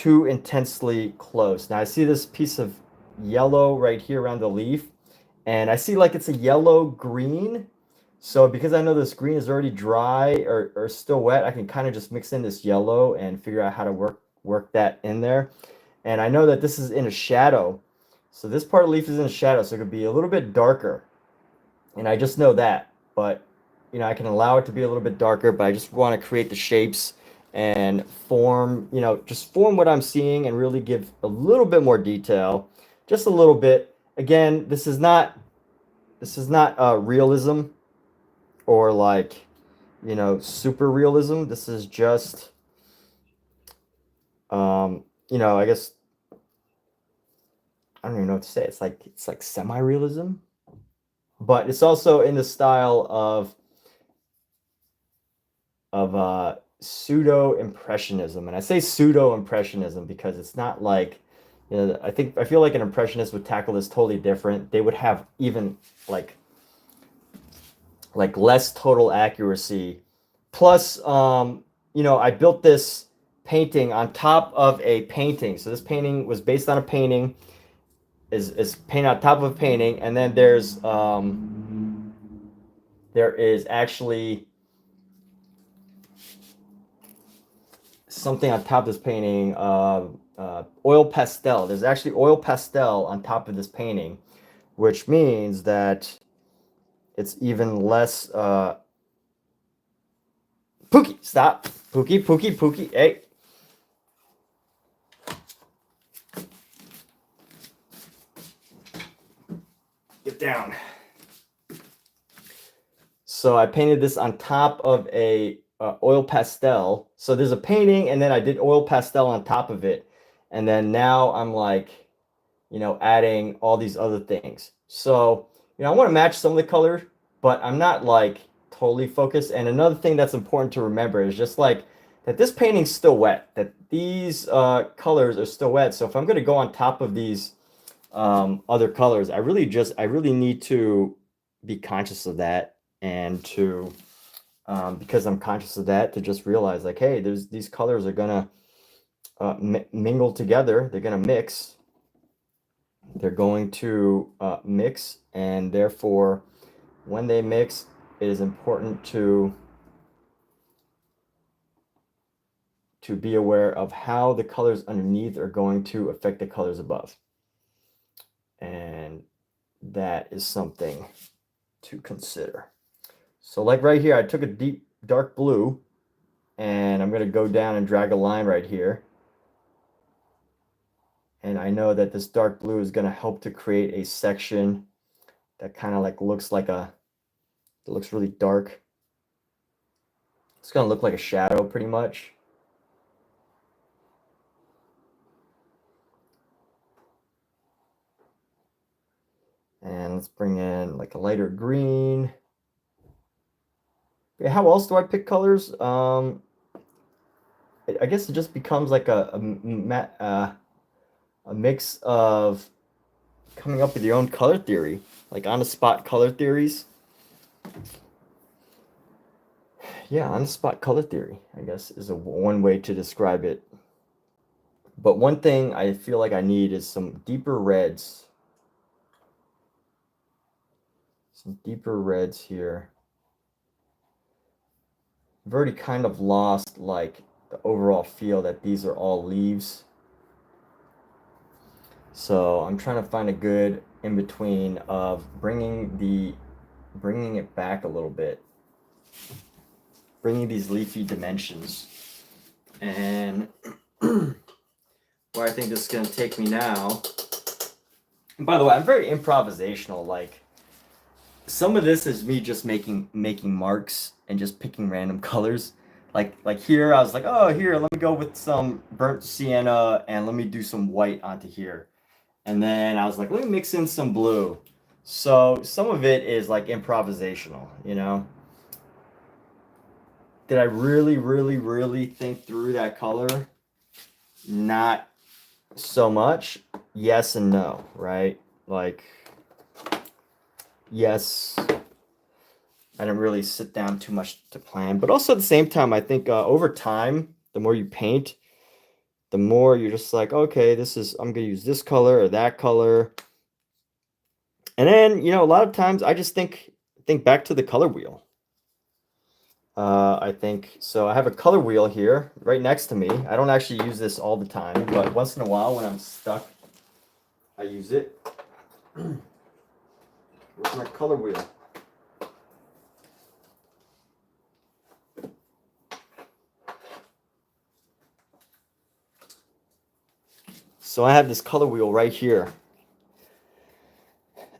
intensely close. Now I see this piece of yellow right here around the leaf, and I see like it's a yellow green. So because I know this green is already dry or still wet, I can kind of just mix in this yellow and figure out how to work that in there. And I know that this is in a shadow. So this part of the leaf is in a shadow, so it could be a little bit darker. And I just know that. But I can allow it to be a little bit darker, but I just want to create the shapes and form, just form what I'm seeing and really give a little bit more detail. Just a little bit. Again, this is not realism or like, super realism. This is just I guess I don't even know what to say. It's like semi-realism, but it's also in the style of pseudo impressionism. And I say pseudo impressionism because it's not like, I feel like an impressionist would tackle this totally different. They would have even like less total accuracy. Plus, I built this painting on top of a painting. So this painting was based on a painting, is painted on top of a painting, and then there is actually something on top of this painting, oil pastel. There's actually oil pastel on top of this painting, which means that it's even less Pookie, stop. Pookie, hey. Get down. So I painted this on top of a oil pastel. So there's a painting, and then I did oil pastel on top of it. And then now I'm like, adding all these other things. So, I want to match some of the color, but I'm not like totally focused. And another thing that's important to remember is just like that this painting's still wet, that these colors are still wet. So if I'm going to go on top of these other colors, I really need to be conscious of that, and to because I'm conscious of that, to just realize like, hey, these colors are gonna mingle together. They're gonna mix. They're going to mix, and therefore, when they mix, it is important to be aware of how the colors underneath are going to affect the colors above. And that is something to consider. So like right here, I took a deep dark blue, and I'm going to go down and drag a line right here. And I know that this dark blue is going to help to create a section that kind of like looks really dark. It's going to look like a shadow pretty much. And let's bring in like a lighter green. Okay, how else do I pick colors? I guess it just becomes like a mix of coming up with your own color theory, like on the spot color theories. Yeah, on the spot color theory, I guess, is one way to describe it. But one thing I feel like I need is some deeper reds. Some deeper reds here. I've already kind of lost like the overall feel that these are all leaves. So I'm trying to find a good in between of bringing it back a little bit, bringing these leafy dimensions. And where I think this is going to take me now. And by the way, I'm very improvisational. Like, some of this is me just making marks and just picking random colors. Like here, I was like, oh, here, let me go with some burnt sienna and let me do some white onto here. And then I was like, let me mix in some blue. So some of it is like improvisational, you know? Did I really, really, really think through that color? Not so much. Yes and no, right? Like, yes, I didn't really sit down too much to plan. But also at the same time, I think over time, the more you paint, the more you're just like, okay, I'm going to use this color or that color. And then, you know, a lot of times I just think back to the color wheel. I think, so I have a color wheel here right next to me. I don't actually use this all the time, but once in a while when I'm stuck, I use it. Where's my color wheel? So I have this color wheel right here.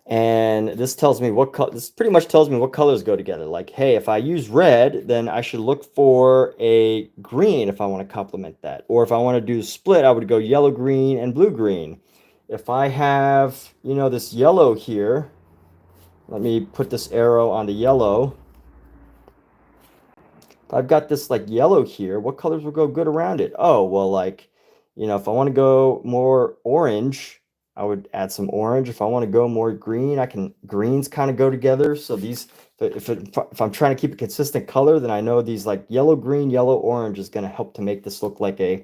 And this tells me this pretty much tells me what colors go together. Like, hey, if I use red, then I should look for a green if I want to complement that. Or if I want to do a split, I would go yellow, green, and blue, green. If I have, you know, this yellow here, let me put this arrow on the yellow. If I've got this like yellow here, what colors will go good around it? Oh, well, like, you know, if I want to go more orange, I would add some orange. If I want to go more green, greens kind of go together. So these, if I'm trying to keep a consistent color, then I know these like yellow, green, yellow, orange is going to help to make this look like a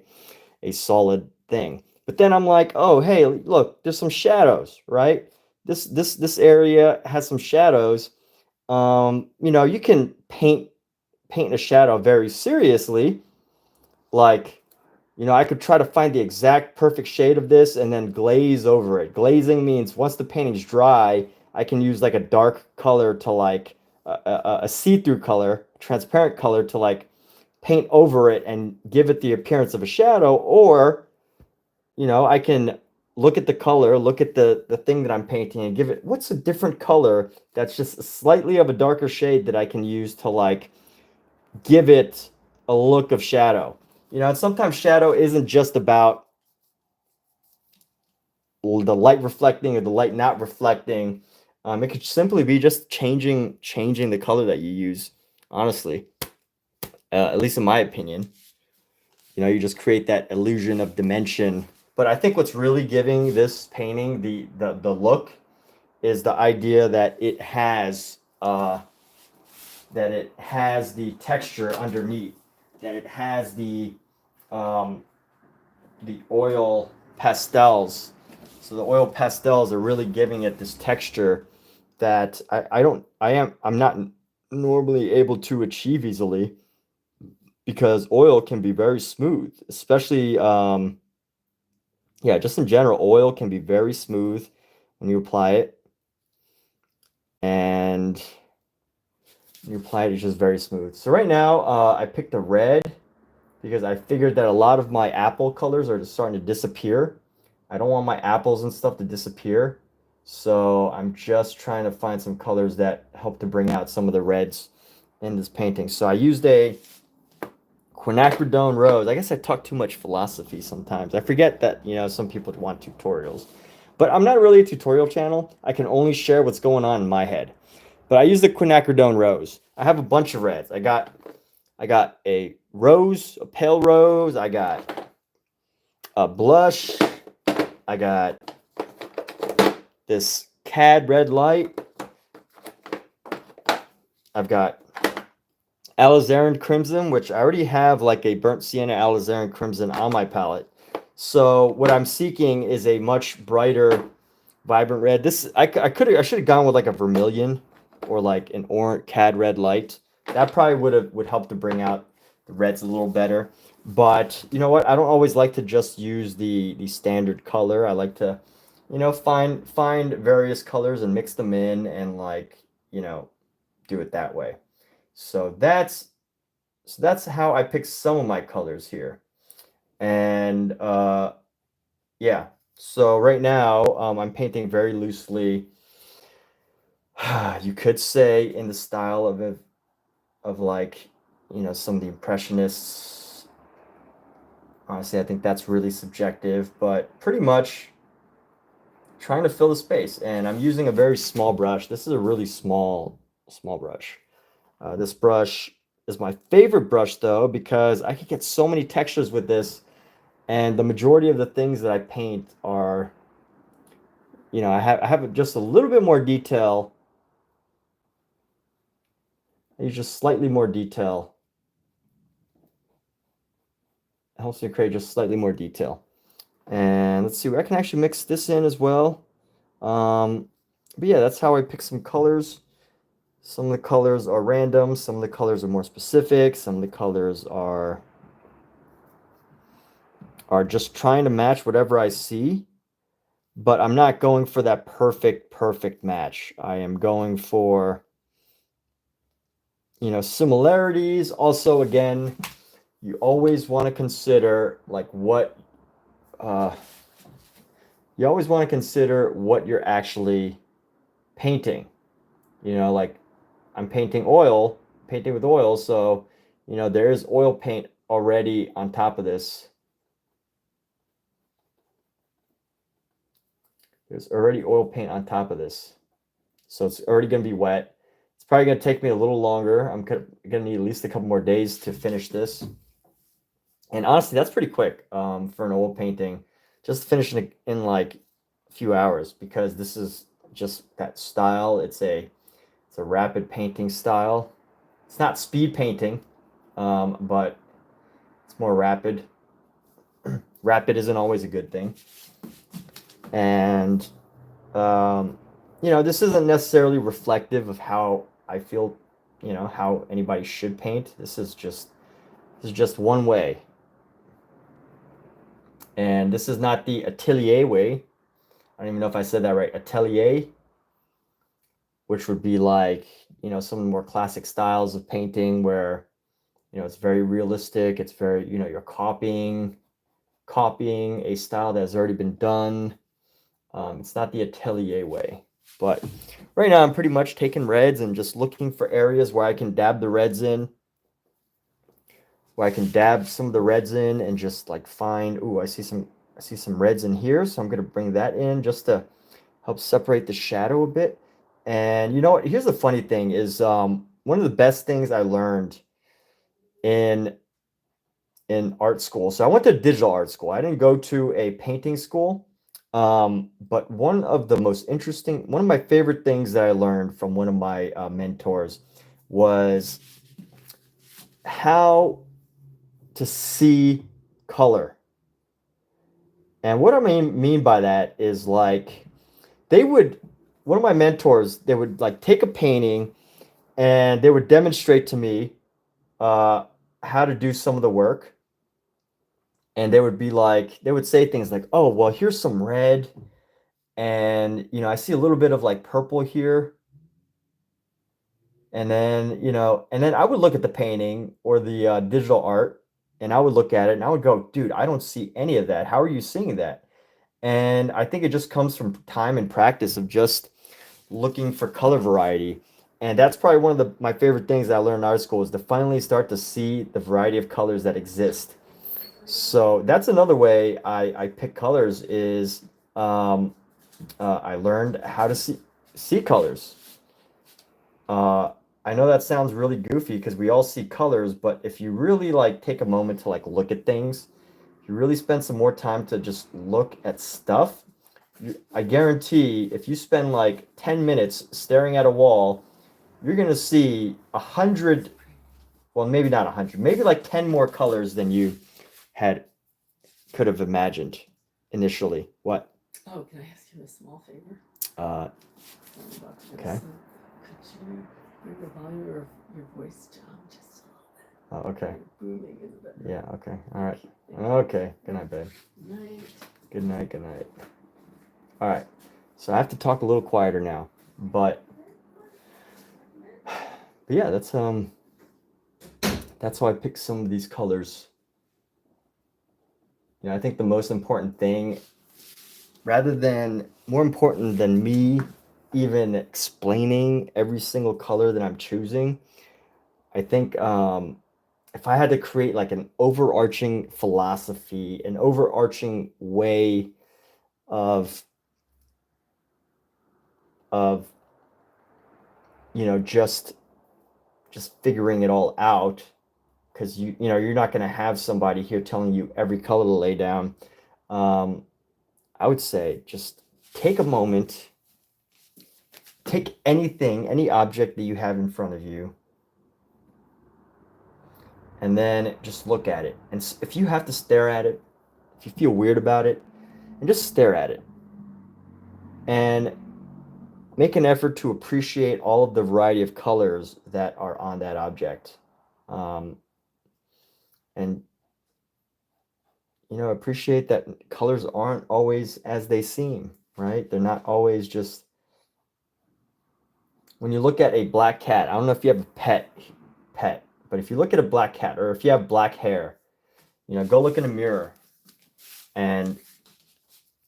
solid thing. But then I'm like, oh, hey, look, there's some shadows, right? This area has some shadows. You know, you can paint a shadow very seriously. Like, you know, I could try to find the exact perfect shade of this and then glaze over it. Glazing means once the painting's dry, I can use like a dark color to like a see-through color, transparent color to like paint over it and give it the appearance of a shadow. Or, you know, I can look at the color, look at the thing that I'm painting and give it, what's a different color that's just slightly of a darker shade that I can use to like give it a look of shadow. You know, and sometimes shadow isn't just about the light reflecting or the light not reflecting. It could simply be just changing the color that you use, honestly. At least in my opinion. You know, you just create that illusion of dimension. But I think what's really giving this painting the look is the idea that it has the texture underneath, that it has the oil pastels. So the oil pastels are really giving it this texture that I'm not normally able to achieve easily, because oil can be very smooth, especially just in general, oil can be very smooth when you apply it. And when you apply it, it's just very smooth. So right now, I picked a red because I figured that a lot of my apple colors are just starting to disappear. I don't want my apples and stuff to disappear. So I'm just trying to find some colors that help to bring out some of the reds in this painting. So I used a quinacridone rose. I guess I talk too much philosophy sometimes. I forget that, you know, some people want tutorials. But I'm not really a tutorial channel. I can only share what's going on in my head. But I use the quinacridone rose. I have a bunch of reds. I got a rose, a pale rose. I got a blush. I got this cad red light. I've got alizarin crimson, which I already have like a burnt sienna alizarin crimson on my palette. So what I'm seeking is a much brighter, vibrant red. This I should have gone with like a vermilion or like an orange cad red light. That probably would help to bring out the reds a little better. But you know what? I don't always like to just use the standard color. I like to, you know, find various colors and mix them in and like, you know, do it that way. So that's how I pick some of my colors here. And yeah. So right now I'm painting very loosely. You could say in the style of like, you know, some of the impressionists. Honestly, I think that's really subjective, but pretty much trying to fill the space. And I'm using a very small brush. This is a really small brush. This brush is my favorite brush though, because I can get so many textures with this. And the majority of the things that I paint are, you know, I have just a little bit more detail. I use just slightly more detail. It helps me create just slightly more detail. And let's see, I can actually mix this in as well. But yeah, that's how I pick some colors. Some of the colors are random. Some of the colors are more specific. Some of the colors are just trying to match whatever I see. But I'm not going for that perfect match. I am going for, you know, similarities. Also, again, you always want to consider like what you always want to consider what you're actually painting. You know, like I'm painting with oil, so you know there's oil paint already on top of this. There's already oil paint on top of this. So it's already going to be wet. It's probably going to take me a little longer. I'm going to need at least a couple more days to finish this. And honestly, that's pretty quick for an oil painting. Just finishing it in like a few hours, because this is just that style. It's a rapid painting style. It's not speed painting, but it's more rapid. Rapid isn't always a good thing. And you know, this isn't necessarily reflective of how I feel, you know, how anybody should paint. This is just one way. And this is not the atelier way. I don't even know if I said that right. Atelier, which would be like, you know, some of the more classic styles of painting where, you know, it's very realistic. It's very, you know, you're copying a style that has already been done. It's not the atelier way. But right now I'm pretty much taking reds and just looking for areas where I can dab the reds in. Where I can dab some of the reds in and just like find, ooh, I see some reds in here, so I'm going to bring that in just to help separate the shadow a bit. And you know what? Here's the funny thing is one of the best things I learned in art school. So I went to digital art school. I didn't go to a painting school. But one of my favorite things that I learned from one of my mentors was how to see color. And what I mean by that is like one of my mentors, they would like take a painting and they would demonstrate to me how to do some of the work. And they would say things like, oh, well, here's some red. And, you know, I see a little bit of like purple here. And then, you know, and then I would look at the painting or the digital art and I would look at it and I would go, dude, I don't see any of that. How are you seeing that? And I think it just comes from time and practice of just looking for color variety. And that's probably one of my favorite things that I learned in art school is to finally start to see the variety of colors that exist. So that's another way I pick colors is I learned how to see colors. I know that sounds really goofy because we all see colors, but if you really like take a moment to like look at things, if you really spend some more time to just look at stuff, I guarantee if you spend like 10 minutes staring at a wall, you're gonna see 100, well, maybe not 100, maybe like 10 more colors than you could have imagined initially. What? Oh, can I ask you a small favor? Uh, Sorry about this. Okay. Could you bring the volume of your voice down just a little bit? oh, okay. You're booming in the bedroom. Yeah, okay. All right. Thank you. Okay. Good night, babe. Night. Good night, good night. All right. So I have to talk a little quieter now, but yeah, that's how I picked some of these colors. You know, I think the most important thing, more important than me even explaining every single color that I'm choosing, I think if I had to create like an overarching philosophy, an overarching way of you know, just figuring it all out, because you know you're not going to have somebody here telling you every color to lay down. I would say just take a moment, take any object that you have in front of you, and then just look at it. And if you have to stare at it, if you feel weird about it, and just stare at it and make an effort to appreciate all of the variety of colors that are on that object. And you know, appreciate that colors aren't always as they seem, right? They're not always just, when you look at a black cat, I don't know if you have a pet, but if you look at a black cat, or if you have black hair, you know, go look in a mirror, and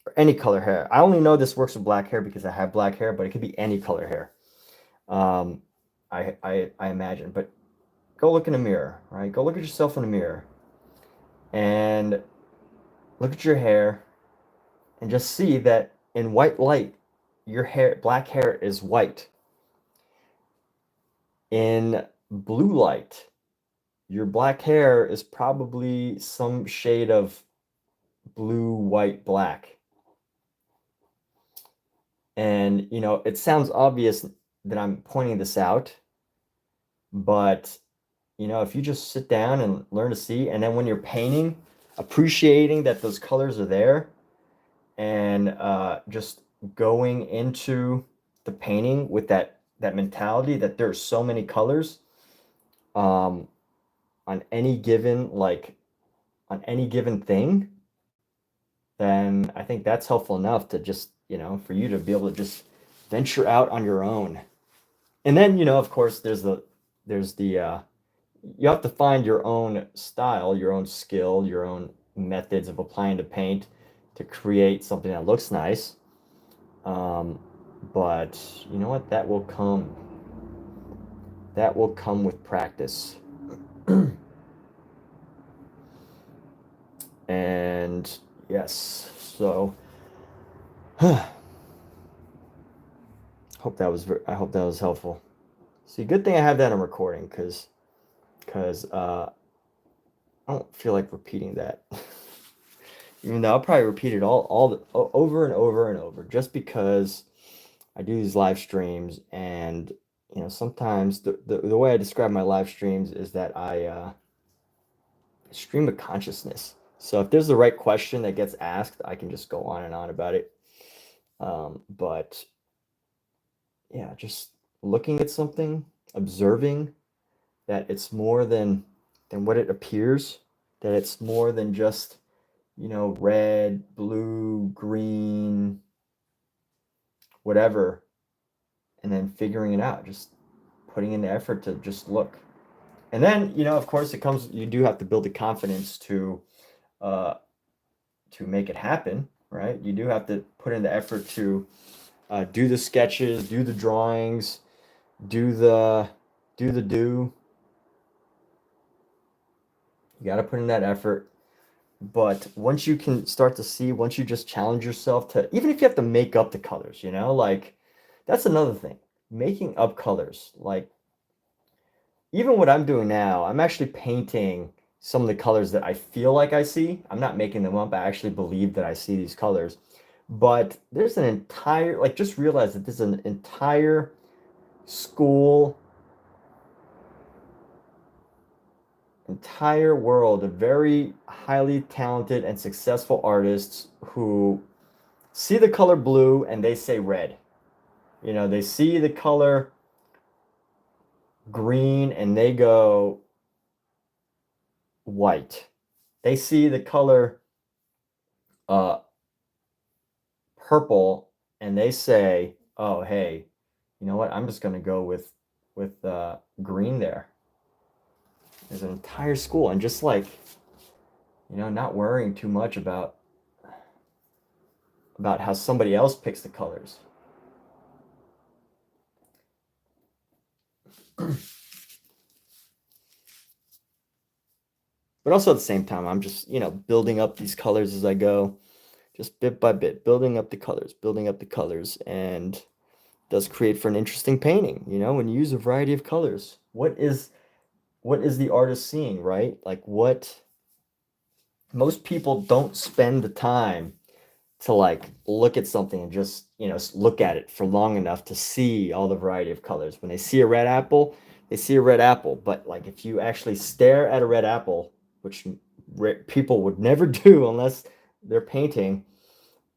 or any color hair. I only know this works with black hair because I have black hair, but it could be any color hair. I imagine, but go look in a mirror, right? Go look at yourself in a mirror and look at your hair and just see that in white light, black hair is white. In blue light, your black hair is probably some shade of blue, white, black. And, you know, it sounds obvious that I'm pointing this out, but, you know, if you just sit down and learn to see, and then when you're painting, appreciating that those colors are there, and just going into the painting with that mentality that there's so many colors on any given thing, then I think that's helpful enough to just, you know, for you to be able to just venture out on your own. And then, you know, of course, there's the you have to find your own style, your own skill, your own methods of applying to paint to create something that looks nice. But you know what? That will come with practice. And yes, so I hope that was helpful. See, good thing I have that on recording, because I don't feel like repeating that. Even though I'll probably repeat it over and over and over, just because I do these live streams, and you know, sometimes the way I describe my live streams is that I stream of consciousness. So if there's the right question that gets asked, I can just go on and on about it. But yeah, just looking at something, observing that it's more than what it appears, that it's more than just, you know, red, blue, green, whatever, and then figuring it out, just putting in the effort to just look. And then, you know, of course, you do have to build the confidence to make it happen, right? You do have to put in the effort to do the sketches, do the drawings, do. You got to put in that effort. But once you can start to see, once you just challenge yourself to, even if you have to make up the colors, you know, like that's another thing, making up colors. Like even what I'm doing now, I'm actually painting some of the colors that I feel like I see. I'm not making them up. I actually believe that I see these colors. But there's an entire, like, just realize that there's an entire school, entire world of very highly talented and successful artists who see the color blue and they say red. You know, they see the color green and they go white. They see the color uh, purple and they say, "Oh, hey, you know what? I'm just gonna go with green there." There's an entire school, and just like, you know, not worrying too much about how somebody else picks the colors. But also at the same time, I'm just, you know, building up these colors as I go, just bit by bit, building up the colors, and it does create for an interesting painting, you know, when you use a variety of colors. What is the artist seeing, right? Like, what most people don't spend the time to like look at something and just, you know, look at it for long enough to see all the variety of colors. When they see a red apple, they see a red apple. But like, if you actually stare at a red apple, which people would never do unless they're painting,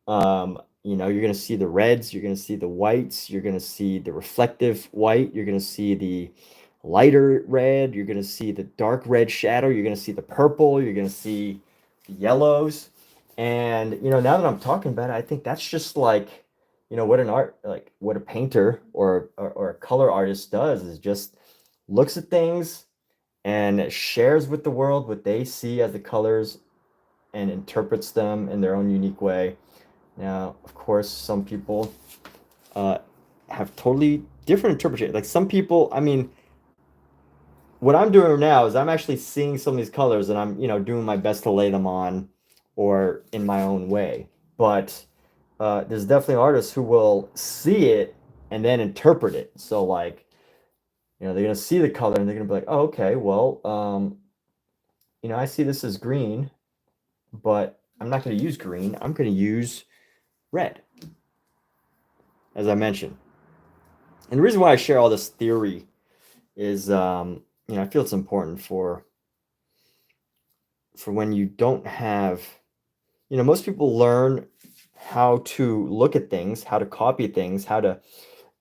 you know, you're going to see the reds, you're going to see the whites, you're going to see the reflective white, you're going to see the lighter red, you're going to see the dark red shadow, you're going to see the purple, you're going to see the yellows. And, you know, now that I'm talking about it, I think that's just like, you know, what what a painter or a color artist does is just looks at things and shares with the world what they see as the colors and interprets them in their own unique way. Now, of course, some people have totally different interpretations. Like some people, I mean, what I'm doing now is I'm actually seeing some of these colors and I'm, you know, doing my best to lay them on or in my own way. But there's definitely artists who will see it and then interpret it. So like, you know, they're gonna see the color and they're gonna be like, oh, okay, well, you know, I see this as green, but I'm not gonna use green. I'm gonna use red, as I mentioned. And the reason why I share all this theory is, you know, I feel it's important for when you don't have, you know, most people learn how to look at things, how to copy things, how to,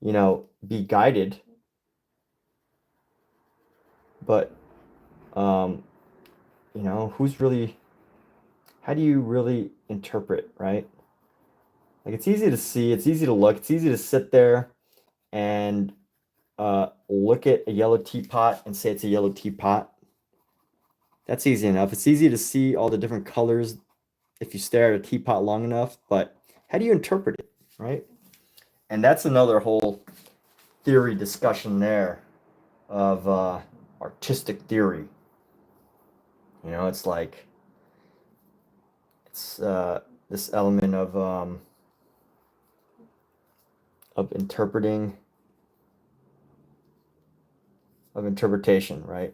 you know, be guided. But, you know, how do you really interpret, right? Like it's easy to see, it's easy to look, it's easy to sit there and look at a yellow teapot and say it's a yellow teapot. That's easy enough. It's easy to see all the different colors if you stare at a teapot long enough, but how do you interpret it, right? And that's another whole theory discussion there of artistic theory. You know, it's like it's this element of interpretation, right?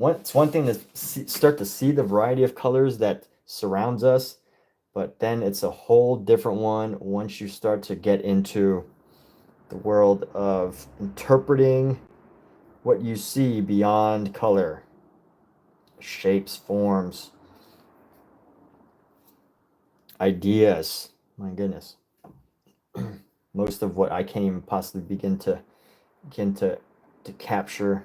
It's one thing to start to see the variety of colors that surrounds us, but then it's a whole different one once you start to get into the world of interpreting what you see beyond color, shapes, forms, ideas. My goodness. Most of what I can't even possibly begin to capture.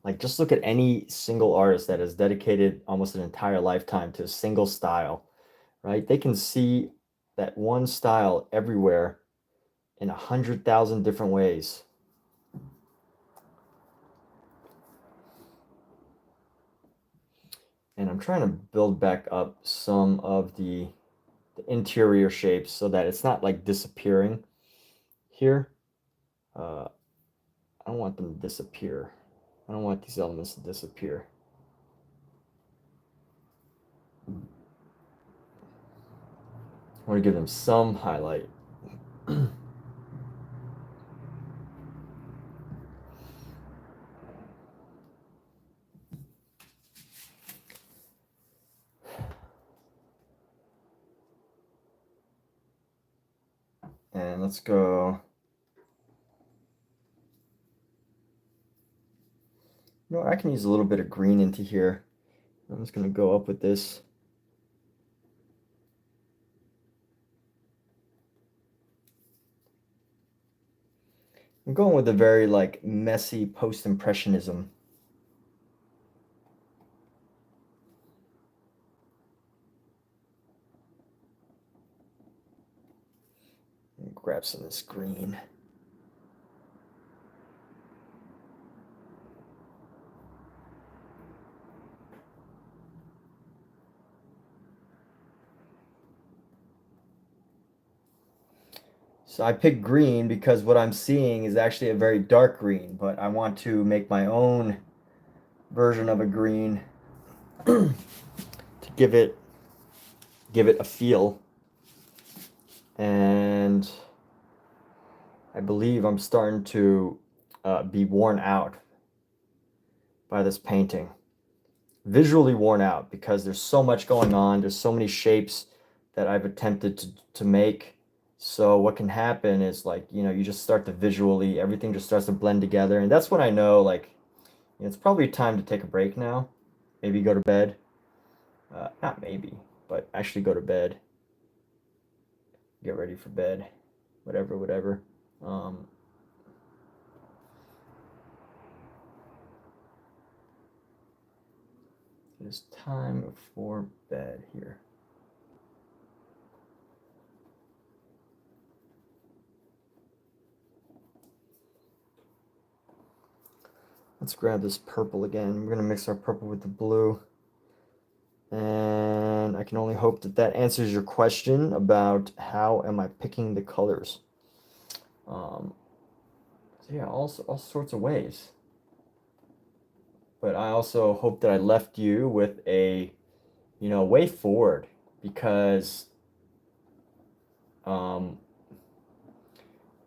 Like, just look at any single artist that has dedicated almost an entire lifetime to a single style, right? They can see that one style everywhere in 100,000 different ways. And I'm trying to build back up some of the interior shapes so that it's not like disappearing here. I don't want them to disappear. I don't want these elements to disappear. I want to give them some highlight. let's go. No, I can use a little bit of green into here. I'm just gonna go up with this. I'm going with a very like messy post-impressionism. Grab some of this green. So I picked green because what I'm seeing is actually a very dark green, but I want to make my own version of a green to give it a feel. And I believe I'm starting to be worn out by this painting. Visually worn out because there's so much going on. There's so many shapes that I've attempted to make. So what can happen is like, you know, you just start to visually, everything just starts to blend together. And that's when I know like, you know, it's probably time to take a break now. Maybe go to bed. Not maybe, but actually go to bed. Get ready for bed. Whatever. It is time for bed here. Let's grab this purple again. We're gonna mix our purple with the blue. And I can only hope that that answers your question about how am I picking the colors. So yeah, all sorts of ways. But I also hope that I left you with a, you know, way forward because, you know,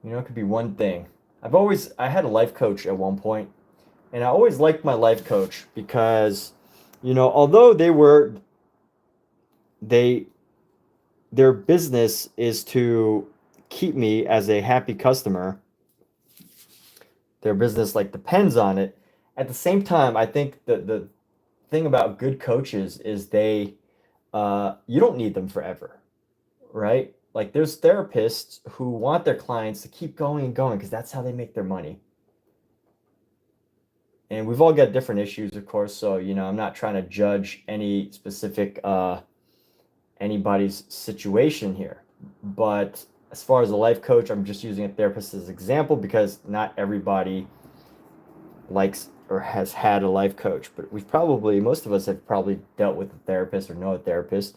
it could be one thing. I had a life coach at one point, and I always liked my life coach because, you know, although their business is to keep me as a happy customer, their business like depends on it. At the same time, I think the thing about good coaches is you don't need them forever, right? Like there's therapists who want their clients to keep going and going because that's how they make their money. And we've all got different issues, of course. So, you know, I'm not trying to judge any specific anybody's situation here. But as far as a life coach, I'm just using a therapist as an example because not everybody likes or has had a life coach. But most of us have probably dealt with a therapist or know a therapist.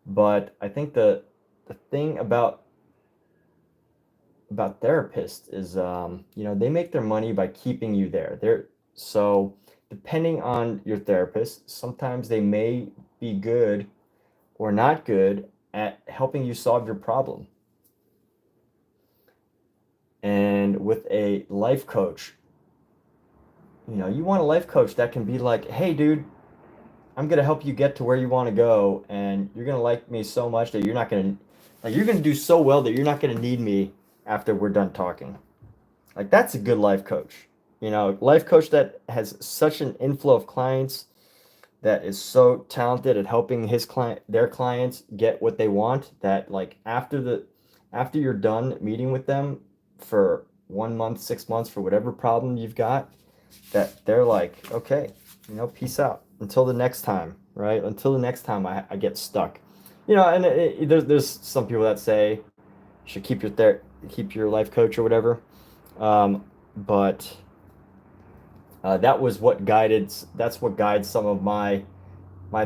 But I think the thing about therapists is, you know, they make their money by keeping you there. So depending on your therapist, sometimes they may be good or not good at helping you solve your problem. And with a life coach, you know, you want a life coach that can be like, hey, dude, I'm going to help you get to where you want to go. And you're going to like me so much that you're going to do so well that you're not going to need me after we're done talking. Like that's a good life coach. You know, life coach that has such an inflow of clients, that is so talented at helping their clients get what they want, that like after you're done meeting with them for 1 month, 6 months, for whatever problem you've got, that they're like, okay, you know, peace out until the next time, right? Until the next time I get stuck, you know. And there's some people that say you should keep your life coach or whatever, but that's what guides some of my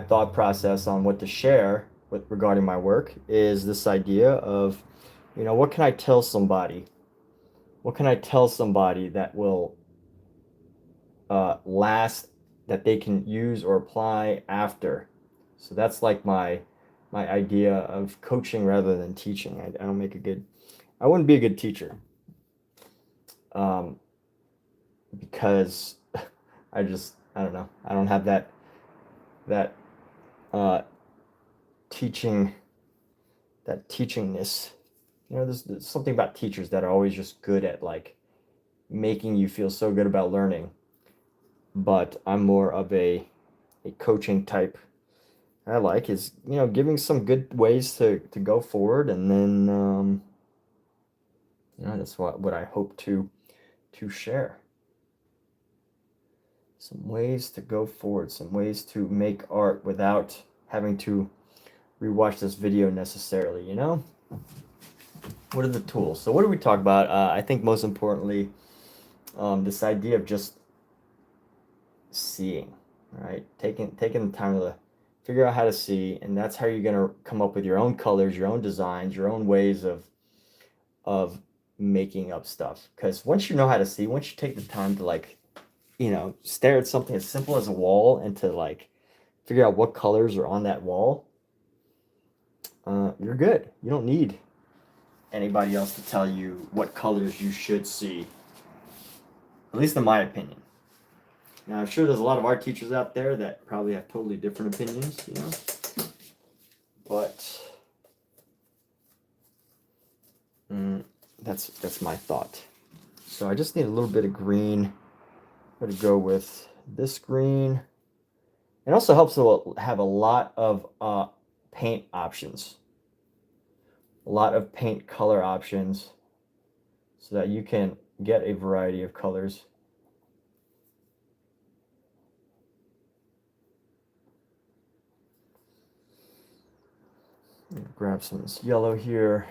thought process on what to share regarding my work, is this idea of, you know, what can I tell somebody? What can I tell somebody that will last, that they can use or apply after? So that's like my idea of coaching rather than teaching. I wouldn't be a good teacher. Because I don't know. I don't have that teachingness. You know, there's something about teachers that are always just good at like making you feel so good about learning. But I'm more of a coaching type. I like is, you know, giving some good ways to go forward, and then you know, that's what I hope to share. Some ways to go forward, some ways to make art without having to rewatch this video necessarily, you know? What are the tools? So what do we talk about? I think most importantly, this idea of just seeing, right? Taking the time to figure out how to see, and that's how you're gonna come up with your own colors, your own designs, your own ways of making up stuff. Because once you know how to see, once you take the time to like, you know, stare at something as simple as a wall and to like figure out what colors are on that wall, you're good. You don't need anybody else to tell you what colors you should see, at least in my opinion. Now, I'm sure there's a lot of art teachers out there that probably have totally different opinions, you know, but that's my thought. So I just need a little bit of green. I'm gonna go with this green. It also helps to have a lot of paint options, a lot of paint color options, so that you can get a variety of colors. Grab some of this yellow here.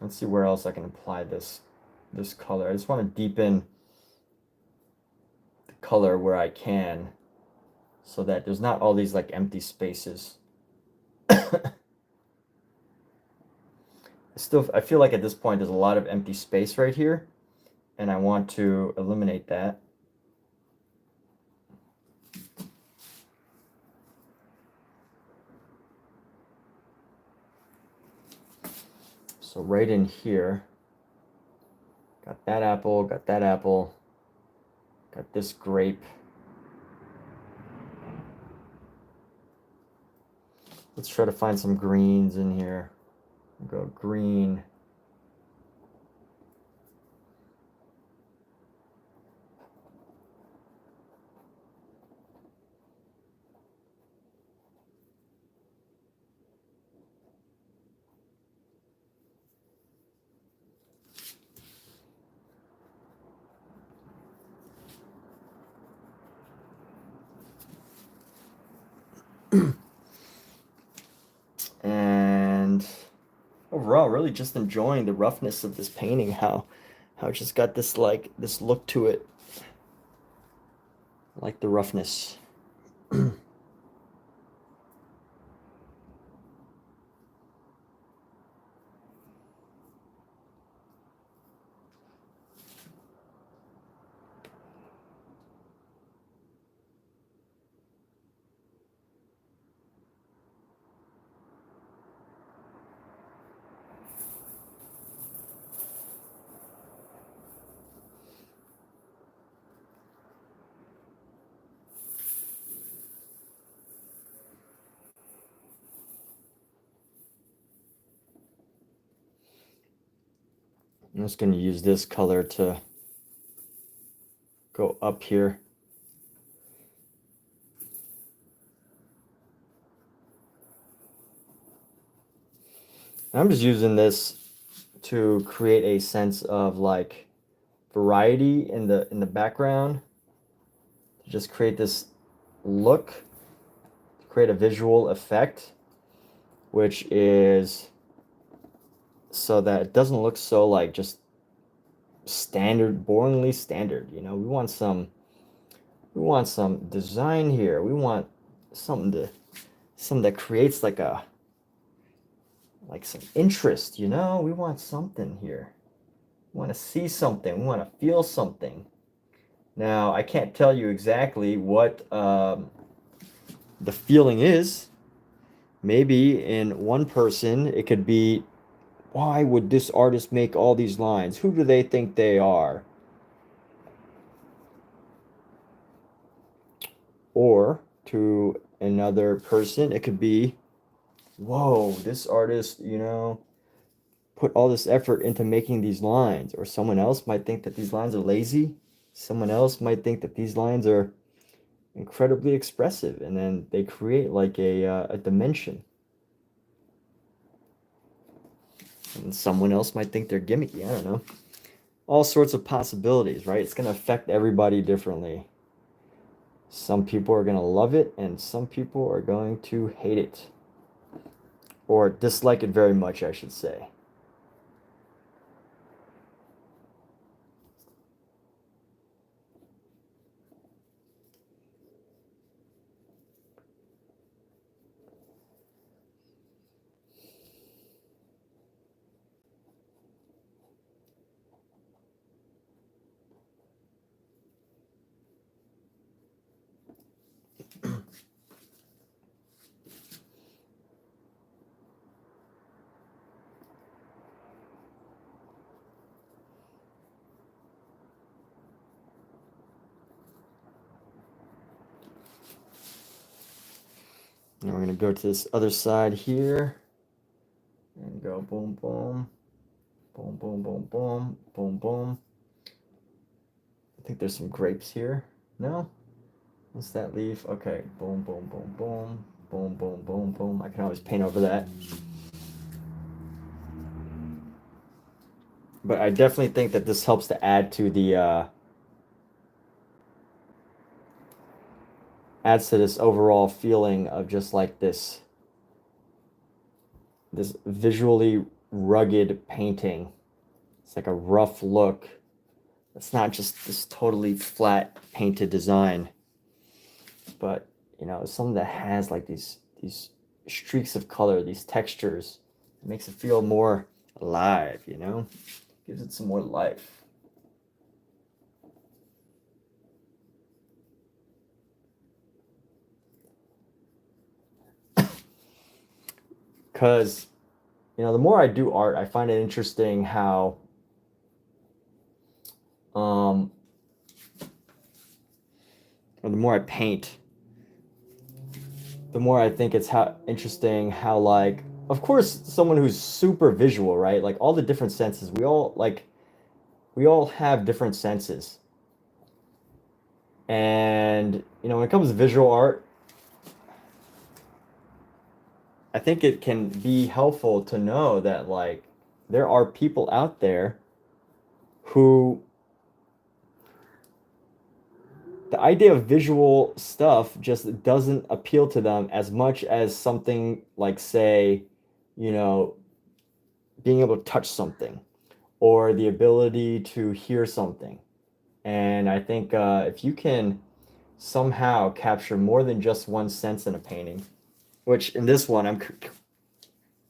Let's see where else I can apply this color. I just want to deepen the color where I can, so that there's not all these like empty spaces. I feel like at this point there's a lot of empty space right here, and I want to eliminate that. So right in here, got that apple, got this grape. Let's try to find some greens in here. Go green. And overall, really just enjoying the roughness of this painting, how it just got this like this look to it. I like the roughness. I'm just going to use this color to go up here. I'm just using this to create a sense of like variety in the background, to just create this look, create a visual effect, which is so that it doesn't look so like just standard, boringly standard. You know, we want some design here. We want something that creates like some interest, you know? We want something here. We want to see something. We want to feel something. Now, I can't tell you exactly what the feeling is. Maybe in one person, it could be, why would this artist make all these lines? Who do they think they are? Or to another person, it could be, whoa, this artist, you know, put all this effort into making these lines, or someone else might think that these lines are lazy. Someone else might think that these lines are incredibly expressive, and then they create like a dimension. And someone else might think they're gimmicky. I don't know. All sorts of possibilities, right? It's going to affect everybody differently. Some people are going to love it, and some people are going to hate it. Or dislike it very much, I should say. Now we're going to go to this other side here. And go boom, boom. Boom, boom, boom, boom. Boom, boom. I think there's some grapes here. No? What's that leaf? Okay. Boom, boom, boom, boom. Boom, boom, boom, boom. I can always paint over that. But I definitely think that this helps to add to the adds to this overall feeling of just like this visually rugged painting. It's like a rough look. It's not just this totally flat painted design, but you know, it's something that has like these streaks of color, these textures. It makes it feel more alive, you know? Gives it some more life. Because, you know, the more I do art, I find it interesting how or the more I paint, the more I think it's interesting how, like, of course, someone who's super visual, right? Like all the different senses, we all have different senses. And, you know, when it comes to visual art, I think it can be helpful to know that, like, there are people out there who the idea of visual stuff just doesn't appeal to them as much as something like, say, you know, being able to touch something or the ability to hear something. And I think if you can somehow capture more than just one sense in a painting, which in this one I'm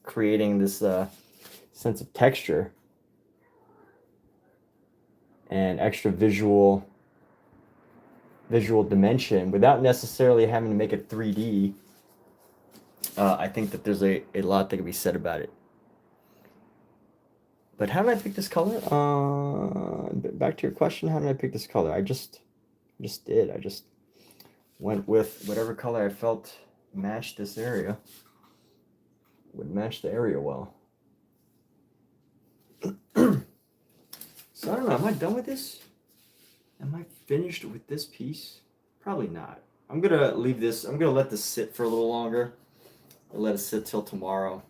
creating this sense of texture and extra visual dimension without necessarily having to make it 3D, I think that there's a lot that can be said about it. But how did I pick this color? Back to your question, how did I pick this color? I just did. I just went with whatever color I felt matched this area, would match the area well. So I don't know, am I done with this? Am I finished with this piece? Probably not. I'm gonna leave this, I'm gonna let this sit for a little longer. I'll let it sit till tomorrow.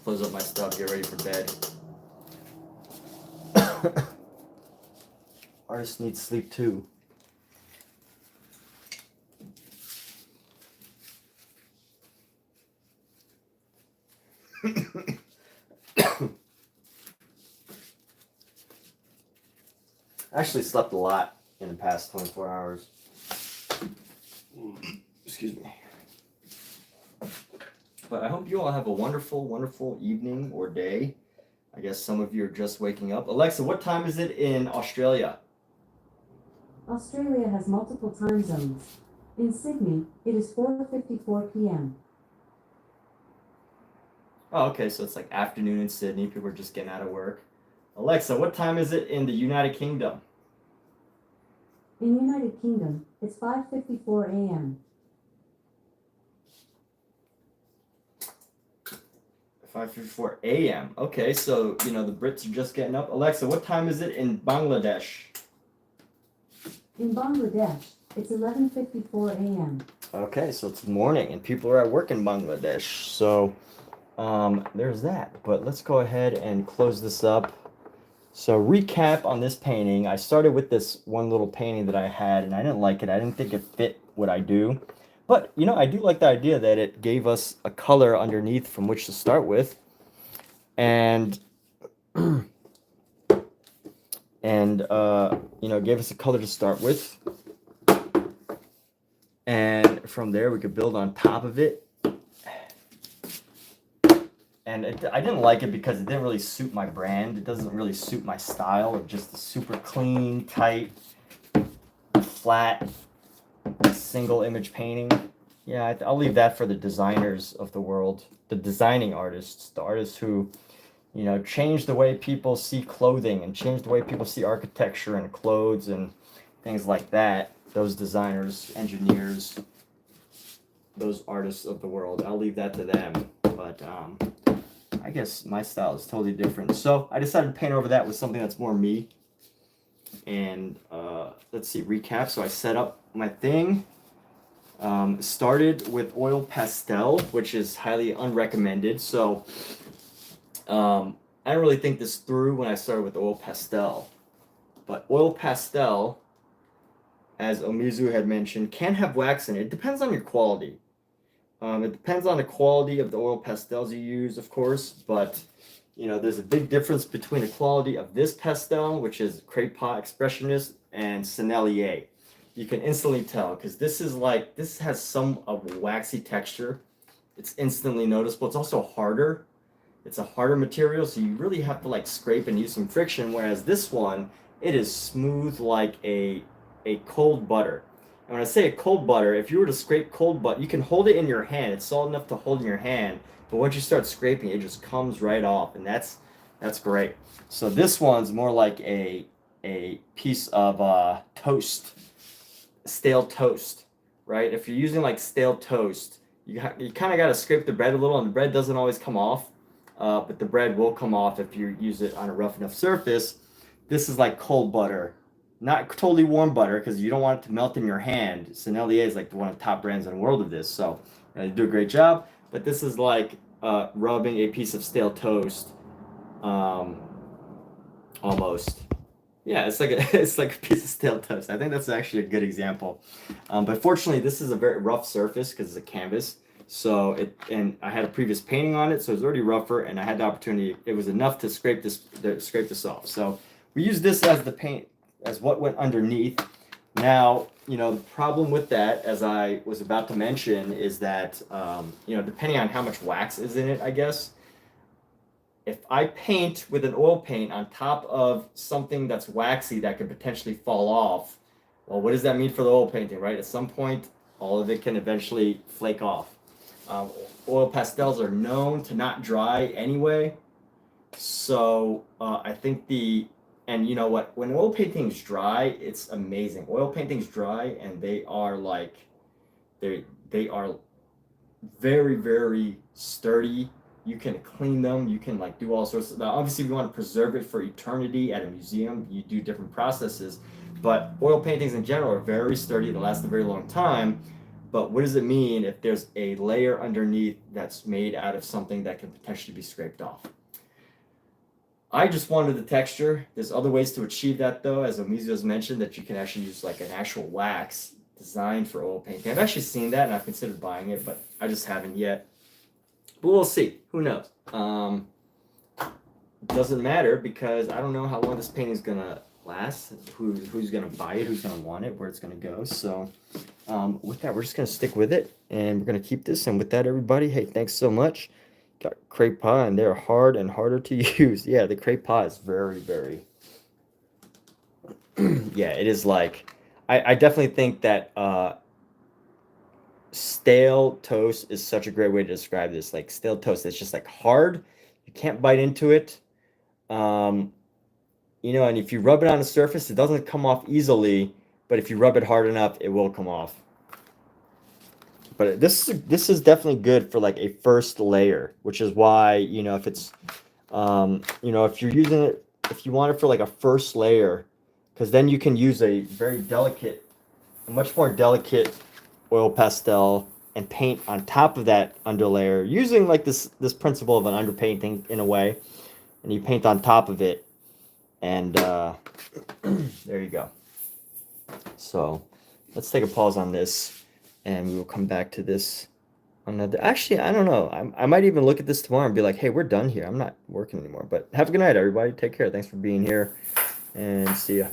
Close up my stuff, get ready for bed. Artists need sleep too. I actually slept a lot in the past 24 hours. Excuse me. But I hope you all have a wonderful, wonderful evening or day. I guess some of you are just waking up. Alexa, what time is it in Australia? Australia has multiple time zones. In Sydney, it is 4:54 p.m. Oh, okay, so it's like afternoon in Sydney. People are just getting out of work. Alexa, what time is it in the United Kingdom? In United Kingdom, it's 5:54 a.m. 5:54 a.m. Okay, so you know the Brits are just getting up. Alexa, what time is it in Bangladesh? In Bangladesh, it's 11:54 a.m. Okay, so it's morning and people are at work in Bangladesh. So there's that. But let's go ahead and close this up. So recap on this painting. I started with this one little painting that I had and I didn't like it. I didn't think it fit what I do. But, you know, I do like the idea that it gave us a color underneath from which to start with. And, you know, gave us a color to start with. And from there, we could build on top of it. And I didn't like it because it didn't really suit my brand. It doesn't really suit my style of just a super clean, tight, flat, single image painting. Yeah, I'll leave that for the designers of the world, the designing artists, the artists who, you know, change the way people see clothing and change the way people see architecture and clothes and things like that. Those designers, engineers, those artists of the world. I'll leave that to them. But I guess my style is totally different. So I decided to paint over that with something that's more me. And let's see, recap. So I set up my thing. Started with oil pastel, which is highly unrecommended. So I didn't really think this through when I started with oil pastel. But oil pastel, as Omizu had mentioned, can have wax in it. It depends on your quality. It depends on the quality of the oil pastels you use, of course, but you know, there's a big difference between the quality of this pastel, which is Crepe Pas Expressionist, and Sennelier. You can instantly tell because this has some of a waxy texture. It's instantly noticeable. It's also harder. It's a harder material, so you really have to like scrape and use some friction, whereas this one, it is smooth like a cold butter. And when I say a cold butter, if you were to scrape cold butter, you can hold it in your hand. It's solid enough to hold in your hand, but once you start scraping, it just comes right off, and that's great. So this one's more like a piece of toast, stale toast, right? If you're using like stale toast, you kind of got to scrape the bread a little, and the bread doesn't always come off, but the bread will come off if you use it on a rough enough surface. This is like cold butter. Not totally warm butter because you don't want it to melt in your hand. Sennelier is like one of the top brands in the world of this, so they do a great job. But this is like rubbing a piece of stale toast, almost. Yeah, it's like it's like a piece of stale toast. I think that's actually a good example. But fortunately, this is a very rough surface because it's a canvas. So and I had a previous painting on it, so it was already rougher, and I had the opportunity. It was enough to scrape this off. So we use this as the paint. As what went underneath. Now, you know, the problem with that, as I was about to mention, is that, you know, depending on how much wax is in it, I guess, if I paint with an oil paint on top of something that's waxy that could potentially fall off, well, what does that mean for the oil painting, right? At some point, all of it can eventually flake off. Oil pastels are known to not dry anyway, so I think and you know what? When oil paintings dry, it's amazing. Oil paintings dry, and they are like, they are very, very sturdy. You can clean them. You can like do all sorts of. Now, obviously, if you want to preserve it for eternity at a museum, you do different processes. But oil paintings in general are very sturdy. They last a very long time. But what does it mean if there's a layer underneath that's made out of something that can potentially be scraped off? I just wanted the texture. There's other ways to achieve that, though, as Omizu has mentioned, that you can actually use like an actual wax designed for oil painting. I've actually seen that, and I've considered buying it, but I just haven't yet. But we'll see. Who knows? Doesn't matter because I don't know how long this painting is gonna last. Who's gonna buy it? Who's gonna want it? Where it's gonna go? So, with that, we're just gonna stick with it, and we're gonna keep this. And with that, everybody, hey, thanks so much. Got Crepe Pas, and they're hard and harder to use. Yeah, the Crepe Pas is very, very. Yeah, it is like. I definitely think that stale toast is such a great way to describe this. Like stale toast, it's just like hard. You can't bite into it. You know, and if you rub it on a surface, it doesn't come off easily. But if you rub it hard enough, it will come off. But this is definitely good for like a first layer, which is why, you know, if it's, you know, if you're using it, if you want it for like a first layer, because then you can use a very delicate, a much more delicate oil pastel and paint on top of that underlayer using like this principle of an underpainting in a way, and you paint on top of it, and there you go. So let's take a pause on this, and we will come back to this another. Actually, I don't know. I might even look at this tomorrow and be like, hey, we're done here. I'm not working anymore. But have a good night, everybody. Take care. Thanks for being here, and see ya.